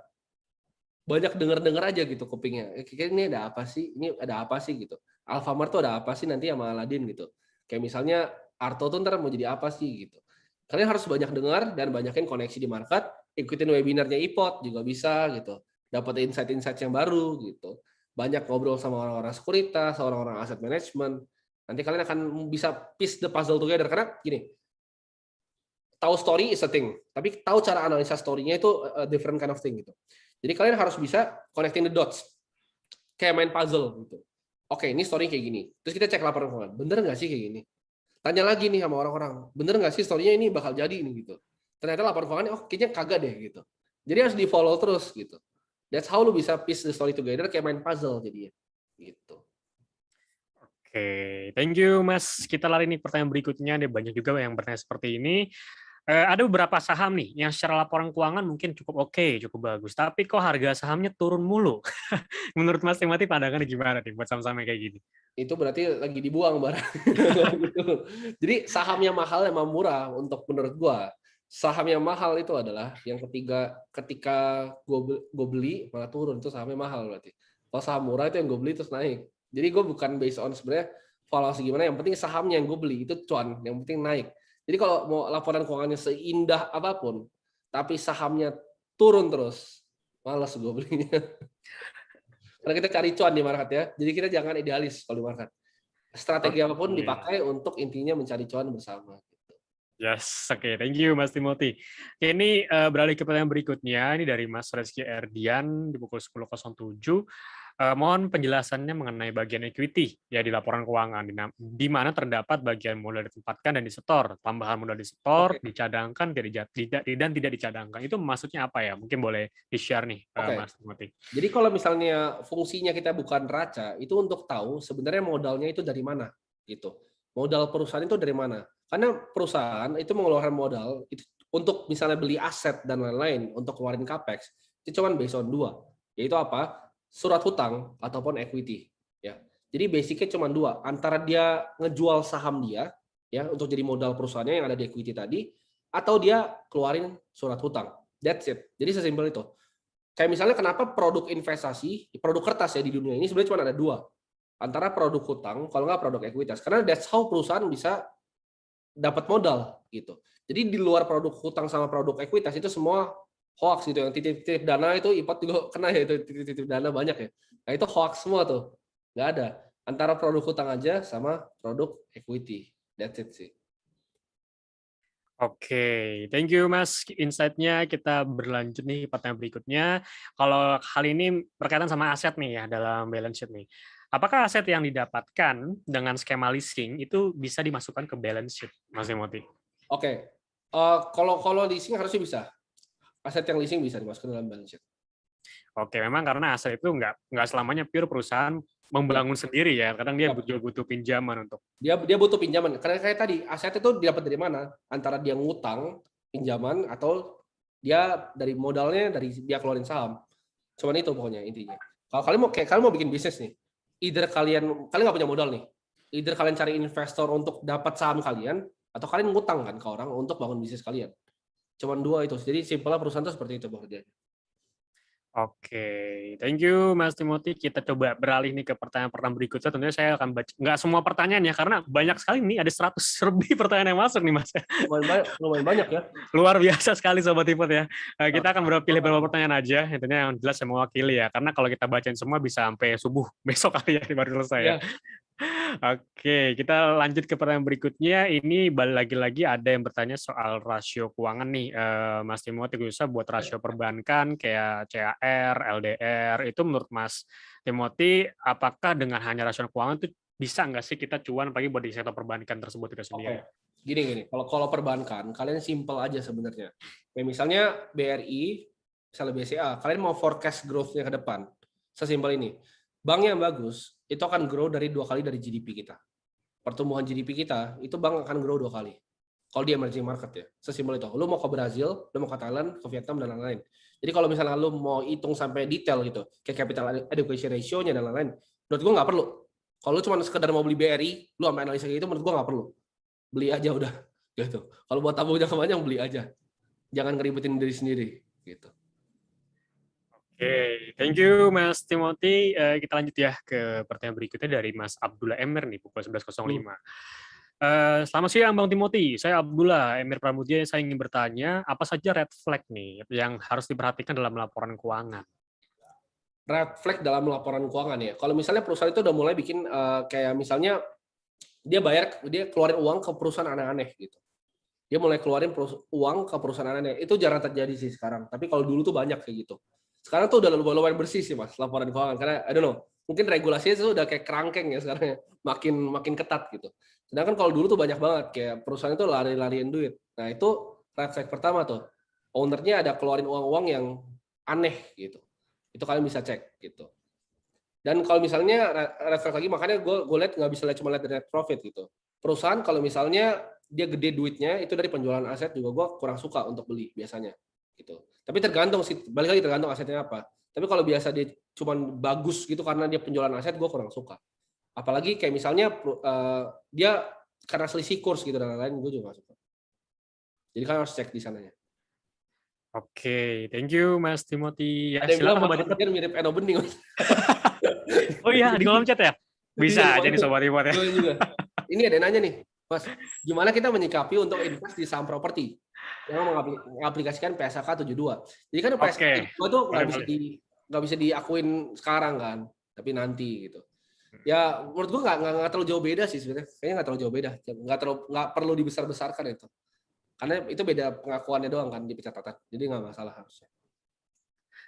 Banyak dengar aja gitu kupingnya. Kayaknya ini ada apa sih? Ini ada apa sih gitu. Alfamart tuh ada apa sih nanti sama Aladin gitu. Kayak misalnya Arto tuh ntar mau jadi apa sih gitu. Kalian harus banyak dengar dan banyakin koneksi di market, ikutin webinarnya Ipot juga bisa gitu. Dapat insight-insight yang baru gitu. Banyak ngobrol sama orang-orang sekuritas, orang-orang aset management. Nanti kalian akan bisa piece the puzzle together karena gini. Tahu story is a thing, tapi tahu cara analisa story-nya itu a different kind of thing gitu. Jadi kalian harus bisa connecting the dots. Kayak main puzzle gitu. Oke, ini story kayak gini. Terus kita cek laporan keuangan. Bener nggak sih kayak gini? Tanya lagi nih sama orang-orang. Bener nggak sih story-nya ini bakal jadi ini gitu. Ternyata laporan keuangannya, oh kayaknya kagak deh gitu. Jadi harus di-follow terus gitu. That's how lu bisa piece the story together kayak main puzzle jadinya. Gitu. Oke, thank you Mas. Kita lari nih pertanyaan berikutnya. Ada banyak juga yang bertanya seperti ini. Ada beberapa saham nih yang secara laporan keuangan mungkin cukup oke, cukup bagus, tapi kok harga sahamnya turun mulu. Menurut Mas Timothy pandangannya gimana nih buat saham-saham kayak gini? Itu berarti lagi dibuang barang. Jadi saham yang mahal emang murah untuk menurut gua. Saham yang mahal itu adalah yang ketika gue beli malah turun, itu sahamnya mahal berarti. Kalau saham murah itu yang gue beli terus naik. Jadi gue bukan based on sebenarnya valuasi gimana, yang penting sahamnya yang gue beli itu cuan, yang penting naik. Jadi kalau mau laporan keuangannya seindah apapun, tapi sahamnya turun terus, malas gue belinya. Karena kita cari cuan di market ya, jadi kita jangan idealis kalau di market. Strategi apapun dipakai untuk intinya mencari cuan bersama. Yes, oke, thank you Mas Timothy. Ini beralih ke pertanyaan berikutnya, ini dari Mas Reski Erdian di pukul 10.07. Mohon penjelasannya mengenai bagian equity ya di laporan keuangan, di mana terdapat bagian modal ditempatkan dan disetor, tambahan modal disetor, dicadangkan, dan tidak dicadangkan. Itu maksudnya apa ya? Mungkin boleh di-share nih, Mas Timothy. Jadi kalau misalnya fungsinya kita bukan raca, itu untuk tahu sebenarnya modalnya itu dari mana, gitu. Modal perusahaan itu dari mana? Karena perusahaan itu mengeluarkan modal itu untuk misalnya beli aset dan lain-lain, untuk keluarin capex, itu cuma based on 2, yaitu apa? Surat hutang ataupun equity, ya. Jadi basicnya cuma 2, antara dia ngejual saham dia ya untuk jadi modal perusahaannya yang ada di equity tadi, atau dia keluarin surat hutang. That's it. Jadi sesimpel itu. Kayak misalnya kenapa produk investasi, produk kertas ya di dunia ini sebenarnya cuma ada dua. Antara produk hutang, kalau nggak produk ekuitas. Karena that's how perusahaan bisa dapat modal gitu. Jadi di luar produk hutang sama produk ekuitas itu semua hoax gitu. Yang titip-titip dana itu IPOT juga kena ya, itu titip-titip dana banyak ya. Nah itu hoax semua tuh. Nggak ada. Antara produk hutang aja sama produk equity. That's it sih. Oke, thank you Mas insight-nya. Kita berlanjut nih pertanyaan berikutnya. Kalau hal ini berkaitan sama aset nih ya dalam balance sheet nih. Apakah aset yang didapatkan dengan skema leasing itu bisa dimasukkan ke balance sheet, Mas Timothy? Oke. Kalau leasing harusnya bisa. Aset yang leasing bisa dimasukkan dalam balance sheet. Oke, memang karena aset itu nggak selamanya pure perusahaan membangun sendiri ya. Kadang dia butuh pinjaman untuk dia butuh pinjaman. Karena kayak tadi aset itu didapat dari mana? Antara dia ngutang pinjaman atau dia dari modalnya dari dia keluarin saham. Cuman itu pokoknya intinya. Kalau kalian mau bikin bisnis nih, either kalian nggak punya modal nih, either kalian cari investor untuk dapat saham kalian atau kalian ngutang kan ke orang untuk bangun bisnis kalian. Cuman dua itu. Jadi simpelnya perusahaan itu seperti itu pekerjaannya. Oke, thank you Mas Timothy. Kita coba beralih nih ke pertanyaan berikutnya. Tentunya saya akan baca, nggak semua pertanyaan ya, karena banyak sekali nih, ada 100 lebih pertanyaan yang masuk nih Mas. Lumayan banyak ya. Luar biasa sekali Sobat Ipot ya. Kita akan pilih beberapa pertanyaan aja, intinya yang jelas saya mewakili ya, karena kalau kita bacain semua bisa sampai subuh besok kali ya, baru selesai ya. Oke, kita lanjut ke pertanyaan berikutnya. Ini lagi-lagi ada yang bertanya soal rasio keuangan nih, Mas Timothy, khususnya buat rasio perbankan kayak CAR, LDR. Itu menurut Mas Timothy, apakah dengan hanya rasio keuangan itu bisa nggak sih kita cuan pagi buat di sektor perbankan tersebut itu sendiri? Gini. Kalau perbankan, kalian simple aja sebenarnya. Kayak misalnya BRI, misalnya BCA, kalian mau forecast growth-nya ke depan. Sesimpel ini. Bank yang bagus itu akan grow dari 2 kali dari GDP kita. Pertumbuhan GDP kita itu bank akan grow 2 kali. Kalau dia emerging market ya, sesimpel itu. Lu mau ke Brazil, lu mau ke Thailand, ke Vietnam dan lain-lain. Jadi kalau misalnya lu mau hitung sampai detail gitu, kayak capital adequacy ratio-nya dan lain-lain, menurut gua nggak perlu. Kalau lu cuma sekedar mau beli BRI, lu sampai analisa kayak gitu, menurut gua nggak perlu. Beli aja udah, gitu. Kalau buat tabung jangka panjang beli aja, jangan ngeribetin diri sendiri, gitu. Oke, thank you Mas Timothy. Kita lanjut ya ke pertanyaan berikutnya dari Mas Abdullah Emir nih, pukul 11.05. Selamat siang Bang Timothy, saya Abdullah Emir Pramudia. Saya ingin bertanya, apa saja red flag nih yang harus diperhatikan dalam laporan keuangan? Red flag dalam laporan keuangan ya. Kalau misalnya perusahaan itu udah mulai bikin kayak misalnya dia keluarin uang ke perusahaan aneh-aneh gitu. Dia mulai keluarin uang ke perusahaan aneh-aneh. Itu jarang terjadi sih sekarang. Tapi kalau dulu tuh banyak kayak gitu. Sekarang tuh udah lumayan bersih sih Mas laporan keuangan, karena I don't know, mungkin regulasinya itu udah kayak kerangkeng ya sekarang ya, makin ketat gitu. Sedangkan kalau dulu tuh banyak banget kayak perusahaan itu lari-lariin duit. Nah itu red flag pertama tuh, ownernya ada keluarin uang-uang yang aneh gitu. Itu kalian bisa cek gitu. Dan kalau misalnya red flag lagi, makanya gue lihat nggak bisa cuma lihat dari net profit gitu. Perusahaan kalau misalnya dia gede duitnya itu dari penjualan aset juga gue kurang suka untuk beli biasanya. Gitu. Tapi tergantung sih, balik lagi tergantung asetnya apa. Tapi kalau biasa dia cuma bagus gitu karena dia penjualan aset, gue kurang suka. Apalagi kayak misalnya dia karena selisih kurs gitu dan lain-lain, gue juga gak suka. Jadi kan harus cek di sananya. Oke, thank you Mas Timothy. Ada yang bilang Mas mirip Eno Bening. Oh iya, di kolom chat ya? Bisa aja nih Sobat Ipot ya. Ini ada yang nanya nih, Mas, gimana kita menyikapi untuk invest di saham properti yang mengaplikasikan PSAK 72. Jadi kan PSAK 72 tuh nggak bisa diakuin sekarang kan, tapi nanti gitu. Ya menurut gua nggak terlalu jauh beda sih sebenarnya. Kayaknya nggak terlalu jauh beda. Nggak perlu dibesar-besarkan itu. Karena itu beda pengakuannya doang kan di pencatatan. Jadi nggak masalah harusnya.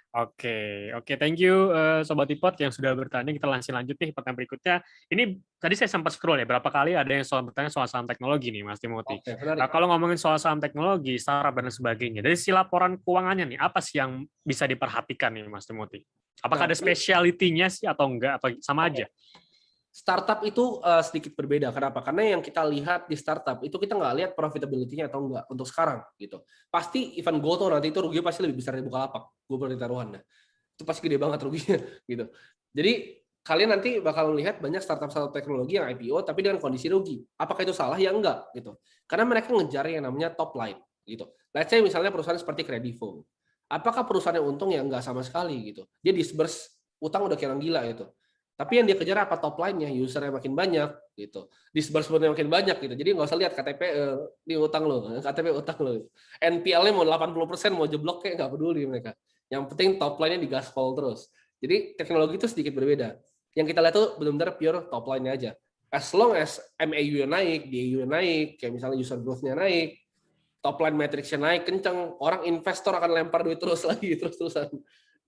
Oke, thank you Sobat Ipot yang sudah bertanya. Kita langsung lanjut nih pertanyaan berikutnya. Ini tadi saya sempat scroll ya, berapa kali ada yang bertanya soal saham teknologi nih Mas Timothy. Nah, kalau ngomongin soal saham teknologi, startup dan sebagainya, dari si laporan keuangannya nih, apa sih yang bisa diperhatikan nih Mas Timothy? Apakah ada speciality-nya sih atau enggak, atau sama aja? Startup itu sedikit berbeda. Kenapa? Karena yang kita lihat di startup itu kita nggak lihat profitability-nya atau enggak untuk sekarang gitu. Pasti event Goto nanti itu ruginya pasti lebih besar dari Bukalapak. Gue berani taruhan. Itu pasti gede banget ruginya gitu. Jadi kalian nanti bakal melihat banyak startup teknologi yang IPO tapi dengan kondisi rugi. Apakah itu salah? Ya enggak gitu. Karena mereka ngejar yang namanya top line gitu. Let's say misalnya perusahaan seperti Kredivo. Apakah perusahaan yang untung? Ya enggak sama sekali gitu. Dia disburse utang udah kira gila gitu. Tapi yang dia kejar apa? Top line-nya, usernya makin banyak gitu. Disbursement-nya makin banyak gitu. Jadi nggak usah lihat KTP di utang lo, KTP utang lo. NPL-nya mau 80%, mau jeblok kayak nggak peduli mereka. Yang penting top line-nya digaspol terus. Jadi teknologi itu sedikit berbeda. Yang kita lihat tuh benar-benar pure top line-nya aja. As long as MAU-nya naik, DAU-nya naik, kayak misalnya user growth-nya naik, top line matrix-nya naik kenceng, orang investor akan lempar duit terus lagi terus-terusan.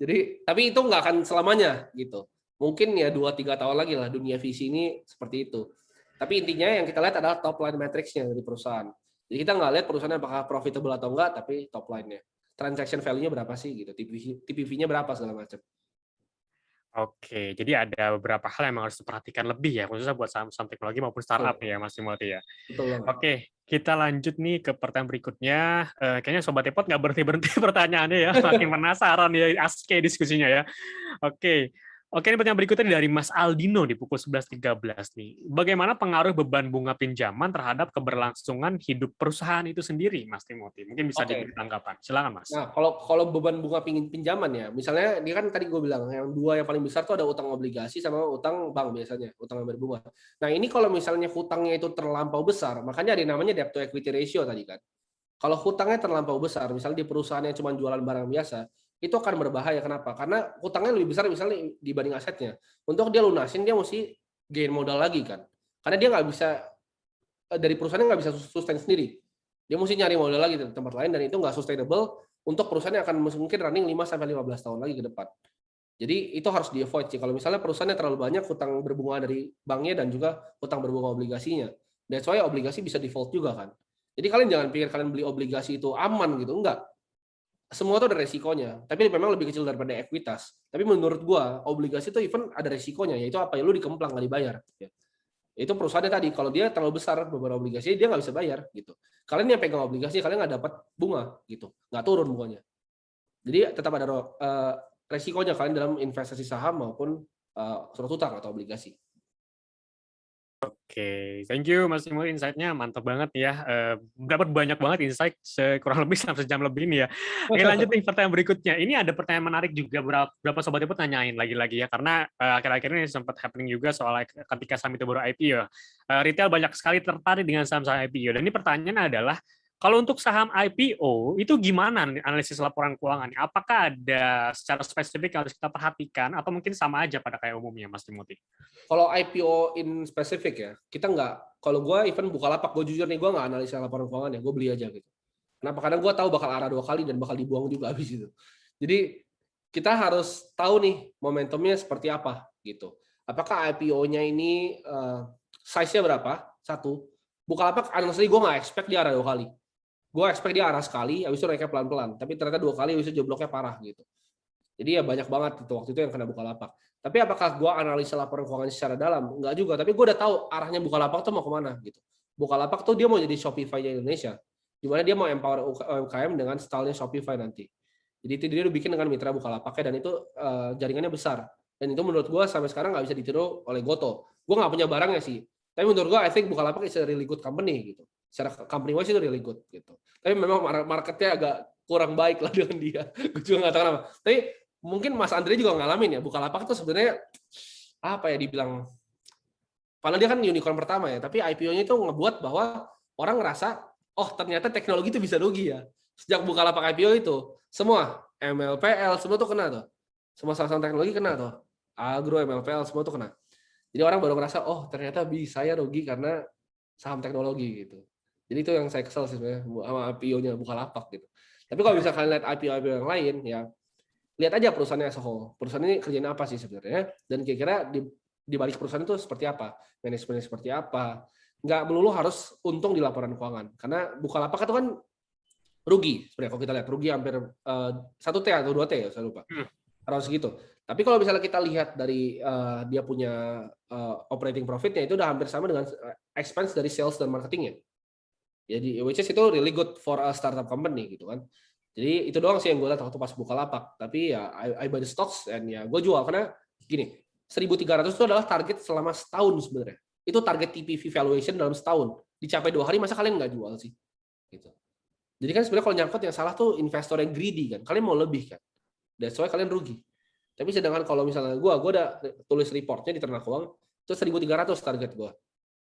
Jadi tapi itu nggak akan selamanya gitu. Mungkin ya 2-3 tahun lagi lah dunia VC ini seperti itu. Tapi intinya yang kita lihat adalah top line matrix-nya dari perusahaan. Jadi kita nggak lihat perusahaannya apakah profitable atau enggak, tapi top line-nya. Transaction value-nya berapa sih gitu, TPV-nya berapa segala macam. Oke, jadi ada beberapa hal yang memang harus diperhatikan lebih ya, khususnya buat saham-saham teknologi maupun startup ya, Mas Timothy ya. Betul banget. Oke, kita lanjut nih ke pertanyaan berikutnya. Kayaknya Sobat Epot nggak berhenti-berhenti pertanyaannya ya, makin penasaran ya, asik kayak diskusinya ya. Oke, ini pertanyaan berikutnya dari Mas Aldino di pukul 11.13 nih. Bagaimana pengaruh beban bunga pinjaman terhadap keberlangsungan hidup perusahaan itu sendiri, Mas Timothy? Mungkin bisa diberi tanggapan. Silakan, Mas. Nah, kalau beban bunga pinjaman ya, misalnya dia kan tadi gue bilang yang dua yang paling besar tuh ada utang obligasi sama utang bank biasanya, utang yang berbunga. Nah, ini kalau misalnya hutangnya itu terlampau besar, makanya ada namanya debt to equity ratio tadi kan. Kalau hutangnya terlampau besar, misalnya di perusahaan yang cuma jualan barang biasa, itu akan berbahaya. Kenapa? Karena hutangnya lebih besar misalnya dibanding asetnya. Untuk dia lunasin, dia mesti gain modal lagi kan. Karena dia nggak bisa, dari perusahaannya nggak bisa sustain sendiri. Dia mesti nyari modal lagi di tempat lain, dan itu nggak sustainable untuk perusahaan yang akan mungkin running 5-15 tahun lagi ke depan. Jadi itu harus di-avoid sih. Kalau misalnya perusahaannya terlalu banyak hutang berbunga dari banknya dan juga hutang berbunga obligasinya. That's why obligasi bisa default juga kan. Jadi kalian jangan pikir kalian beli obligasi itu aman gitu, enggak. Semua itu ada resikonya, tapi memang lebih kecil daripada ekuitas. Tapi menurut gua obligasi itu even ada resikonya, yaitu apa ya, lu dikemplang nggak dibayar. Itu perusahaannya tadi, kalau dia terlalu besar beban obligasi, dia nggak bisa bayar gitu. Kalian yang pegang obligasi, kalian nggak dapat bunga gitu, nggak turun bunganya. Jadi tetap ada resikonya kalian dalam investasi saham maupun surat utang atau obligasi. Oke, thank you Mas Timothy, insight-nya mantap banget ya. Dapat banyak banget insight kurang lebih sampai sejam lebih ini ya. Oke, lanjut nih pertanyaan berikutnya. Ini ada pertanyaan menarik juga, beberapa sobat Epot nanyain lagi-lagi ya, karena akhir-akhir ini sempat happening juga soal ketika saham itu baru IPO. Retail banyak sekali tertarik dengan saham-saham IPO. Dan ini pertanyaannya adalah, kalau untuk saham IPO, itu gimana analisis laporan keuangannya? Apakah ada secara spesifik yang harus kita perhatikan, atau mungkin sama aja pada kayak umumnya, Mas Timothy? Kalau IPO in spesifik ya, kita nggak, kalau gue even Bukalapak, gue jujur nih, gue nggak analisa laporan keuangan ya, gue beli aja gitu. Kenapa? Karena gue tahu bakal arah 2 kali dan bakal dibuang juga habis itu. Jadi kita harus tahu nih momentumnya seperti apa gitu. Apakah IPO-nya ini size-nya berapa? Satu. Bukalapak, honestly gue nggak expect dia arah 2 kali. Gue expect dia arah sekali, habis itu naiknya pelan-pelan. Tapi ternyata 2 kali, habis itu jebloknya parah gitu. Jadi ya banyak banget itu waktu itu yang kena Bukalapak. Tapi apakah gue analisa laporan keuangan secara dalam? Enggak juga. Tapi gue udah tahu arahnya Bukalapak tuh mau kemana gitu. Bukalapak tuh dia mau jadi Shopify-nya Indonesia. Dimana dia mau empower UMKM dengan style-nya Shopify nanti. Jadi itu dia udah bikin dengan mitra Bukalapaknya, dan itu jaringannya besar. Dan itu menurut gue sampai sekarang nggak bisa ditiru oleh Goto. Gue nggak punya barangnya sih. Tapi menurut gue, I think Bukalapak is a really good company gitu. Secara company wise itu really good gitu. Tapi memang marketnya agak kurang baik lah dengan dia. Gue juga nggak tahu kenapa. Tapi mungkin Mas Andre juga ngalamin ya. Bukalapak tuh sebenarnya apa ya dibilang? Padahal dia kan unicorn pertama ya. Tapi IPO-nya itu ngebuat bahwa orang ngerasa, oh ternyata teknologi itu bisa rugi ya. Sejak Bukalapak IPO itu, semua MLPL semua tuh kena tuh. Semua saham teknologi kena tuh. Agro, MLPL semua tuh kena. Jadi orang baru ngerasa, oh ternyata bisa ya rugi karena saham teknologi gitu. Jadi itu yang saya kesel sih sebenarnya sama IPO-nya Bukalapak gitu. Tapi kalau bisa kalian lihat IPO yang lain ya, lihat aja perusahaannya as a whole. Perusahaan ini kerjain apa sih sebenarnya, dan kira-kira di balik perusahaan itu seperti apa, manajemennya seperti apa. Nggak melulu harus untung di laporan keuangan. Karena Bukalapak itu kan rugi sebenarnya, kalau kita lihat rugi hampir 1T atau 2T ya, saya lupa. Harus segitu. Tapi kalau misalnya kita lihat dari dia punya operating profitnya itu udah hampir sama dengan expense dari sales dan marketingnya. Jadi which is itu really good for a startup company gitu kan. Jadi itu doang sih yang gue lihat waktu pas Bukalapak. Tapi ya I buy the stocks, and ya gue jual karena gini, 1.300 itu adalah target selama setahun sebenarnya. Itu target TPV valuation dalam setahun. Dicapai 2 hari, masa kalian nggak jual sih? Gitu. Jadi kan sebenarnya kalau nyangkut yang salah tuh investor yang greedy kan. Kalian mau lebih kan. That's why kalian rugi. Tapi sedangkan kalau misalnya gue udah tulis reportnya di Ternak Uang, itu 1.300 target gue.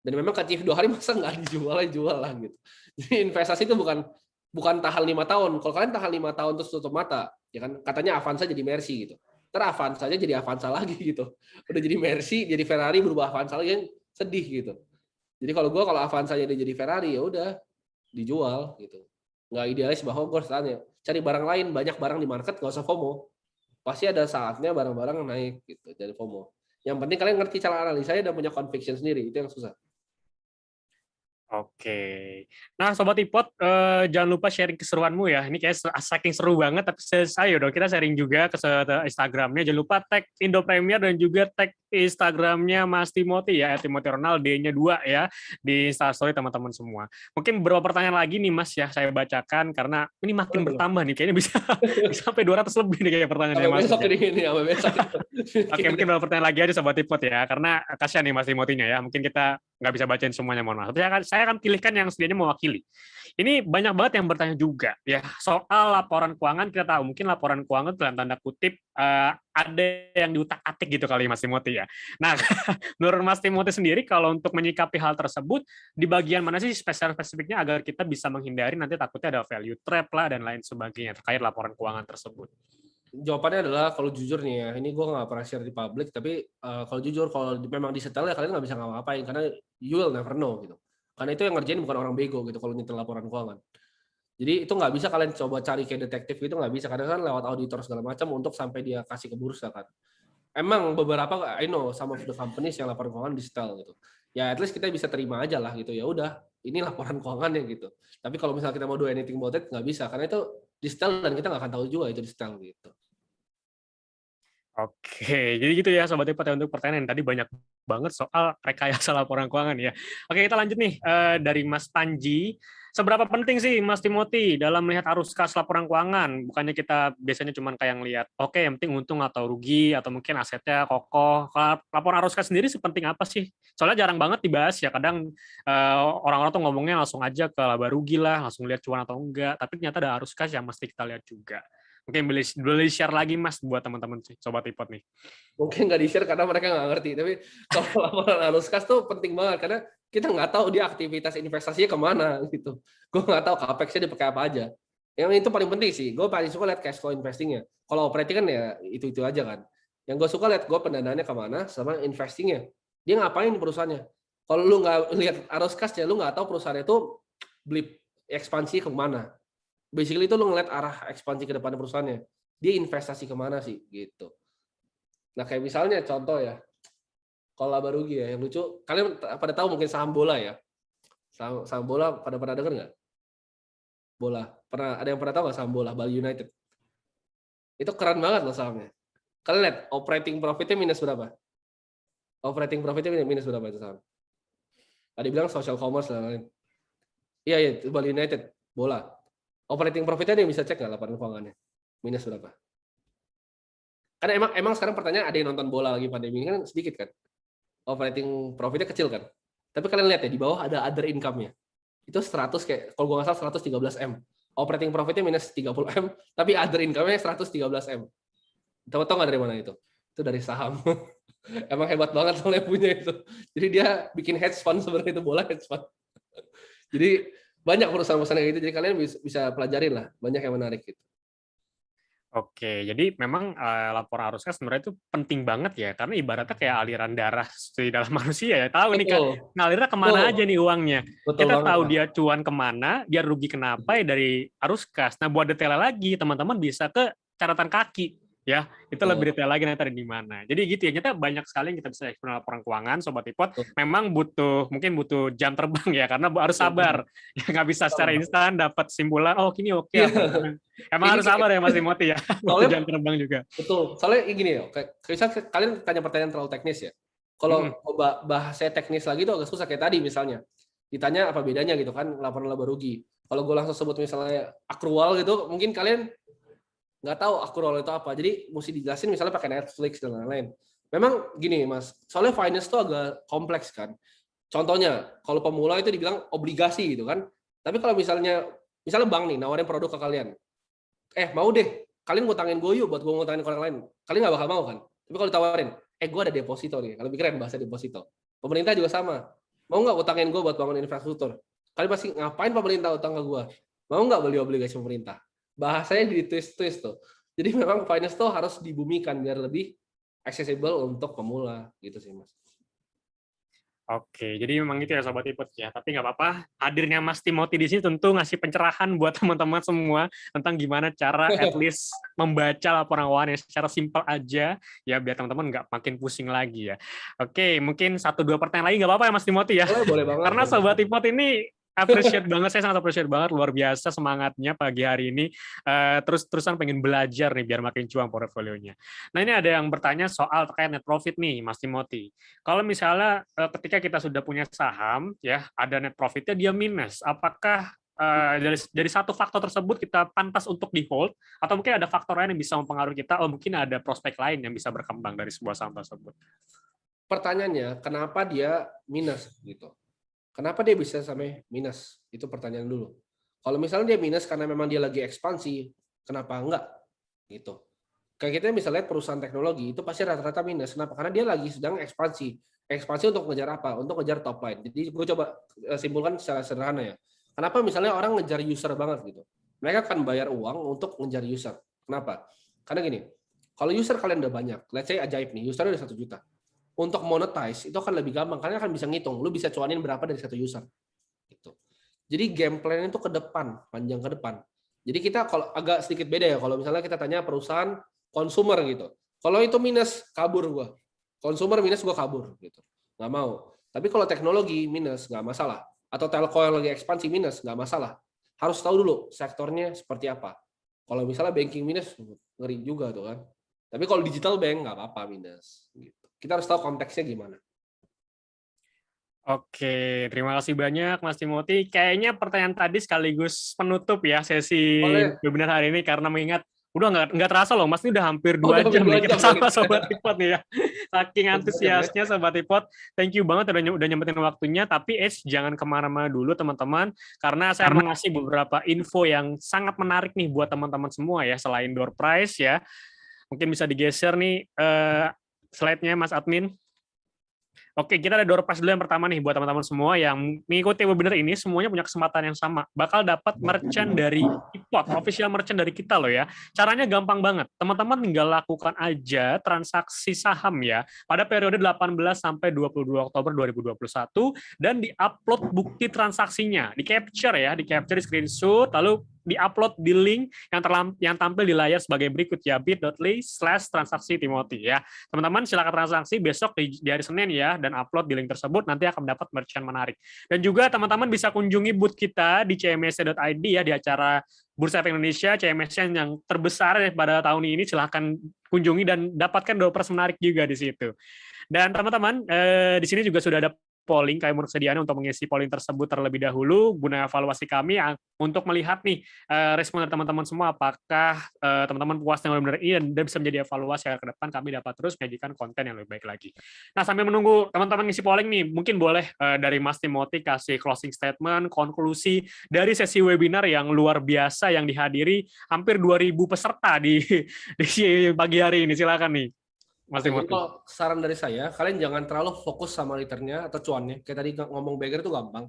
Dan memang KTV 2 hari masa nggak dijual lah gitu. Jadi investasi itu bukan tahan 5 tahun. Kalau kalian tahan 5 tahun terus tutup mata, ya kan katanya Avanza jadi Mercy gitu. Avanza aja jadi Avanza lagi gitu. Udah jadi Mercy, jadi Ferrari, berubah Avanza lagi, yang sedih gitu. Jadi kalau Avanza jadi Ferrari, ya udah dijual gitu. Nggak idealis bahwa gue harus tanya, cari barang lain, banyak barang di market, nggak usah FOMO. Pasti ada saatnya barang-barang naik gitu, jadi FOMO. Yang penting kalian ngerti cara analisanya dan punya conviction sendiri, itu yang susah. Oke. Nah, Sobat Ipot, jangan lupa sharing keseruanmu ya. Ini kayak saking seru banget, tapi ayo dong kita sharing juga ke Instagramnya. Jangan lupa tag Indo Premier dan juga tag Instagramnya Mas Timothy ya, Timothy Ronald, D-nya 2 ya, di Instastory teman-teman semua. Mungkin beberapa pertanyaan lagi nih Mas ya, saya bacakan karena ini makin bertambah nih, kayaknya bisa sampai 200 lebih nih kayak pertanyaannya Mas. Oke, mungkin beberapa pertanyaan lagi aja Sobat Ipot ya, karena kasihan nih Mas Timothy-nya ya, mungkin kita nggak bisa bacain semuanya, mohon maaf. Saya akan pilihkan yang setidaknya mewakili. Ini banyak banget yang bertanya juga ya soal laporan keuangan. Kita tahu mungkin laporan keuangan dalam tanda kutip ada yang diutak-atik gitu kali Mas Timothy ya. Nah, menurut Mas Timothy sendiri kalau untuk menyikapi hal tersebut di bagian mana sih spesifiknya agar kita bisa menghindari nanti takutnya ada value trap lah dan lain sebagainya terkait laporan keuangan tersebut? Jawabannya adalah kalau jujur nih ya, ini gue nggak pernah share di publik, tapi kalau jujur kalau memang disetel ya kalian nggak bisa ngapa-ngapain karena you will never know gitu. Karena itu yang ngerjain bukan orang bego gitu kalau nyetel laporan keuangan. Jadi itu nggak bisa kalian coba cari kayak detektif gitu, nggak bisa. Karena kan lewat auditor segala macam untuk sampai dia kasih ke bursa kan. Emang beberapa I know some of the companies yang laporan keuangan disetel gitu. Ya at least kita bisa terima aja lah gitu. Ya udah, ini laporan keuangannya gitu. Tapi kalau misalnya kita mau do anything about it nggak bisa karena itu disetel dan kita nggak akan tahu juga itu disetel gitu. Oke, jadi gitu ya Sobat Ipot untuk pertanyaan tadi banyak banget soal rekayasa laporan keuangan ya. Oke, kita lanjut nih dari Mas Panji. Seberapa penting sih Mas Timothy dalam melihat arus kas laporan keuangan? Bukannya kita biasanya cuma kayak ngelihat, oke, yang penting untung atau rugi atau mungkin asetnya kokoh. Laporan arus kas sendiri sepenting apa sih? Soalnya jarang banget dibahas ya. Kadang orang-orang tuh ngomongnya langsung aja ke laba rugi lah, langsung lihat cuan atau enggak. Tapi ternyata ada arus kas yang mesti kita lihat juga. Mungkin boleh share lagi Mas buat teman-teman Sobat Ipot nih. Mungkin nggak di-share karena mereka nggak ngerti. Tapi kalau laporan arus kas tuh penting banget karena kita nggak tahu dia aktivitas investasinya kemana gitu. Gue nggak tahu capex-nya dipakai apa aja. Yang itu paling penting sih. Gue paling suka lihat cash flow investingnya. Kalau operating kan ya itu aja kan. Yang gue suka lihat gue pendanaannya kemana sama investingnya. Dia ngapain perusahaannya. Kalau lu nggak lihat arus kasnya, lu nggak tahu perusahaannya itu beli ekspansi kemana. Basically itu lu ngeliat arah ekspansi ke depan perusahaannya. Dia investasi kemana sih gitu. Nah kayak misalnya contoh ya, kalau laba rugi ya yang lucu, kalian pada tahu mungkin saham bola ya. Saham bola pada denger nggak? Bola. Ada yang pernah tahu nggak saham bola Bali United? Itu keren banget loh sahamnya. Kalian lihat operating profitnya minus berapa? Operating profitnya minus berapa itu saham? Ada bilang social commerce dan lain. Iya itu Bali United bola. Operating profitnya dia bisa cek nggak laporan keuangannya? Minus berapa? Karena emang sekarang pertanyaan ada yang nonton bola lagi pandemi kan sedikit kan? Operating profitnya kecil kan? Tapi kalian lihat ya di bawah ada other income-nya. Itu 100 kayak kalau gue nggak salah 113 M. Operating profitnya minus 30 M, tapi other income-nya 113 M. Tahu nggak dari mana itu? Itu dari saham. Emang hebat banget soalnya punya itu. Jadi dia bikin hedge fund sebenarnya itu bola hedge fund. Jadi banyak perusahaan-perusahaan kayak gitu, jadi kalian bisa pelajarin lah, banyak yang menarik gitu. Oke, jadi memang laporan arus kas sebenarnya itu penting banget ya, karena ibaratnya kayak aliran darah di dalam manusia ya, tahu nih kan ngalirnya kemana aja nih uangnya. Kita tahu dia cuan kemana, dia rugi kenapa ya dari arus kas. Nah buat detailnya lagi, teman-teman bisa ke catatan kaki. Ya, itu lebih detail lagi nanti ada di mana. Jadi gitu ya, ternyata banyak sekali yang kita bisa eksplor laporan keuangan, Sobat Ipot. Memang mungkin butuh jam terbang ya, karena harus sabar. Ya nggak bisa secara instan dapat simpulan, oh gini oke. Emang harus sabar ya Mas Timothy ya, butuh jam terbang juga. Betul, soalnya gini ya, misalnya kalian tanya pertanyaan terlalu teknis ya. Kalau bahasa teknis lagi itu agak susah, kayak tadi misalnya. Ditanya apa bedanya gitu kan, laporan laba rugi. Kalau gue langsung sebut misalnya akrual gitu, mungkin kalian nggak tahu akrual itu apa, jadi mesti dijelasin misalnya pakai Netflix dan lain-lain. Memang gini Mas, soalnya finance tuh agak kompleks kan. Contohnya, kalau pemula itu dibilang obligasi gitu kan. Tapi kalau misalnya bank nih nawarin produk ke kalian, mau deh, kalian ngutangin gue yuk buat gue ngutangin ke orang lain. Kalian nggak bakal mau kan? Tapi kalau ditawarin, gue ada deposito nih, kalau keren bahasa deposito. Pemerintah juga sama. Mau nggak utangin gue buat bangun infrastruktur? Kalian pasti ngapain pemerintah utang ke gue? Mau nggak beli obligasi pemerintah? Bahasanya di twist-twist tuh. Jadi memang finance tuh harus dibumikan biar lebih accessible untuk pemula gitu sih Mas. Oke, jadi memang itu ya Sobat Ipot ya. Tapi nggak apa-apa, hadirnya Mas Timothy di sini tentu ngasih pencerahan buat teman-teman semua tentang gimana cara at least membaca laporan keuangan yang secara simpel aja, ya biar teman-teman nggak makin pusing lagi ya. Oke, mungkin 1-2 pertanyaan lagi nggak apa-apa ya Mas Timothy ya? Boleh banget. Karena Sobat Ipot ini appreciate banget, saya sangat appreciate banget, luar biasa semangatnya pagi hari ini, terus-terusan pengen belajar nih biar makin cuan portfolionya. Nah ini ada yang bertanya soal terkait net profit nih Mas Timothy. Kalau misalnya ketika kita sudah punya saham, ya ada net profitnya dia minus, apakah dari satu faktor tersebut kita pantas untuk di hold, atau mungkin ada faktor lain yang bisa mempengaruhi kita, atau mungkin ada prospek lain yang bisa berkembang dari sebuah saham tersebut? Pertanyaannya, kenapa dia minus gitu? Kenapa dia bisa sampai minus? Itu pertanyaan dulu. Kalau misalnya dia minus karena memang dia lagi ekspansi, kenapa enggak? Gitu. Kayak kita bisa lihat perusahaan teknologi itu pasti rata-rata minus. Kenapa? Karena dia lagi sedang ekspansi. Ekspansi untuk ngejar apa? Untuk ngejar top line. Jadi gue coba simpulkan secara sederhana ya. Kenapa misalnya orang ngejar user banget gitu? Mereka akan bayar uang untuk ngejar user. Kenapa? Karena gini, kalau user kalian udah banyak, let's say ajaib nih, usernya udah 1 juta. Untuk monetize itu akan lebih gampang, kalian akan bisa ngitung, lu bisa cuanin berapa dari 1 user. Gitu. Jadi game plan itu ke depan, panjang ke depan. Jadi kita kalau agak sedikit beda ya, kalau misalnya kita tanya perusahaan consumer gitu. Kalau itu minus, kabur gua. Consumer minus, gua kabur gitu. Nggak mau. Tapi kalau teknologi minus, nggak masalah. Atau telco yang lagi ekspansi minus, nggak masalah. Harus tahu dulu sektornya seperti apa. Kalau misalnya banking minus, ngeri juga tuh kan. Tapi kalau digital bank nggak apa-apa minus. Gitu. Kita harus tahu konteksnya gimana. Oke, terima kasih banyak Mas Timothy. Kayaknya pertanyaan tadi sekaligus penutup ya sesi webinar hari ini, karena mengingat udah nggak terasa loh, Mas, ini udah hampir 2 jam nih kita sama Sobat Ipot nih ya. Saking antusiasnya Sobat Ipot. Thank you banget udah nyempetin waktunya, tapi jangan kemana-mana dulu teman-teman, karena saya akan ngasih beberapa info yang sangat menarik nih buat teman-teman semua ya, selain door prize ya. Mungkin bisa digeser nih slide-nya Mas Admin. Oke, kita ada door prize dulu yang pertama nih buat teman-teman semua yang mengikuti webinar ini, semuanya punya kesempatan yang sama. Bakal dapat merchant dari Ipot, official merchant dari kita loh ya. Caranya gampang banget. Teman-teman tinggal lakukan aja transaksi saham ya pada periode 18 sampai 22 Oktober 2021 dan di-upload bukti transaksinya, di-capture ya, di-capture, di screenshot, lalu di-upload di link yang tampil di layar sebagai berikut ya, bit.ly/transaksi Timothy ya. Teman-teman silakan transaksi besok di hari Senin ya, dan upload di link tersebut, nanti akan mendapat merchant menarik. Dan juga teman-teman bisa kunjungi booth kita di cmsc.id ya, di acara Bursa Efek Indonesia, CMSC yang terbesar pada tahun ini, silahkan kunjungi dan dapatkan door prize menarik juga di situ. Dan teman-teman, di sini juga sudah ada polling, kami bersediaan untuk mengisi polling tersebut terlebih dahulu guna evaluasi kami untuk melihat nih respon dari teman-teman semua, apakah teman-teman puas dengan webinar ini dan bisa menjadi evaluasi agar ke depan kami dapat terus menyajikan konten yang lebih baik lagi. Nah, sambil menunggu teman-teman ngisi polling nih, mungkin boleh dari Mas Timothy kasih closing statement, konklusi dari sesi webinar yang luar biasa yang dihadiri hampir 2.000 peserta di pagi hari ini. Silakan nih. Jadi kalau saran dari saya, kalian jangan terlalu fokus sama returnnya atau cuannya. Kayak tadi ngomong beggar itu gampang.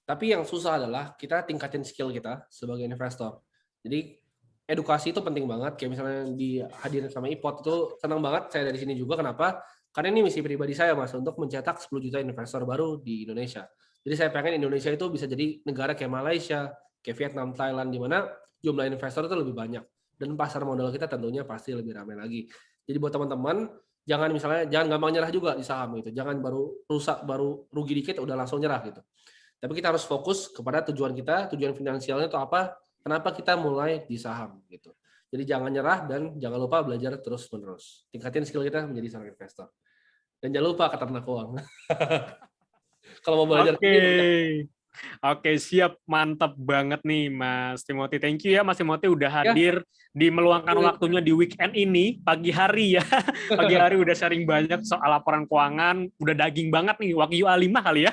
Tapi yang susah adalah kita tingkatin skill kita sebagai investor. Jadi edukasi itu penting banget. Kayak misalnya dihadirin sama Ipot itu senang banget saya dari sini juga. Kenapa? Karena ini misi pribadi saya Mas untuk mencetak 10 juta investor baru di Indonesia. Jadi saya pengen Indonesia itu bisa jadi negara kayak Malaysia, kayak Vietnam, Thailand, di mana jumlah investor itu lebih banyak. Dan pasar modal kita tentunya pasti lebih ramai lagi. Jadi buat teman-teman, jangan gampang nyerah juga di saham gitu. Jangan baru rugi dikit udah langsung nyerah gitu. Tapi kita harus fokus kepada tujuan kita, tujuan finansialnya itu apa, kenapa kita mulai di saham gitu. Jadi jangan nyerah dan jangan lupa belajar terus-menerus. Tingkatin skill kita menjadi seorang investor. Dan jangan lupa kata ternak uang. Kalau mau belajar Oke, siap. Mantap banget nih, Mas Timothy. Thank you ya, Mas Timothy udah Ya. hadir di meluangkan waktunya di weekend ini, pagi hari ya. Pagi hari udah sharing banyak soal laporan keuangan. Udah daging banget nih, Wagyu A5 kali ya.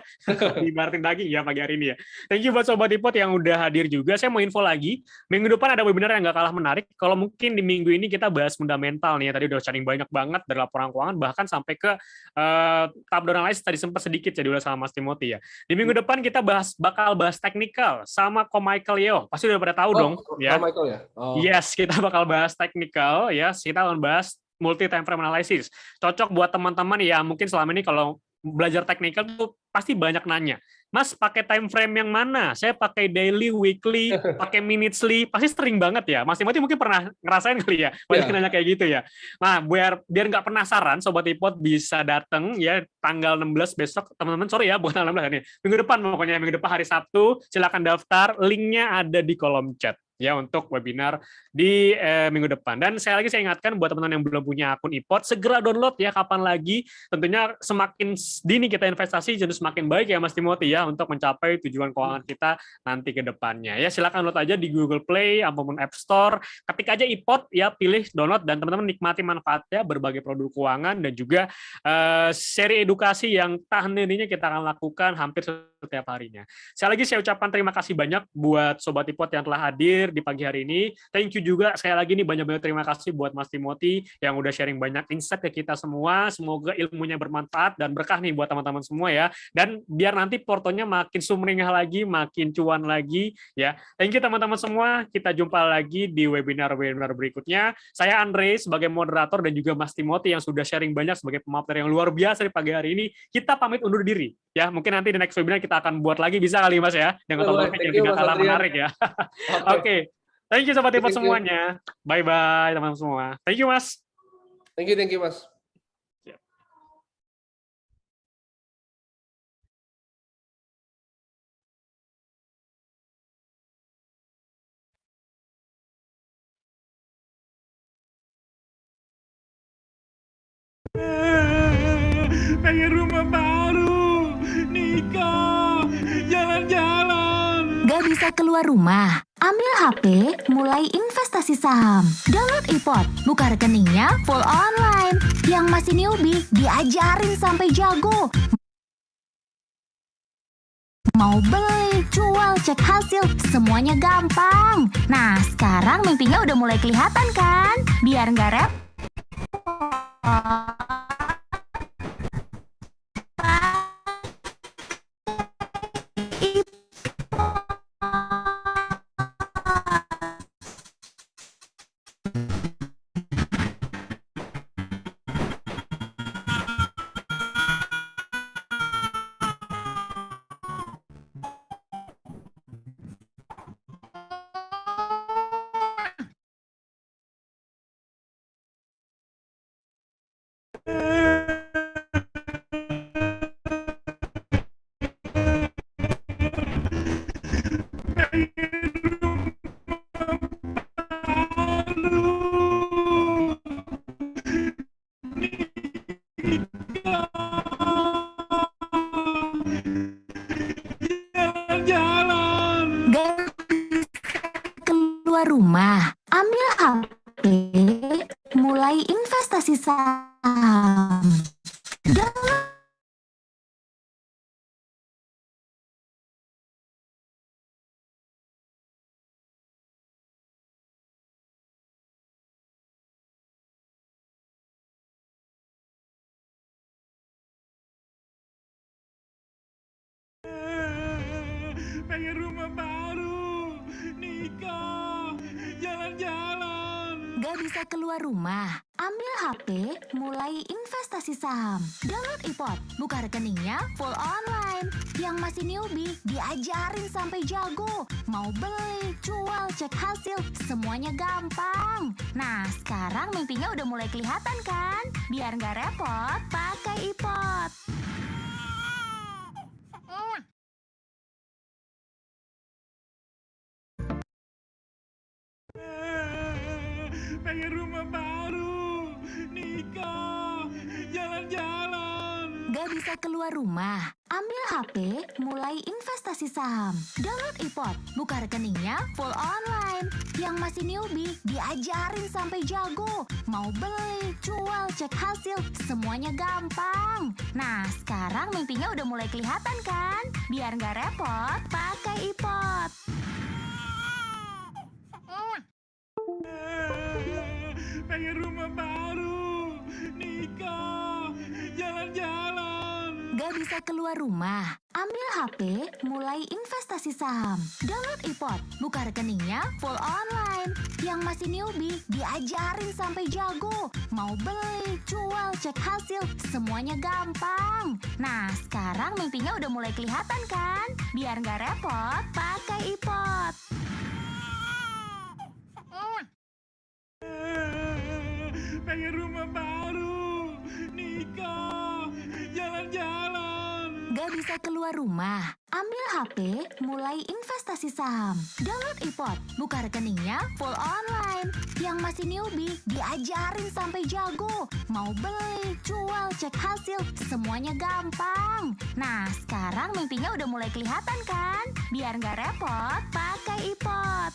Diibaratin daging ya pagi hari ini ya. Thank you buat Sobat Ipot yang udah hadir juga. Saya mau info lagi, minggu depan ada webinar yang gak kalah menarik. Kalau mungkin di minggu ini kita bahas fundamental nih ya. Tadi udah sharing banyak banget dari laporan keuangan, bahkan sampai ke top down analysis tadi sempat sedikit ya diulas sama Mas Timothy ya. Di minggu depan kita bakal bahas teknikal sama Ko Michael Yeo. Pasti udah pada tahu dong ya. Michael ya? Oh. Yes, kita bakal bahas teknikal ya. Kita akan bahas multi time frame analysis. Cocok buat teman-teman ya, mungkin selama ini kalau belajar teknikal tuh pasti banyak nanya, Mas pakai time frame yang mana? Saya pakai daily, weekly, pakai minutely, pasti sering banget ya. Mas Timothy mungkin pernah ngerasain kali ya, banyak nanya kayak gitu ya. Nah, biar nggak penasaran, Sobat Ipot bisa datang ya tanggal 16 besok, teman-teman. Sorry ya, bukan tanggal 16 ini. Minggu depan pokoknya, minggu depan hari Sabtu. Silakan daftar, linknya ada di kolom chat ya untuk webinar di minggu depan. Dan saya ingatkan buat teman-teman yang belum punya akun Ipot, segera download ya, kapan lagi. Tentunya semakin dini kita investasi jadi semakin baik ya Mas Timothy ya untuk mencapai tujuan keuangan kita nanti ke depannya. Ya silakan download aja di Google Play ataupun App Store. Ketik aja Ipot ya, pilih download dan teman-teman nikmati manfaatnya berbagai produk keuangan dan juga seri edukasi yang tak henti-hentinya kita akan lakukan hampir setiap harinya. Saya ucapkan terima kasih banyak buat Sobat Ipot yang telah hadir di pagi hari ini. Thank you juga sekali lagi nih banyak-banyak terima kasih buat Mas Timothy yang udah sharing banyak insight ke kita semua. Semoga ilmunya bermanfaat dan berkah nih buat teman-teman semua ya. Dan biar nanti portonya makin sumringah lagi, makin cuan lagi ya. Thank you teman-teman semua. Kita jumpa lagi di webinar-webinar berikutnya. Saya Andre sebagai moderator dan juga Mas Timothy yang sudah sharing banyak sebagai pemateri yang luar biasa di pagi hari ini. Kita pamit undur diri ya. Mungkin nanti di next webinar kita akan buat lagi, bisa kali Mas ya, dengan topik yang tidak kalah menarik ya. Oke. Thank you Sobat Ipot semuanya. Bye-bye teman-teman semua. Thank you Mas. Thank you Mas. Pengen rumah baru, nikah, jalan-jalan. Gak bisa keluar rumah? Ambil HP, mulai investasi saham. Download Ipot, buka rekeningnya full online. Yang masih newbie, diajarin sampai jago. Mau beli, jual, cek hasil, semuanya gampang. Nah, sekarang mimpinya udah mulai kelihatan kan? Biar nggak repot. Rumah, ambil HP, mulai investasi saham. Pengen rumah baru, nikah, jalan-jalan. Gak bisa keluar rumah? Ambil HP, mulai investasi saham. Download Ipot, buka rekeningnya full online. Yang masih newbie, diajarin sampai jago. Mau beli, jual, cek hasil, semuanya gampang. Nah, sekarang mimpinya udah mulai kelihatan kan? Biar nggak repot, pakai Ipot. Pengen rumah baru, nikah, jalan-jalan. Gak bisa keluar rumah? Ambil HP, mulai investasi saham. Download iPod, buka rekeningnya full online. Yang masih newbie, diajarin sampai jago. Mau beli, jual, cek hasil, semuanya gampang. Nah, sekarang mimpinya udah mulai kelihatan kan? Biar nggak repot, pakai iPod. Pengen rumah baru, nikah, jalan-jalan. Gak bisa keluar rumah? Ambil HP, mulai investasi saham. Download iPod, buka rekeningnya full online. Yang masih newbie, diajarin sampai jago. Mau beli, jual, cek hasil, semuanya gampang. Nah, sekarang mimpinya udah mulai kelihatan kan? Biar nggak repot, pakai iPod. Pengen rumah baru, nikah, jalan-jalan. Gak bisa keluar rumah? Ambil HP, mulai investasi saham. Download iPod, buka rekeningnya full online. Yang masih newbie, diajarin sampai jago. Mau beli, jual, cek hasil, semuanya gampang. Nah, sekarang mimpinya udah mulai kelihatan kan? Biar nggak repot, pakai iPod.